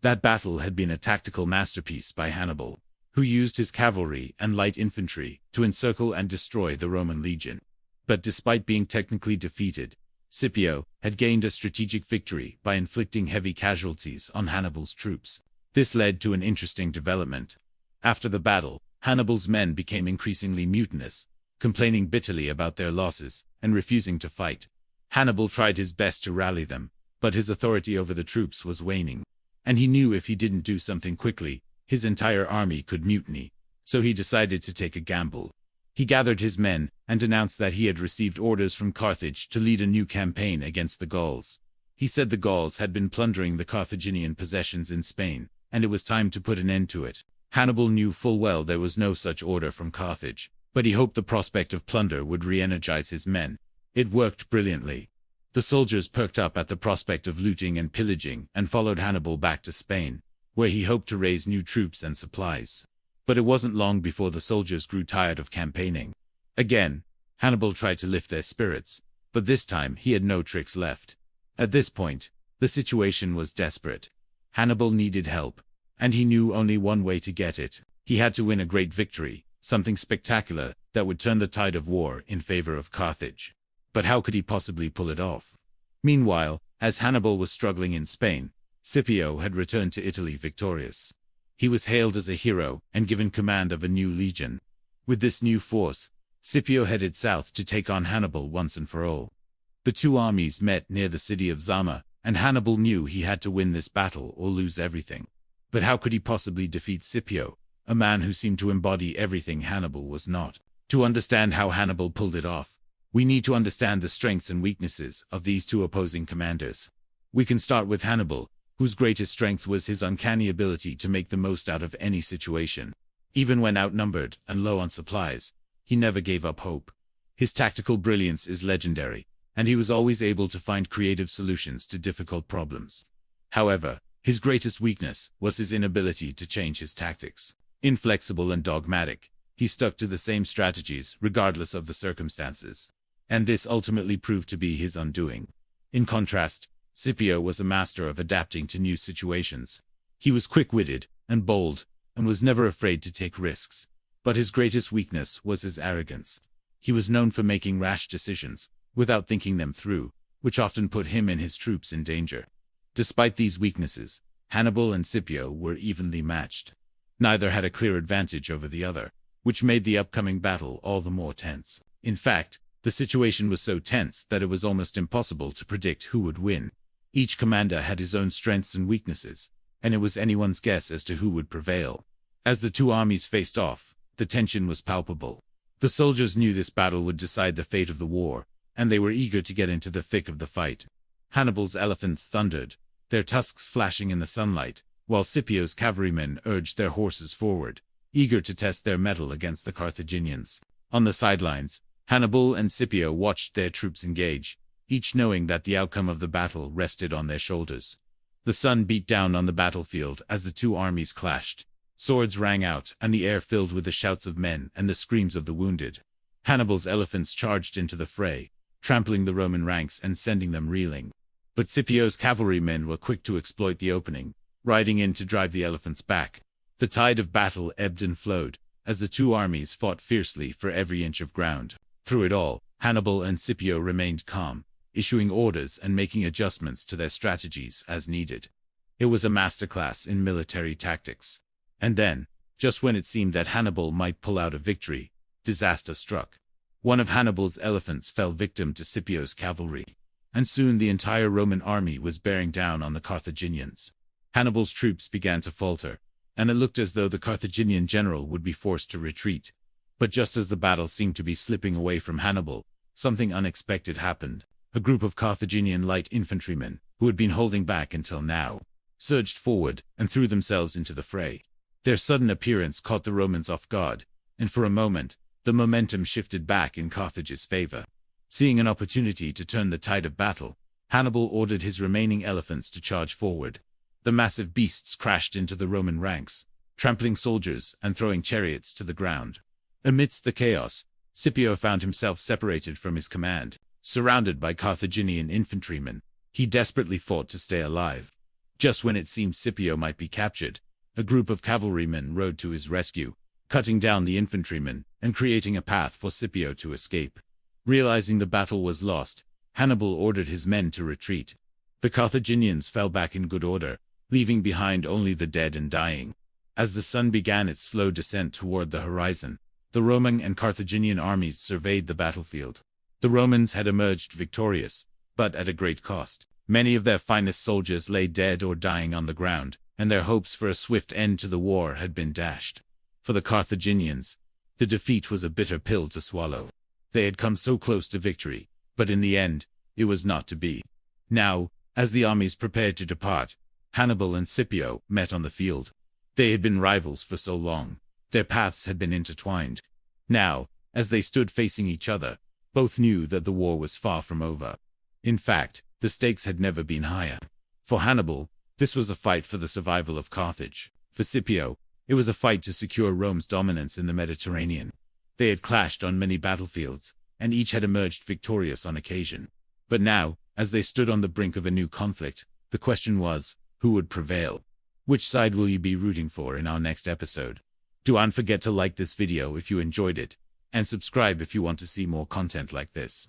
That battle had been a tactical masterpiece by Hannibal, who used his cavalry and light infantry to encircle and destroy the Roman legion. But despite being technically defeated, Scipio had gained a strategic victory by inflicting heavy casualties on Hannibal's troops. This led to an interesting development. After the battle, Hannibal's men became increasingly mutinous, complaining bitterly about their losses and refusing to fight. Hannibal tried his best to rally them, but his authority over the troops was waning, and he knew if he didn't do something quickly, his entire army could mutiny. So he decided to take a gamble. He gathered his men and announced that he had received orders from Carthage to lead a new campaign against the Gauls. He said the Gauls had been plundering the Carthaginian possessions in Spain, and it was time to put an end to it. Hannibal knew full well there was no such order from Carthage, but he hoped the prospect of plunder would re-energize his men. It worked brilliantly. The soldiers perked up at the prospect of looting and pillaging and followed Hannibal back to Spain, where he hoped to raise new troops and supplies. But it wasn't long before the soldiers grew tired of campaigning. Again, Hannibal tried to lift their spirits, but this time he had no tricks left. At this point, the situation was desperate. Hannibal needed help, and he knew only one way to get it. He had to win a great victory, something spectacular that would turn the tide of war in favor of Carthage. But how could he possibly pull it off? Meanwhile, as Hannibal was struggling in Spain, Scipio had returned to Italy victorious. He was hailed as a hero and given command of a new legion. With this new force, Scipio headed south to take on Hannibal once and for all. The two armies met near the city of Zama, and Hannibal knew he had to win this battle or lose everything. But how could he possibly defeat Scipio, a man who seemed to embody everything Hannibal was not? To understand how Hannibal pulled it off, we need to understand the strengths and weaknesses of these two opposing commanders. We can start with Hannibal, whose greatest strength was his uncanny ability to make the most out of any situation. Even when outnumbered and low on supplies, he never gave up hope. His tactical brilliance is legendary, and he was always able to find creative solutions to difficult problems. However, his greatest weakness was his inability to change his tactics. Inflexible and dogmatic, He stuck to the same strategies, regardless of the circumstances. And this ultimately proved to be his undoing. In contrast, Scipio was a master of adapting to new situations. He was quick-witted and bold, and was never afraid to take risks. But his greatest weakness was his arrogance. He was known for making rash decisions, without thinking them through, which often put him and his troops in danger. Despite these weaknesses, Hannibal and Scipio were evenly matched. Neither had a clear advantage over the other, which made the upcoming battle all the more tense. In fact, the situation was so tense that it was almost impossible to predict who would win. Each commander had his own strengths and weaknesses, and it was anyone's guess as to who would prevail. As the two armies faced off, the tension was palpable. The soldiers knew this battle would decide the fate of the war, and they were eager to get into the thick of the fight. Hannibal's elephants thundered, their tusks flashing in the sunlight, while Scipio's cavalrymen urged their horses forward, eager to test their mettle against the Carthaginians. On the sidelines, Hannibal and Scipio watched their troops engage, each knowing that the outcome of the battle rested on their shoulders. The sun beat down on the battlefield as the two armies clashed. Swords rang out, and the air filled with the shouts of men and the screams of the wounded. Hannibal's elephants charged into the fray, trampling the Roman ranks and sending them reeling. But Scipio's cavalrymen were quick to exploit the opening, riding in to drive the elephants back. The tide of battle ebbed and flowed, as the two armies fought fiercely for every inch of ground. Through it all, Hannibal and Scipio remained calm, issuing orders and making adjustments to their strategies as needed. It was a masterclass in military tactics. And then, just when it seemed that Hannibal might pull out a victory, disaster struck. One of Hannibal's elephants fell victim to Scipio's cavalry, and soon the entire Roman army was bearing down on the Carthaginians. Hannibal's troops began to falter, and it looked as though the Carthaginian general would be forced to retreat. But just as the battle seemed to be slipping away from Hannibal, something unexpected happened. A group of Carthaginian light infantrymen, who had been holding back until now, surged forward and threw themselves into the fray. Their sudden appearance caught the Romans off guard, and for a moment, the momentum shifted back in Carthage's favor. Seeing an opportunity to turn the tide of battle, Hannibal ordered his remaining elephants to charge forward. The massive beasts crashed into the Roman ranks, trampling soldiers and throwing chariots to the ground. Amidst the chaos, Scipio found himself separated from his command. Surrounded by Carthaginian infantrymen, he desperately fought to stay alive. Just when it seemed Scipio might be captured, a group of cavalrymen rode to his rescue, cutting down the infantrymen and creating a path for Scipio to escape. Realizing the battle was lost, Hannibal ordered his men to retreat. The Carthaginians fell back in good order, leaving behind only the dead and dying. As the sun began its slow descent toward the horizon, the Roman and Carthaginian armies surveyed the battlefield. The Romans had emerged victorious, but at a great cost. Many of their finest soldiers lay dead or dying on the ground, and their hopes for a swift end to the war had been dashed. For the Carthaginians, the defeat was a bitter pill to swallow. They had come so close to victory, but in the end, it was not to be. Now, as the armies prepared to depart, Hannibal and Scipio met on the field. They had been rivals for so long. Their paths had been intertwined. Now, as they stood facing each other, both knew that the war was far from over. In fact, the stakes had never been higher. For Hannibal, this was a fight for the survival of Carthage. For Scipio, it was a fight to secure Rome's dominance in the Mediterranean. They had clashed on many battlefields, and each had emerged victorious on occasion. But now, as they stood on the brink of a new conflict, the question was, who would prevail? Which side will you be rooting for in our next episode? Don't forget to like this video if you enjoyed it, and subscribe if you want to see more content like this.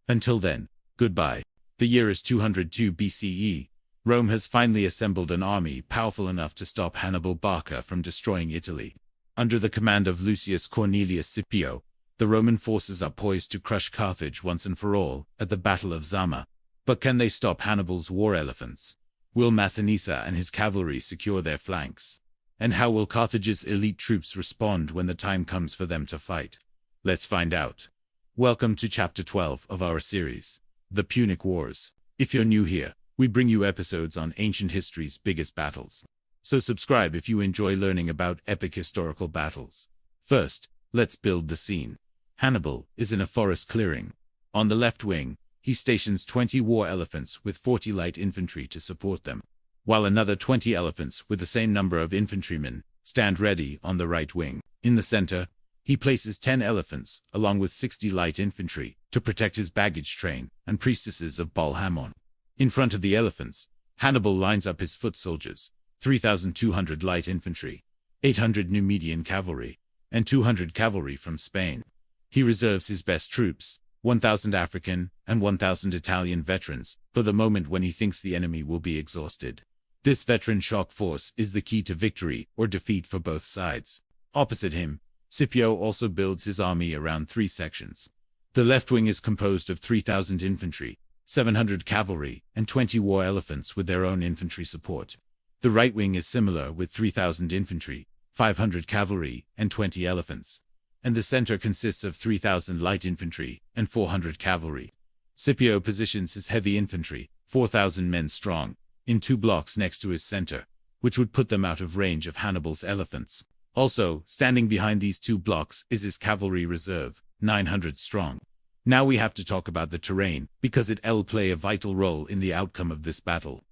Until then, goodbye. The year is 202 BCE. Rome has finally assembled an army powerful enough to stop Hannibal Barca from destroying Italy. Under the command of Lucius Cornelius Scipio, the Roman forces are poised to crush Carthage once and for all at the Battle of Zama. But can they stop Hannibal's war elephants? Will Massinissa and his cavalry secure their flanks? And how will Carthage's elite troops respond when the time comes for them to fight? Let's find out. Welcome to Chapter 12 of our series, The Punic Wars. If you're new here, we bring you episodes on ancient history's biggest battles. So subscribe if you enjoy learning about epic historical battles. First, let's build the scene. Hannibal is in a forest clearing. On the left wing, he stations 20 war elephants with 40 light infantry to support them, while another 20 elephants with the same number of infantrymen stand ready on the right wing. In the center, He places 10 elephants, along with 60 light infantry, to protect his baggage train and priestesses of Baal Hamon. In front of the elephants, Hannibal lines up his foot soldiers, 3,200 light infantry, 800 Numidian cavalry, and 200 cavalry from Spain. He reserves his best troops, 1,000 African and 1,000 Italian veterans, for the moment when he thinks the enemy will be exhausted. This veteran shock force is the key to victory or defeat for both sides. Opposite him, Scipio also builds his army around 3 sections. The left wing is composed of 3,000 infantry, 700 cavalry, and 20 war elephants with their own infantry support. The right wing is similar with 3,000 infantry, 500 cavalry, and 20 elephants. And the center consists of 3,000 light infantry and 400 cavalry. Scipio positions his heavy infantry, 4,000 men strong, in 2 blocks next to his center, which would put them out of range of Hannibal's elephants. Also, standing behind these 2 blocks is his cavalry reserve, 900 strong. Now we have to talk about the terrain, because it'll play a vital role in the outcome of this battle.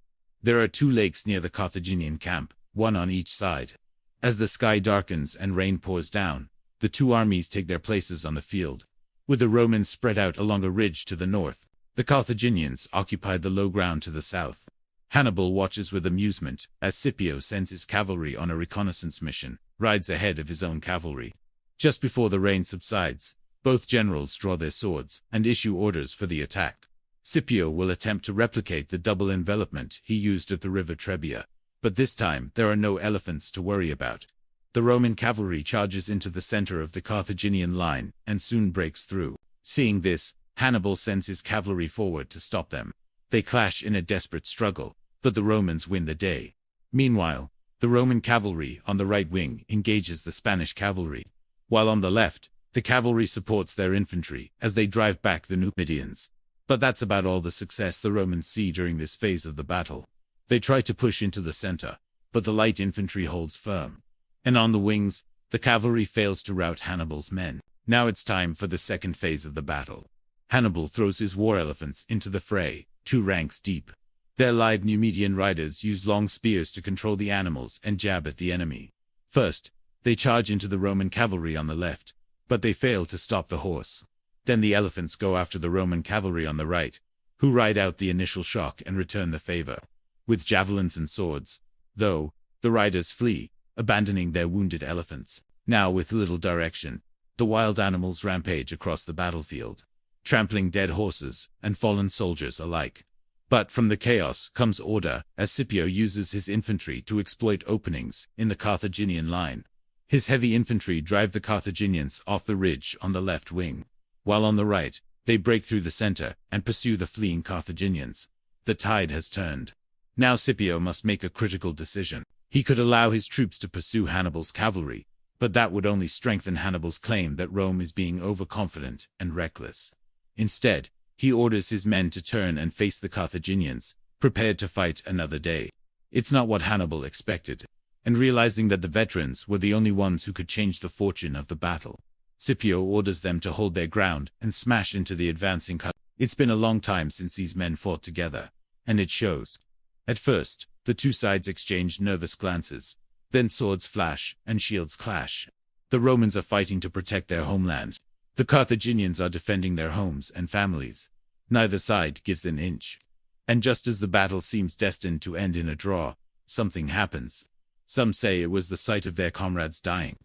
There are 2 lakes near the Carthaginian camp, one on each side. As the sky darkens and rain pours down, the 2 armies take their places on the field. With the Romans spread out along a ridge to the north, the Carthaginians occupied the low ground to the south. Hannibal watches with amusement as Scipio sends his cavalry on a reconnaissance mission, rides ahead of his own cavalry. Just before the rain subsides, both generals draw their swords and issue orders for the attack. Scipio will attempt to replicate the double envelopment he used at the river Trebia, but this time there are no elephants to worry about. The Roman cavalry charges into the center of the Carthaginian line and soon breaks through. Seeing this, Hannibal sends his cavalry forward to stop them. They clash in a desperate struggle, but the Romans win the day. Meanwhile, the Roman cavalry on the right wing engages the Spanish cavalry, while on the left, the cavalry supports their infantry as they drive back the Numidians. But that's about all the success the Romans see during this phase of the battle. They try to push into the center, but the light infantry holds firm. And on the wings, the cavalry fails to rout Hannibal's men. Now it's time for the second phase of the battle. Hannibal throws his war elephants into the fray, 2 ranks deep. Their live Numidian riders use long spears to control the animals and jab at the enemy. First, they charge into the Roman cavalry on the left, but they fail to stop the horse. Then the elephants go after the Roman cavalry on the right, who ride out the initial shock and return the favor. With javelins and swords, though, the riders flee, abandoning their wounded elephants. Now with little direction, the wild animals rampage across the battlefield, trampling dead horses and fallen soldiers alike. But from the chaos comes order, as Scipio uses his infantry to exploit openings in the Carthaginian line. His heavy infantry drive the Carthaginians off the ridge on the left wing, while on the right, they break through the center and pursue the fleeing Carthaginians. The tide has turned. Now Scipio must make a critical decision. He could allow his troops to pursue Hannibal's cavalry, but that would only strengthen Hannibal's claim that Rome is being overconfident and reckless. Instead, he orders his men to turn and face the Carthaginians, prepared to fight another day. It's not what Hannibal expected, and realizing that the veterans were the only ones who could change the fortune of the battle, Scipio orders them to hold their ground and smash into the advancing Carthaginians. It's been a long time since these men fought together, and it shows. At first, the 2 sides exchange nervous glances, then swords flash and shields clash. The Romans are fighting to protect their homeland. The Carthaginians are defending their homes and families. Neither side gives an inch. And just as the battle seems destined to end in a draw, something happens. Some say it was the sight of their comrades dying.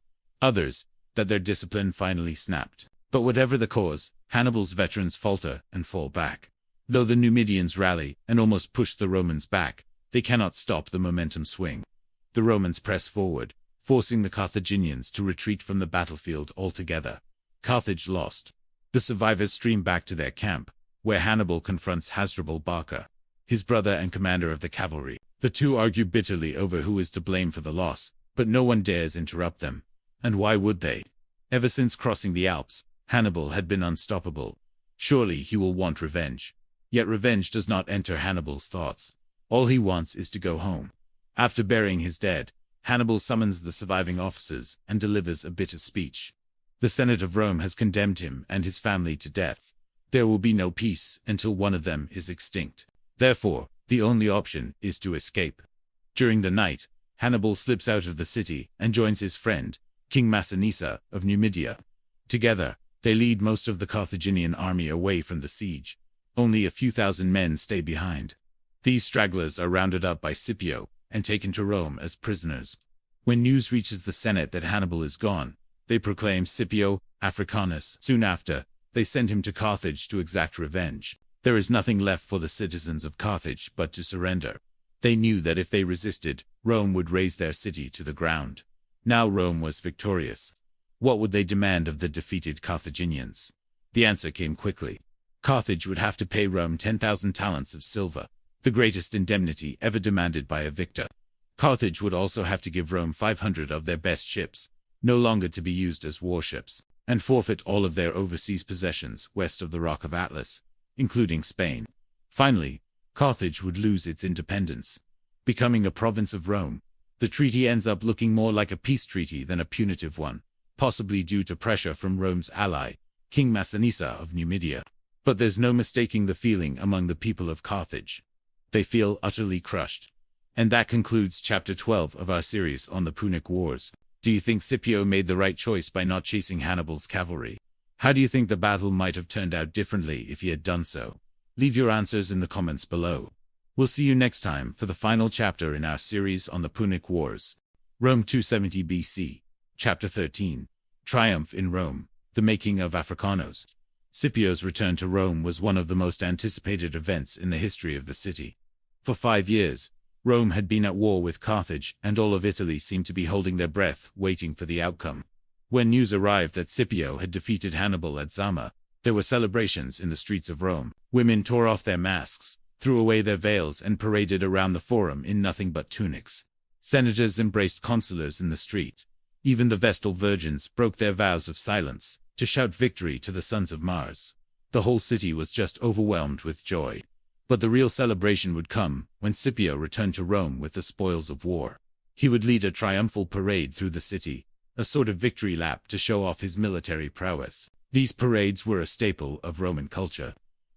Others, that their discipline finally snapped. But whatever the cause, Hannibal's veterans falter and fall back. Though the Numidians rally and almost push the Romans back, they cannot stop the momentum swing. The Romans press forward, forcing the Carthaginians to retreat from the battlefield altogether. Carthage lost. The survivors stream back to their camp, where Hannibal confronts Hasdrubal Barca, his brother and commander of the cavalry. The 2 argue bitterly over who is to blame for the loss, but no one dares interrupt them. And why would they? Ever since crossing the Alps, Hannibal had been unstoppable. Surely he will want revenge. Yet revenge does not enter Hannibal's thoughts. All he wants is to go home. After burying his dead, Hannibal summons the surviving officers and delivers a bitter speech. The Senate of Rome has condemned him and his family to death. There will be no peace until one of them is extinct. Therefore, the only option is to escape. During the night, Hannibal slips out of the city and joins his friend, King Massinissa of Numidia. Together, they lead most of the Carthaginian army away from the siege. Only a few thousand men stay behind. These stragglers are rounded up by Scipio and taken to Rome as prisoners. When news reaches the Senate that Hannibal is gone, they proclaim Scipio Africanus. Soon after, they send him to Carthage to exact revenge. There is nothing left for the citizens of Carthage but to surrender. They knew that if they resisted, Rome would raze their city to the ground. Now Rome was victorious. What would they demand of the defeated Carthaginians? The answer came quickly. Carthage would have to pay Rome 10,000 talents of silver, the greatest indemnity ever demanded by a victor. Carthage would also have to give Rome 500 of their best ships, no longer to be used as warships, and forfeit all of their overseas possessions west of the Rock of Atlas, including Spain. Finally, Carthage would lose its independence, becoming a province of Rome. The treaty ends up looking more like a peace treaty than a punitive one, possibly due to pressure from Rome's ally, King Massinissa of Numidia. But there's no mistaking the feeling among the people of Carthage. They feel utterly crushed. And that concludes Chapter 12 of our series on the Punic Wars. Do you think Scipio made the right choice by not chasing Hannibal's cavalry? How do you think the battle might have turned out differently if he had done so? Leave your answers in the comments below. We'll see you next time for the final chapter in our series on the Punic Wars. Rome 270 BC. Chapter 13. Triumph in Rome. The making of Africanos. Scipio's return to Rome was one of the most anticipated events in the history of the city. For 5 years, Rome had been at war with Carthage, and all of Italy seemed to be holding their breath, waiting for the outcome. When news arrived that Scipio had defeated Hannibal at Zama, there were celebrations in the streets of Rome. Women tore off their masks, threw away their veils, and paraded around the forum in nothing but tunics. Senators embraced consulars in the street. Even the Vestal virgins broke their vows of silence to shout victory to the sons of Mars. The whole city was just overwhelmed with joy. But the real celebration would come when Scipio returned to Rome with the spoils of war. He would lead a triumphal parade through the city, a sort of victory lap to show off his military prowess. These parades were a staple of Roman culture.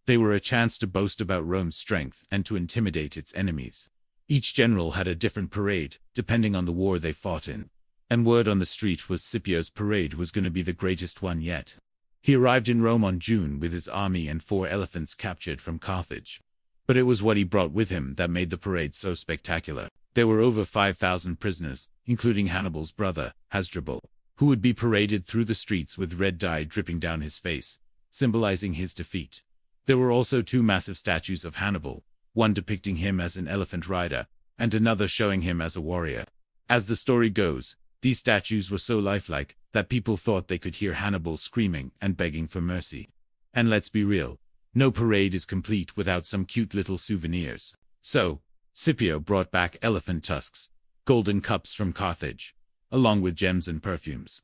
They were a chance to boast about Rome's strength and to intimidate its enemies. Each general had a different parade, depending on the war they fought in. And word on the street was Scipio's parade was going to be the greatest one yet. He arrived in Rome on June with his army and 4 elephants captured from Carthage. But it was what he brought with him that made the parade so spectacular. There were over 5,000 prisoners, including Hannibal's brother, Hasdrubal, who would be paraded through the streets with red dye dripping down his face, symbolizing his defeat. There were also 2 massive statues of Hannibal, one depicting him as an elephant rider, and another showing him as a warrior. As the story goes, these statues were so lifelike that people thought they could hear Hannibal screaming and begging for mercy. And let's be real, no parade is complete without some cute little souvenirs. So, Scipio brought back elephant tusks, golden cups from Carthage, along with gems and perfumes.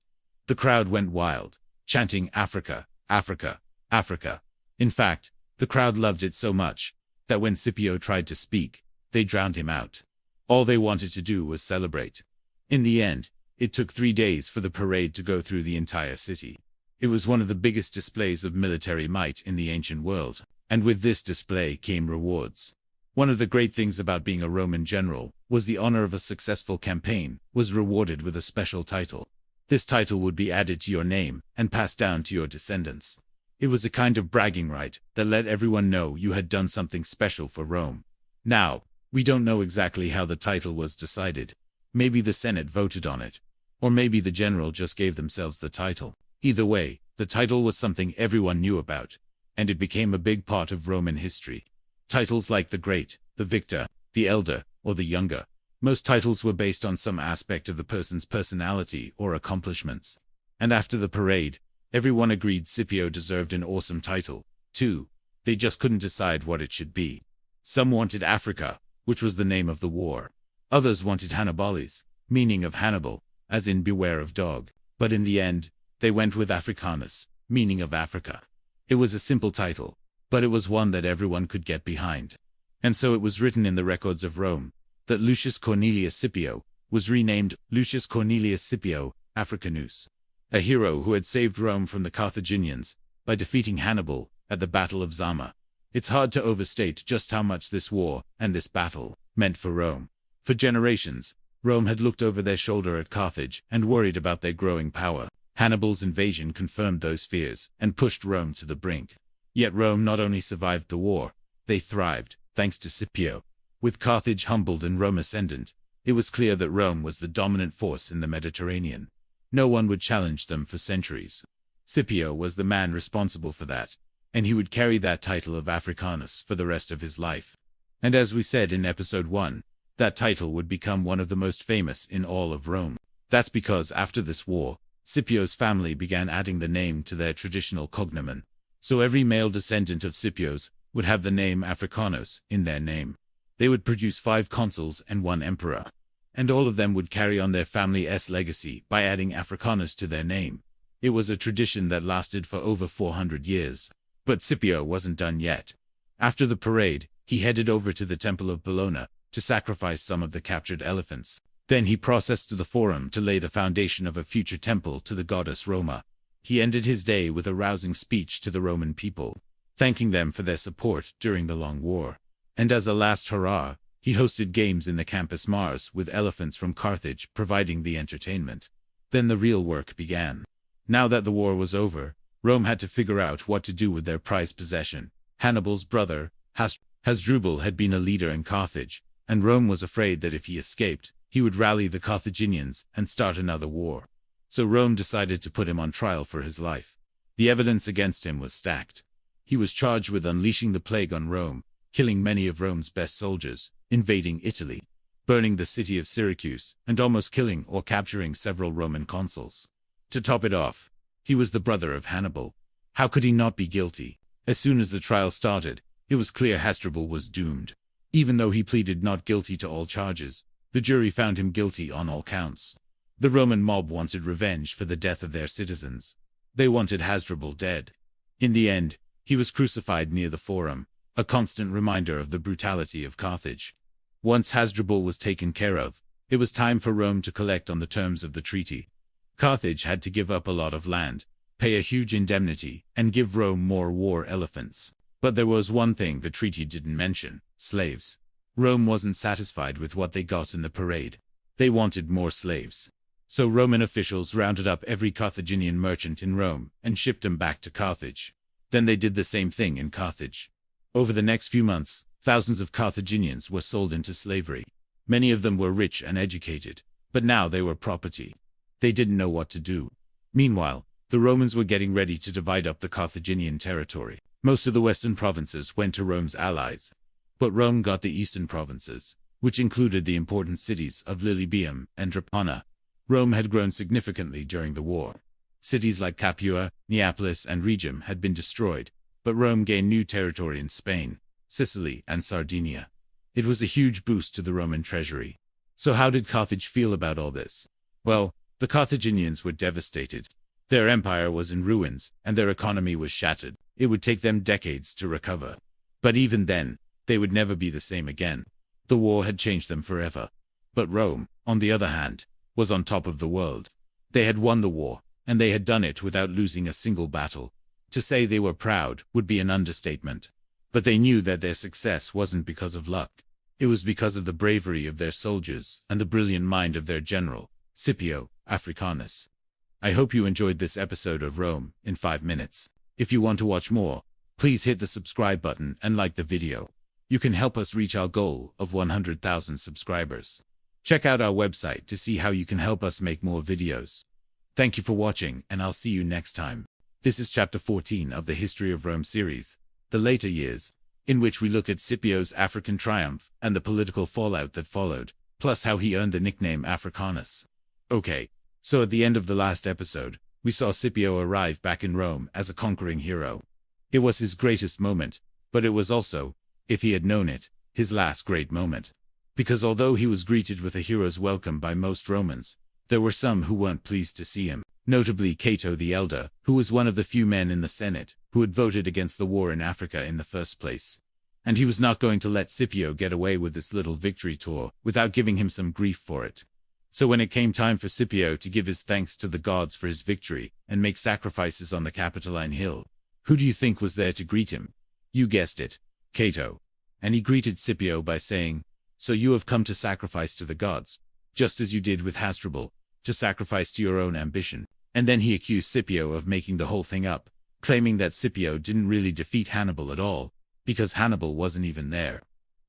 The crowd went wild, chanting Africa, Africa, Africa. In fact, the crowd loved it so much that when Scipio tried to speak, they drowned him out. All they wanted to do was celebrate. In the end, it took 3 days for the parade to go through the entire city. It was one of the biggest displays of military might in the ancient world, and with this display came rewards. One of the great things about being a Roman general was the honor of a successful campaign was rewarded with a special title. This title would be added to your name and passed down to your descendants. It was a kind of bragging right that let everyone know you had done something special for Rome. Now, we don't know exactly how the title was decided. Maybe the Senate voted on it, or maybe the general just gave themselves the title. Either way, the title was something everyone knew about, and it became a big part of Roman history. Titles like the Great, the Victor, the Elder, or the Younger. Most titles were based on some aspect of the person's personality or accomplishments. And after the parade, everyone agreed Scipio deserved an awesome title, too. They just couldn't decide what it should be. Some wanted Africa, which was the name of the war. Others wanted Hannibalis, meaning of Hannibal, as in beware of dog. But in the end, they went with Africanus, meaning of Africa. It was a simple title, but it was one that everyone could get behind. And so it was written in the records of Rome that Lucius Cornelius Scipio was renamed Lucius Cornelius Scipio Africanus, a hero who had saved Rome from the Carthaginians by defeating Hannibal at the Battle of Zama. It's hard to overstate just how much this war and this battle meant for Rome. For generations, Rome had looked over their shoulder at Carthage and worried about their growing power. Hannibal's invasion confirmed those fears and pushed Rome to the brink. Yet Rome not only survived the war, they thrived, thanks to Scipio. With Carthage humbled and Rome ascendant, it was clear that Rome was the dominant force in the Mediterranean. No one would challenge them for centuries. Scipio was the man responsible for that, and he would carry that title of Africanus for the rest of his life. And as we said in episode 1, that title would become one of the most famous in all of Rome. That's because after this war, Scipio's family began adding the name to their traditional cognomen. So every male descendant of Scipio's would have the name Africanus in their name. They would produce 5 consuls and 1 emperor. And all of them would carry on their family's legacy by adding Africanus to their name. It was a tradition that lasted for over 400 years. But Scipio wasn't done yet. After the parade, he headed over to the Temple of Bellona to sacrifice some of the captured elephants. Then he processed to the Forum to lay the foundation of a future temple to the goddess Roma. He ended his day with a rousing speech to the Roman people, thanking them for their support during the long war. And as a last hurrah, he hosted games in the Campus Mars with elephants from Carthage providing the entertainment. Then the real work began. Now that the war was over, Rome had to figure out what to do with their prized possession. Hannibal's brother, Hasdrubal, had been a leader in Carthage, and Rome was afraid that if he escaped, he would rally the Carthaginians and start another war. So Rome decided to put him on trial for his life. The evidence against him was stacked. He was charged with unleashing the plague on Rome, killing many of Rome's best soldiers, invading Italy, burning the city of Syracuse, and almost killing or capturing several Roman consuls. To top it off, he was the brother of Hannibal. How could he not be guilty? As soon as the trial started, it was clear Hasdrubal was doomed. Even though he pleaded not guilty to all charges, the jury found him guilty on all counts. The Roman mob wanted revenge for the death of their citizens. They wanted Hasdrubal dead. In the end, he was crucified near the Forum, a constant reminder of the brutality of Carthage. Once Hasdrubal was taken care of, it was time for Rome to collect on the terms of the treaty. Carthage had to give up a lot of land, pay a huge indemnity, and give Rome more war elephants. But there was one thing the treaty didn't mention: slaves. Rome wasn't satisfied with what they got in the parade. They wanted more slaves. So Roman officials rounded up every Carthaginian merchant in Rome and shipped him back to Carthage. Then they did the same thing in Carthage. Over the next few months, thousands of Carthaginians were sold into slavery. Many of them were rich and educated, but now they were property. They didn't know what to do. Meanwhile, the Romans were getting ready to divide up the Carthaginian territory. Most of the western provinces went to Rome's allies. But Rome got the eastern provinces, which included the important cities of Lilybaeum and Drepana. Rome had grown significantly during the war. Cities like Capua, Neapolis, and Rhegium had been destroyed, but Rome gained new territory in Spain, Sicily, and Sardinia. It was a huge boost to the Roman treasury. So how did Carthage feel about all this? Well, the Carthaginians were devastated. Their empire was in ruins, and their economy was shattered. It would take them decades to recover. But even then, they would never be the same again. The war had changed them forever. But Rome, on the other hand, was on top of the world. They had won the war, and they had done it without losing a single battle. To say they were proud would be an understatement. But they knew that their success wasn't because of luck. It was because of the bravery of their soldiers and the brilliant mind of their general, Scipio Africanus. I hope you enjoyed this episode of Rome in 5 minutes. If you want to watch more, please hit the subscribe button and like the video. You can help us reach our goal of 100,000 subscribers. Check out our website to see how you can help us make more videos. Thank you for watching, and I'll see you next time. This is Chapter 14 of the History of Rome series, The Later Years, in which we look at Scipio's African triumph and the political fallout that followed, plus how he earned the nickname Africanus. Okay, so at the end of the last episode, we saw Scipio arrive back in Rome as a conquering hero. It was his greatest moment, but it was also, if he had known it, his last great moment. Because although he was greeted with a hero's welcome by most Romans, there were some who weren't pleased to see him, notably Cato the Elder, who was one of the few men in the Senate who had voted against the war in Africa in the first place. And he was not going to let Scipio get away with this little victory tour without giving him some grief for it. So when it came time for Scipio to give his thanks to the gods for his victory and make sacrifices on the Capitoline Hill, who do you think was there to greet him? You guessed it, Cato. And he greeted Scipio by saying, "So you have come to sacrifice to the gods. just as you did with Hasdrubal, to sacrifice to your own ambition. And then he accused Scipio of making the whole thing up, claiming that Scipio didn't really defeat Hannibal at all, because Hannibal wasn't even there.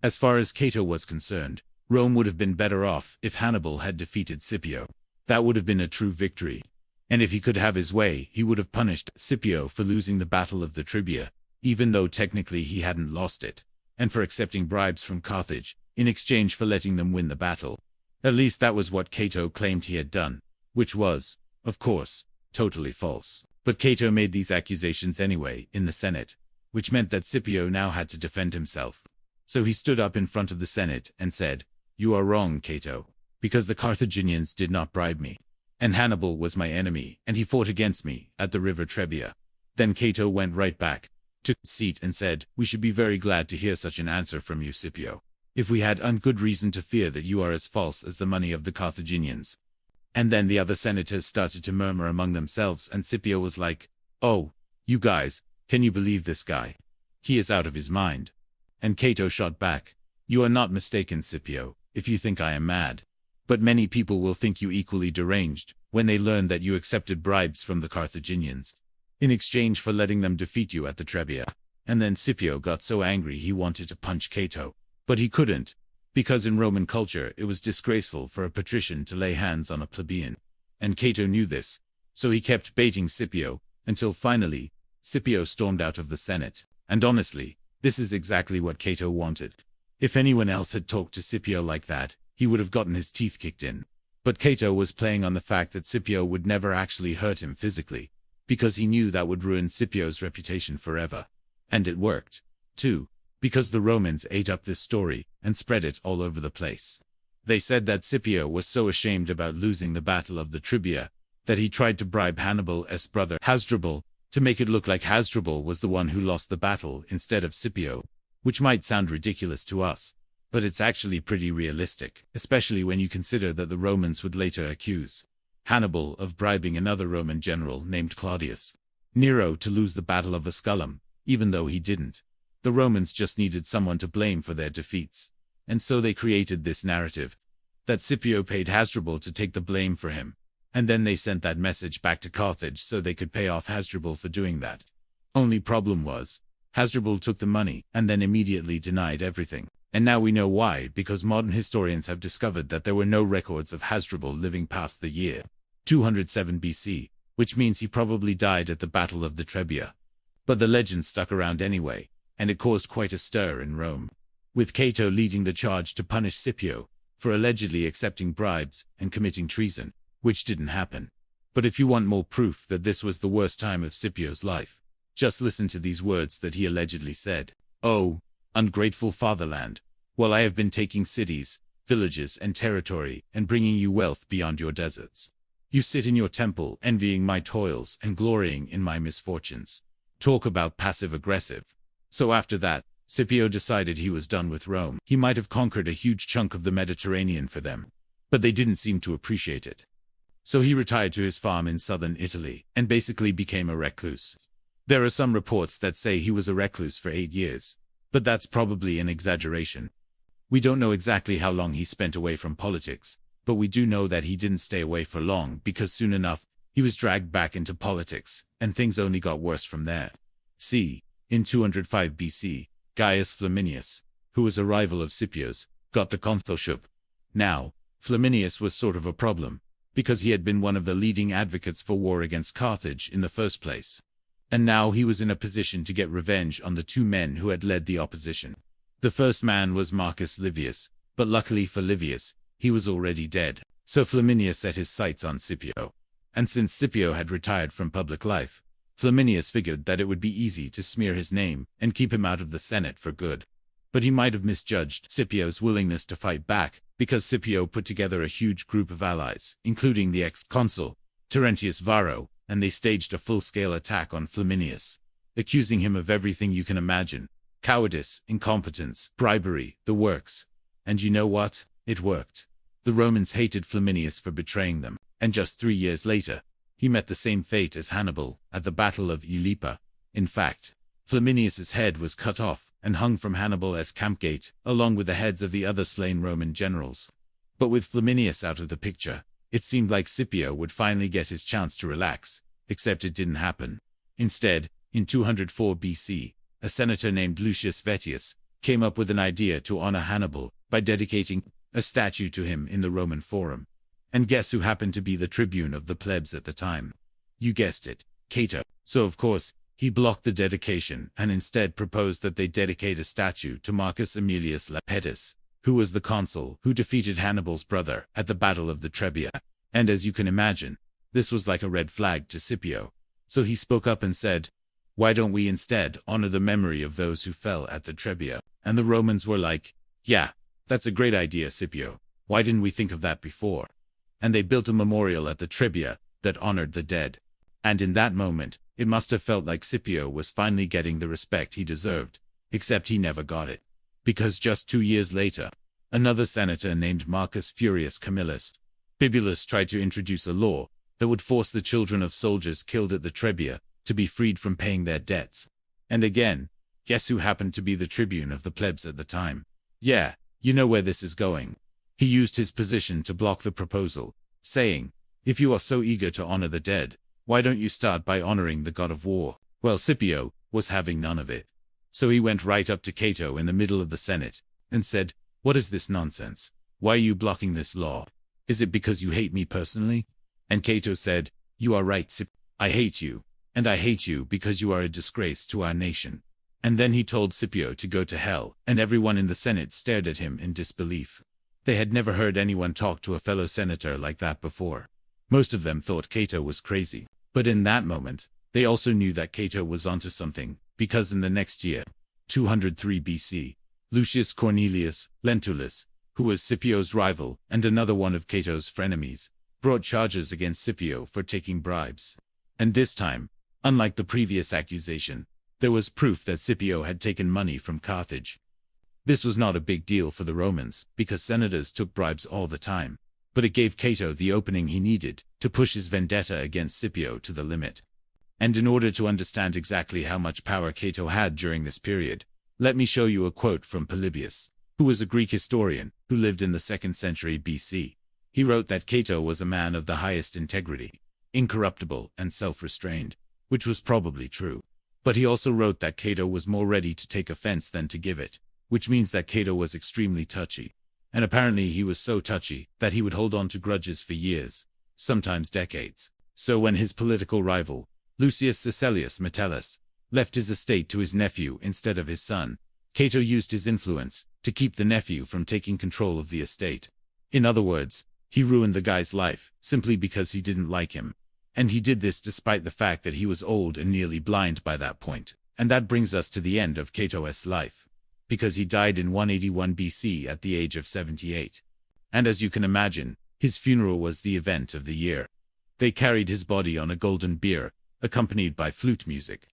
As far as Cato was concerned, Rome would have been better off if Hannibal had defeated Scipio. That would have been a true victory. And if he could have his way, he would have punished Scipio for losing the Battle of the Tribia, even though technically he hadn't lost it, and for accepting bribes from Carthage, in exchange for letting them win the battle. At least that was what Cato claimed he had done, which was, of course, totally false. But Cato made these accusations anyway, in the Senate, which meant that Scipio now had to defend himself. So he stood up in front of the Senate and said, "You are wrong, Cato, because the Carthaginians did not bribe me. And Hannibal was my enemy, and he fought against me at the river Trebia." Then Cato went right back, took his seat and said, "We should be very glad to hear such an answer from you, Scipio, if we had good reason to fear that you are as false as the money of the Carthaginians." And then the other senators started to murmur among themselves, and Scipio was like, "Oh, you guys, can you believe this guy? He is out of his mind." And Cato shot back, "You are not mistaken, Scipio, if you think I am mad. But many people will think you equally deranged when they learn that you accepted bribes from the Carthaginians in exchange for letting them defeat you at the Trebia." And then Scipio got so angry he wanted to punch Cato, but he couldn't, because in Roman culture it was disgraceful for a patrician to lay hands on a plebeian. And Cato knew this, so he kept baiting Scipio, until finally, Scipio stormed out of the Senate. And honestly, this is exactly what Cato wanted. If anyone else had talked to Scipio like that, he would have gotten his teeth kicked in. But Cato was playing on the fact that Scipio would never actually hurt him physically, because he knew that would ruin Scipio's reputation forever. And it worked, too, because the Romans ate up this story and spread it all over the place. They said that Scipio was so ashamed about losing the Battle of the Tribia that he tried to bribe Hannibal's brother Hasdrubal to make it look like Hasdrubal was the one who lost the battle instead of Scipio, which might sound ridiculous to us, but it's actually pretty realistic, especially when you consider that the Romans would later accuse Hannibal of bribing another Roman general named Claudius Nero to lose the Battle of Asculum, even though he didn't. The Romans just needed someone to blame for their defeats, and so they created this narrative that Scipio paid Hasdrubal to take the blame for him, and then they sent that message back to Carthage so they could pay off Hasdrubal for doing that. Only problem was, Hasdrubal took the money and then immediately denied everything. And now we know why, because modern historians have discovered that there were no records of Hasdrubal living past the year 207 BC, which means he probably died at the Battle of the Trebia. But the legend stuck around anyway, and it caused quite a stir in Rome, with Cato leading the charge to punish Scipio for allegedly accepting bribes and committing treason, which didn't happen. But if you want more proof that this was the worst time of Scipio's life, just listen to these words that he allegedly said. "Oh, ungrateful fatherland, while I have been taking cities, villages, and territory, and bringing you wealth beyond your deserts, you sit in your temple envying my toils and glorying in my misfortunes." Talk about passive-aggressive. So after that, Scipio decided he was done with Rome. He might have conquered a huge chunk of the Mediterranean for them, but they didn't seem to appreciate it. So he retired to his farm in southern Italy, and basically became a recluse. There are some reports that say he was a recluse for 8 years, but that's probably an exaggeration. We don't know exactly how long he spent away from politics, but we do know that he didn't stay away for long, because soon enough, he was dragged back into politics, and things only got worse from there. See, in 205 BC, Gaius Flaminius, who was a rival of Scipio's, got the consulship. Now, Flaminius was sort of a problem, because he had been one of the leading advocates for war against Carthage in the first place. And now he was in a position to get revenge on the two men who had led the opposition. The first man was Marcus Livius, but luckily for Livius, he was already dead. So Flaminius set his sights on Scipio. And since Scipio had retired from public life, Flaminius figured that it would be easy to smear his name and keep him out of the Senate for good. But he might have misjudged Scipio's willingness to fight back, because Scipio put together a huge group of allies, including the ex-consul, Terentius Varro, and they staged a full-scale attack on Flaminius, accusing him of everything you can imagine: cowardice, incompetence, bribery, the works. And you know what? It worked. The Romans hated Flaminius for betraying them, and just 3 years later, he met the same fate as Hannibal at the Battle of Ilipa. In fact, Flaminius's head was cut off and hung from Hannibal's campgate, along with the heads of the other slain Roman generals. But with Flaminius out of the picture, it seemed like Scipio would finally get his chance to relax, except it didn't happen. Instead, in 204 BC, a senator named Lucius Vettius came up with an idea to honor Hannibal by dedicating a statue to him in the Roman Forum. And guess who happened to be the tribune of the plebs at the time? You guessed it, Cato. So of course, he blocked the dedication and instead proposed that they dedicate a statue to Marcus Aemilius Lepidus, who was the consul who defeated Hannibal's brother at the Battle of the Trebia. And as you can imagine, this was like a red flag to Scipio. So he spoke up and said, "Why don't we instead honor the memory of those who fell at the Trebia?" And the Romans were like, "Yeah, that's a great idea, Scipio. Why didn't we think of that before?" And they built a memorial at the Trebia that honored the dead. And in that moment, it must have felt like Scipio was finally getting the respect he deserved, except he never got it. Because just 2 years later, another senator named Marcus Furius Camillus Bibulus tried to introduce a law that would force the children of soldiers killed at the Trebia to be freed from paying their debts. And again, guess who happened to be the tribune of the plebs at the time? Yeah, you know where this is going. He used his position to block the proposal, saying, "If you are so eager to honor the dead, why don't you start by honoring the god of war?" Well, Scipio was having none of it. So he went right up to Cato in the middle of the Senate and said, "What is this nonsense? Why are you blocking this law? Is it because you hate me personally?" And Cato said, "You are right, Scipio. I hate you, and I hate you because you are a disgrace to our nation." And then he told Scipio to go to hell, and everyone in the Senate stared at him in disbelief. They had never heard anyone talk to a fellow senator like that before. Most of them thought Cato was crazy. But in that moment, they also knew that Cato was onto something, because in the next year, 203 BC, Lucius Cornelius Lentulus, who was Scipio's rival and another one of Cato's frenemies, brought charges against Scipio for taking bribes. And this time, unlike the previous accusation, there was proof that Scipio had taken money from Carthage. This was not a big deal for the Romans, because senators took bribes all the time, but it gave Cato the opening he needed to push his vendetta against Scipio to the limit. And in order to understand exactly how much power Cato had during this period, let me show you a quote from Polybius, who was a Greek historian who lived in the 2nd century BC. He wrote that Cato was a man of the highest integrity, incorruptible and self-restrained, which was probably true. But he also wrote that Cato was more ready to take offense than to give it, which means that Cato was extremely touchy. And apparently he was so touchy that he would hold on to grudges for years, sometimes decades. So when his political rival, Lucius Caecilius Metellus, left his estate to his nephew instead of his son, Cato used his influence to keep the nephew from taking control of the estate. In other words, he ruined the guy's life simply because he didn't like him. And he did this despite the fact that he was old and nearly blind by that point. And that brings us to the end of Cato's life, because he died in 181 BC at the age of 78. And as you can imagine, his funeral was the event of the year. They carried his body on a golden bier, accompanied by flute music.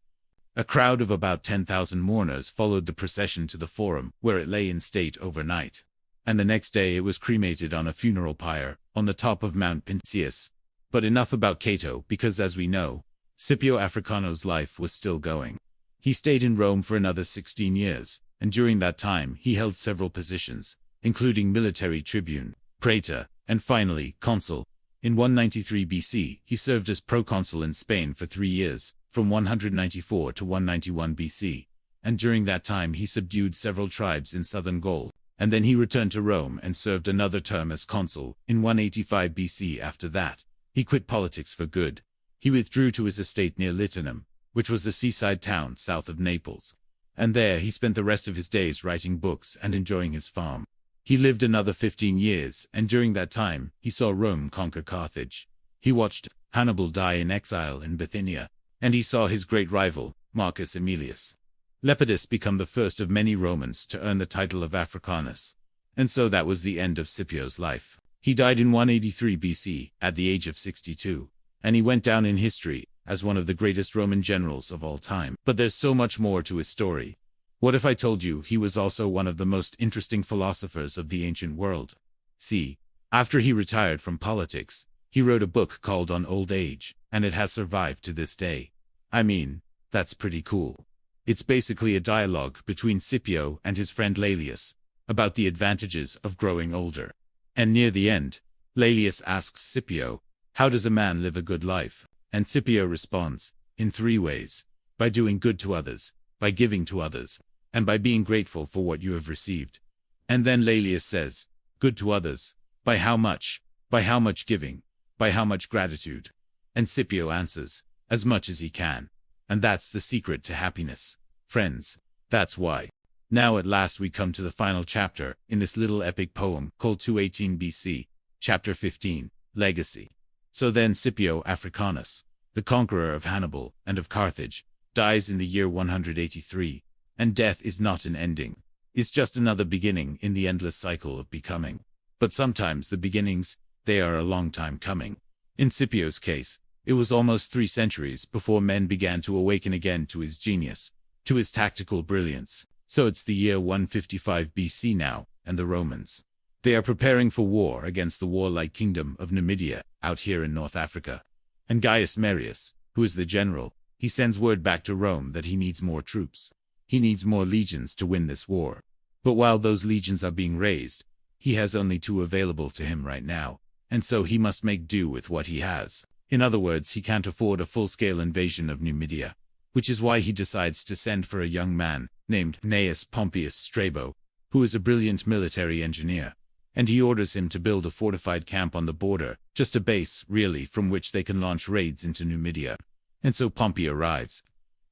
A crowd of about 10,000 mourners followed the procession to the Forum, where it lay in state overnight. And the next day it was cremated on a funeral pyre, on the top of Mount Pincius. But enough about Cato, because as we know, Scipio Africanus' life was still going. He stayed in Rome for another 16 years, and during that time he held several positions, including military tribune, praetor, and finally, consul. In 193 BC, he served as proconsul in Spain for 3 years, from 194 to 191 BC, and during that time he subdued several tribes in southern Gaul, and then he returned to Rome and served another term as consul. In 185 BC after that, he quit politics for good. He withdrew to his estate near Litanum, which was a seaside town south of Naples. And there he spent the rest of his days writing books and enjoying his farm. He lived another 15 years, and during that time, he saw Rome conquer Carthage. He watched Hannibal die in exile in Bithynia, and he saw his great rival, Marcus Aemilius Lepidus, become the first of many Romans to earn the title of Africanus. And so that was the end of Scipio's life. He died in 183 BC, at the age of 62, and he went down in history as one of the greatest Roman generals of all time. But there's so much more to his story. What if I told you he was also one of the most interesting philosophers of the ancient world? See, after he retired from politics, he wrote a book called On Old Age, and it has survived to this day. I mean, that's pretty cool. It's basically a dialogue between Scipio and his friend Laelius about the advantages of growing older. And near the end, Laelius asks Scipio, how does a man live a good life? And Scipio responds, in 3 ways: by doing good to others, by giving to others, and by being grateful for what you have received. And then Laelius says, good to others, by how much? By how much giving? By how much gratitude? And Scipio answers, as much as he can. And that's the secret to happiness. Friends, that's why. Now at last we come to the final chapter in this little epic poem called 218 BC, chapter 15, Legacy. So then Scipio Africanus, the conqueror of Hannibal and of Carthage, dies in the year 183, and death is not an ending. It's just another beginning in the endless cycle of becoming. But sometimes the beginnings, they are a long time coming. In Scipio's case, it was almost 3 centuries before men began to awaken again to his genius, to his tactical brilliance. So it's the year 155 BC now, and the Romans, they are preparing for war against the warlike kingdom of Numidia, out here in North Africa. And Gaius Marius, who is the general, he sends word back to Rome that he needs more troops. He needs more legions to win this war. But while those legions are being raised, he has only 2 available to him right now, and so he must make do with what he has. In other words, he can't afford a full-scale invasion of Numidia, which is why he decides to send for a young man named Gnaeus Pompeius Strabo, who is a brilliant military engineer, and he orders him to build a fortified camp on the border, just a base, really, from which they can launch raids into Numidia. And so Pompey arrives.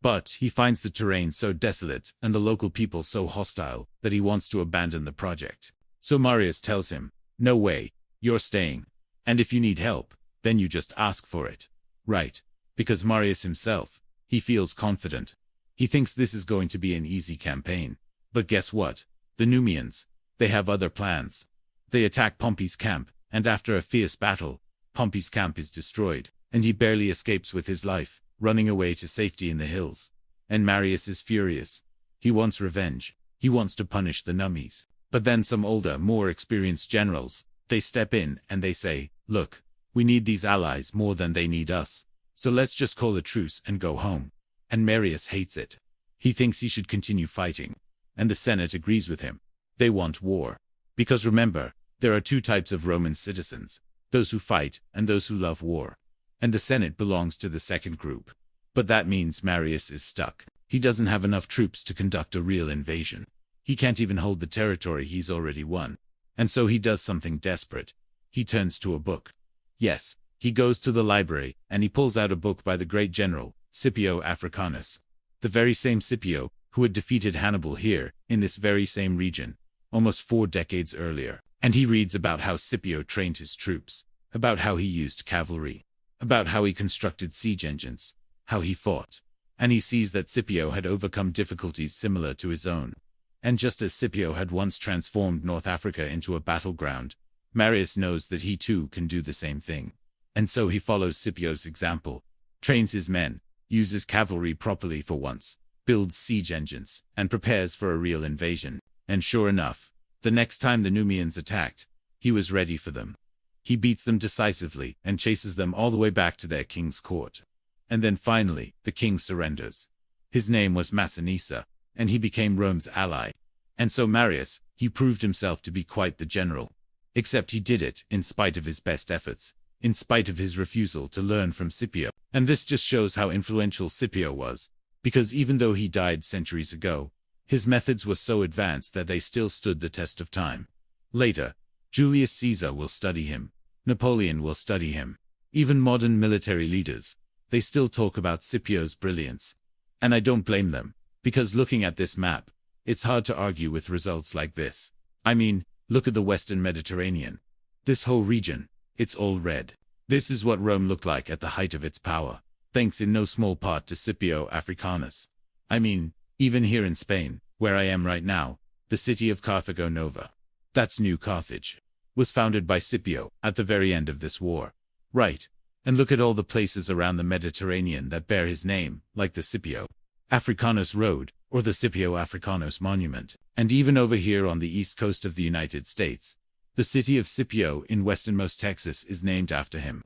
But he finds the terrain so desolate and the local people so hostile that he wants to abandon the project. So Marius tells him, no way, you're staying. And if you need help, then you just ask for it. Right? Because Marius himself, he feels confident. He thinks this is going to be an easy campaign. But guess what? The Numidians, they have other plans. They attack Pompey's camp, and after a fierce battle, Pompey's camp is destroyed, and he barely escapes with his life, running away to safety in the hills. And Marius is furious. He wants revenge. He wants to punish the Nummies. But then some older, more experienced generals, they step in and they say, look, we need these allies more than they need us. So let's just call a truce and go home. And Marius hates it. He thinks he should continue fighting. And the Senate agrees with him. They want war. Because remember, there are 2 types of Roman citizens, those who fight and those who love war. And the Senate belongs to the second group. But that means Marius is stuck. He doesn't have enough troops to conduct a real invasion. He can't even hold the territory he's already won. And so he does something desperate. He turns to a book. Yes, he goes to the library, and he pulls out a book by the great general, Scipio Africanus. The very same Scipio who had defeated Hannibal here, in this very same region, almost 4 decades earlier. And he reads about how Scipio trained his troops, about how he used cavalry, about how he constructed siege engines, how he fought. And he sees that Scipio had overcome difficulties similar to his own. And just as Scipio had once transformed North Africa into a battleground, Marius knows that he too can do the same thing. And so he follows Scipio's example, trains his men, uses cavalry properly for once, builds siege engines, and prepares for a real invasion. And sure enough, the next time the Numidians attacked, he was ready for them. He beats them decisively and chases them all the way back to their king's court. And then finally, the king surrenders. His name was Massinissa, and he became Rome's ally. And so Marius, he proved himself to be quite the general. Except he did it in spite of his best efforts, in spite of his refusal to learn from Scipio. And this just shows how influential Scipio was, because even though he died centuries ago, his methods were so advanced that they still stood the test of time. Later, Julius Caesar will study him. Napoleon will study him. Even modern military leaders, they still talk about Scipio's brilliance. And I don't blame them, because looking at this map, it's hard to argue with results like this. I mean, look at the Western Mediterranean. This whole region, it's all red. This is what Rome looked like at the height of its power, thanks in no small part to Scipio Africanus. I mean, even here in Spain, where I am right now, the city of Carthago Nova, that's New Carthage, was founded by Scipio at the very end of this war. Right, and look at all the places around the Mediterranean that bear his name, like the Scipio Africanus Road, or the Scipio Africanus Monument. And even over here on the east coast of the United States, the city of Scipio in westernmost Texas is named after him.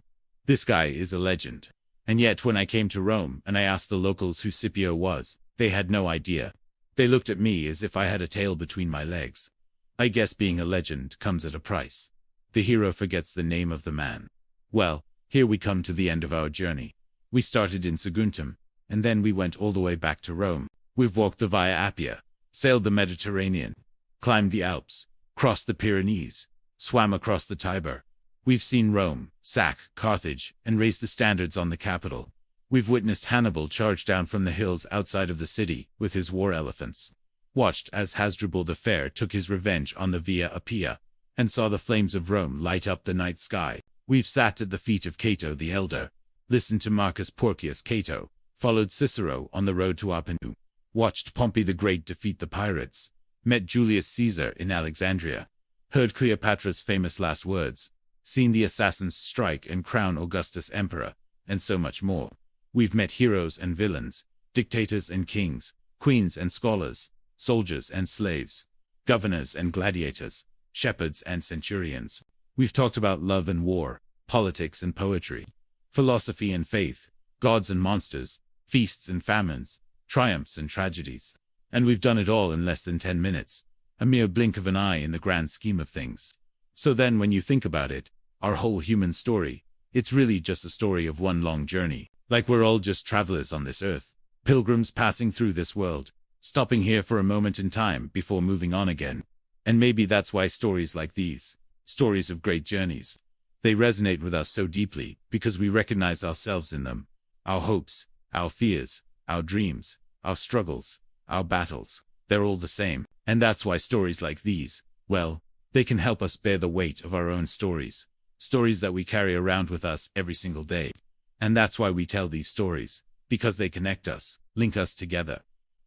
This guy is a legend. And yet when I came to Rome and I asked the locals who Scipio was, they had no idea. They looked at me as if I had a tail between my legs. I guess being a legend comes at a price. the hero forgets the name of the man. Well, here we come to the end of our journey. We started in Saguntum, and then we went all the way back to Rome. We've walked the Via Appia, sailed the Mediterranean, climbed the Alps, crossed the Pyrenees, swam across the Tiber. We've seen Rome sack Carthage and raise the standards on the capital. We've witnessed Hannibal charge down from the hills outside of the city with his war elephants, watched as Hasdrubal the Fair took his revenge on the Via Appia, and saw the flames of Rome light up the night sky. We've sat at the feet of Cato the Elder, listened to Marcus Porcius Cato, followed Cicero on the road to Arpinu, watched Pompey the Great defeat the pirates, met Julius Caesar in Alexandria, heard Cleopatra's famous last words, seen the assassins strike and crown Augustus emperor, and so much more. We've met heroes and villains, dictators and kings, queens and scholars, soldiers and slaves, governors and gladiators, shepherds and centurions. We've talked about love and war, politics and poetry, philosophy and faith, gods and monsters, feasts and famines, triumphs and tragedies. And we've done it all in less than 10 minutes, a mere blink of an eye in the grand scheme of things. So then when you think about it, our whole human story, it's really just a story of one long journey. Like we're all just travelers on this earth, pilgrims passing through this world, stopping here for a moment in time before moving on again. And maybe that's why stories like these, stories of great journeys, they resonate with us so deeply because we recognize ourselves in them. Our hopes, our fears, our dreams, our struggles, our battles, they're all the same. And that's why stories like these, well, they can help us bear the weight of our own stories, stories that we carry around with us every single day. And that's why we tell these stories, because they connect us, link us together,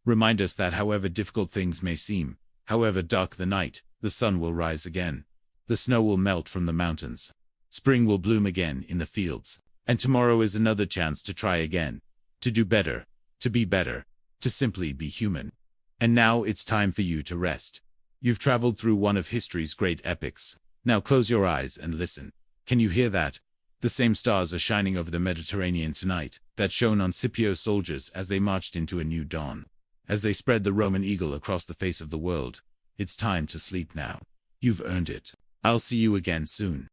remind us that however difficult things may seem, however dark the night, the sun will rise again, the snow will melt from the mountains, spring will bloom again in the fields, and tomorrow is another chance to try again, to do better, to be better, to simply be human. And now it's time for you to rest. You've traveled through one of history's great epics. Now close your eyes and listen. Can you hear that? The same stars are shining over the Mediterranean tonight that shone on Scipio's soldiers as they marched into a new dawn. As they spread the Roman eagle across the face of the world, it's time to sleep now. You've earned it. I'll see you again soon.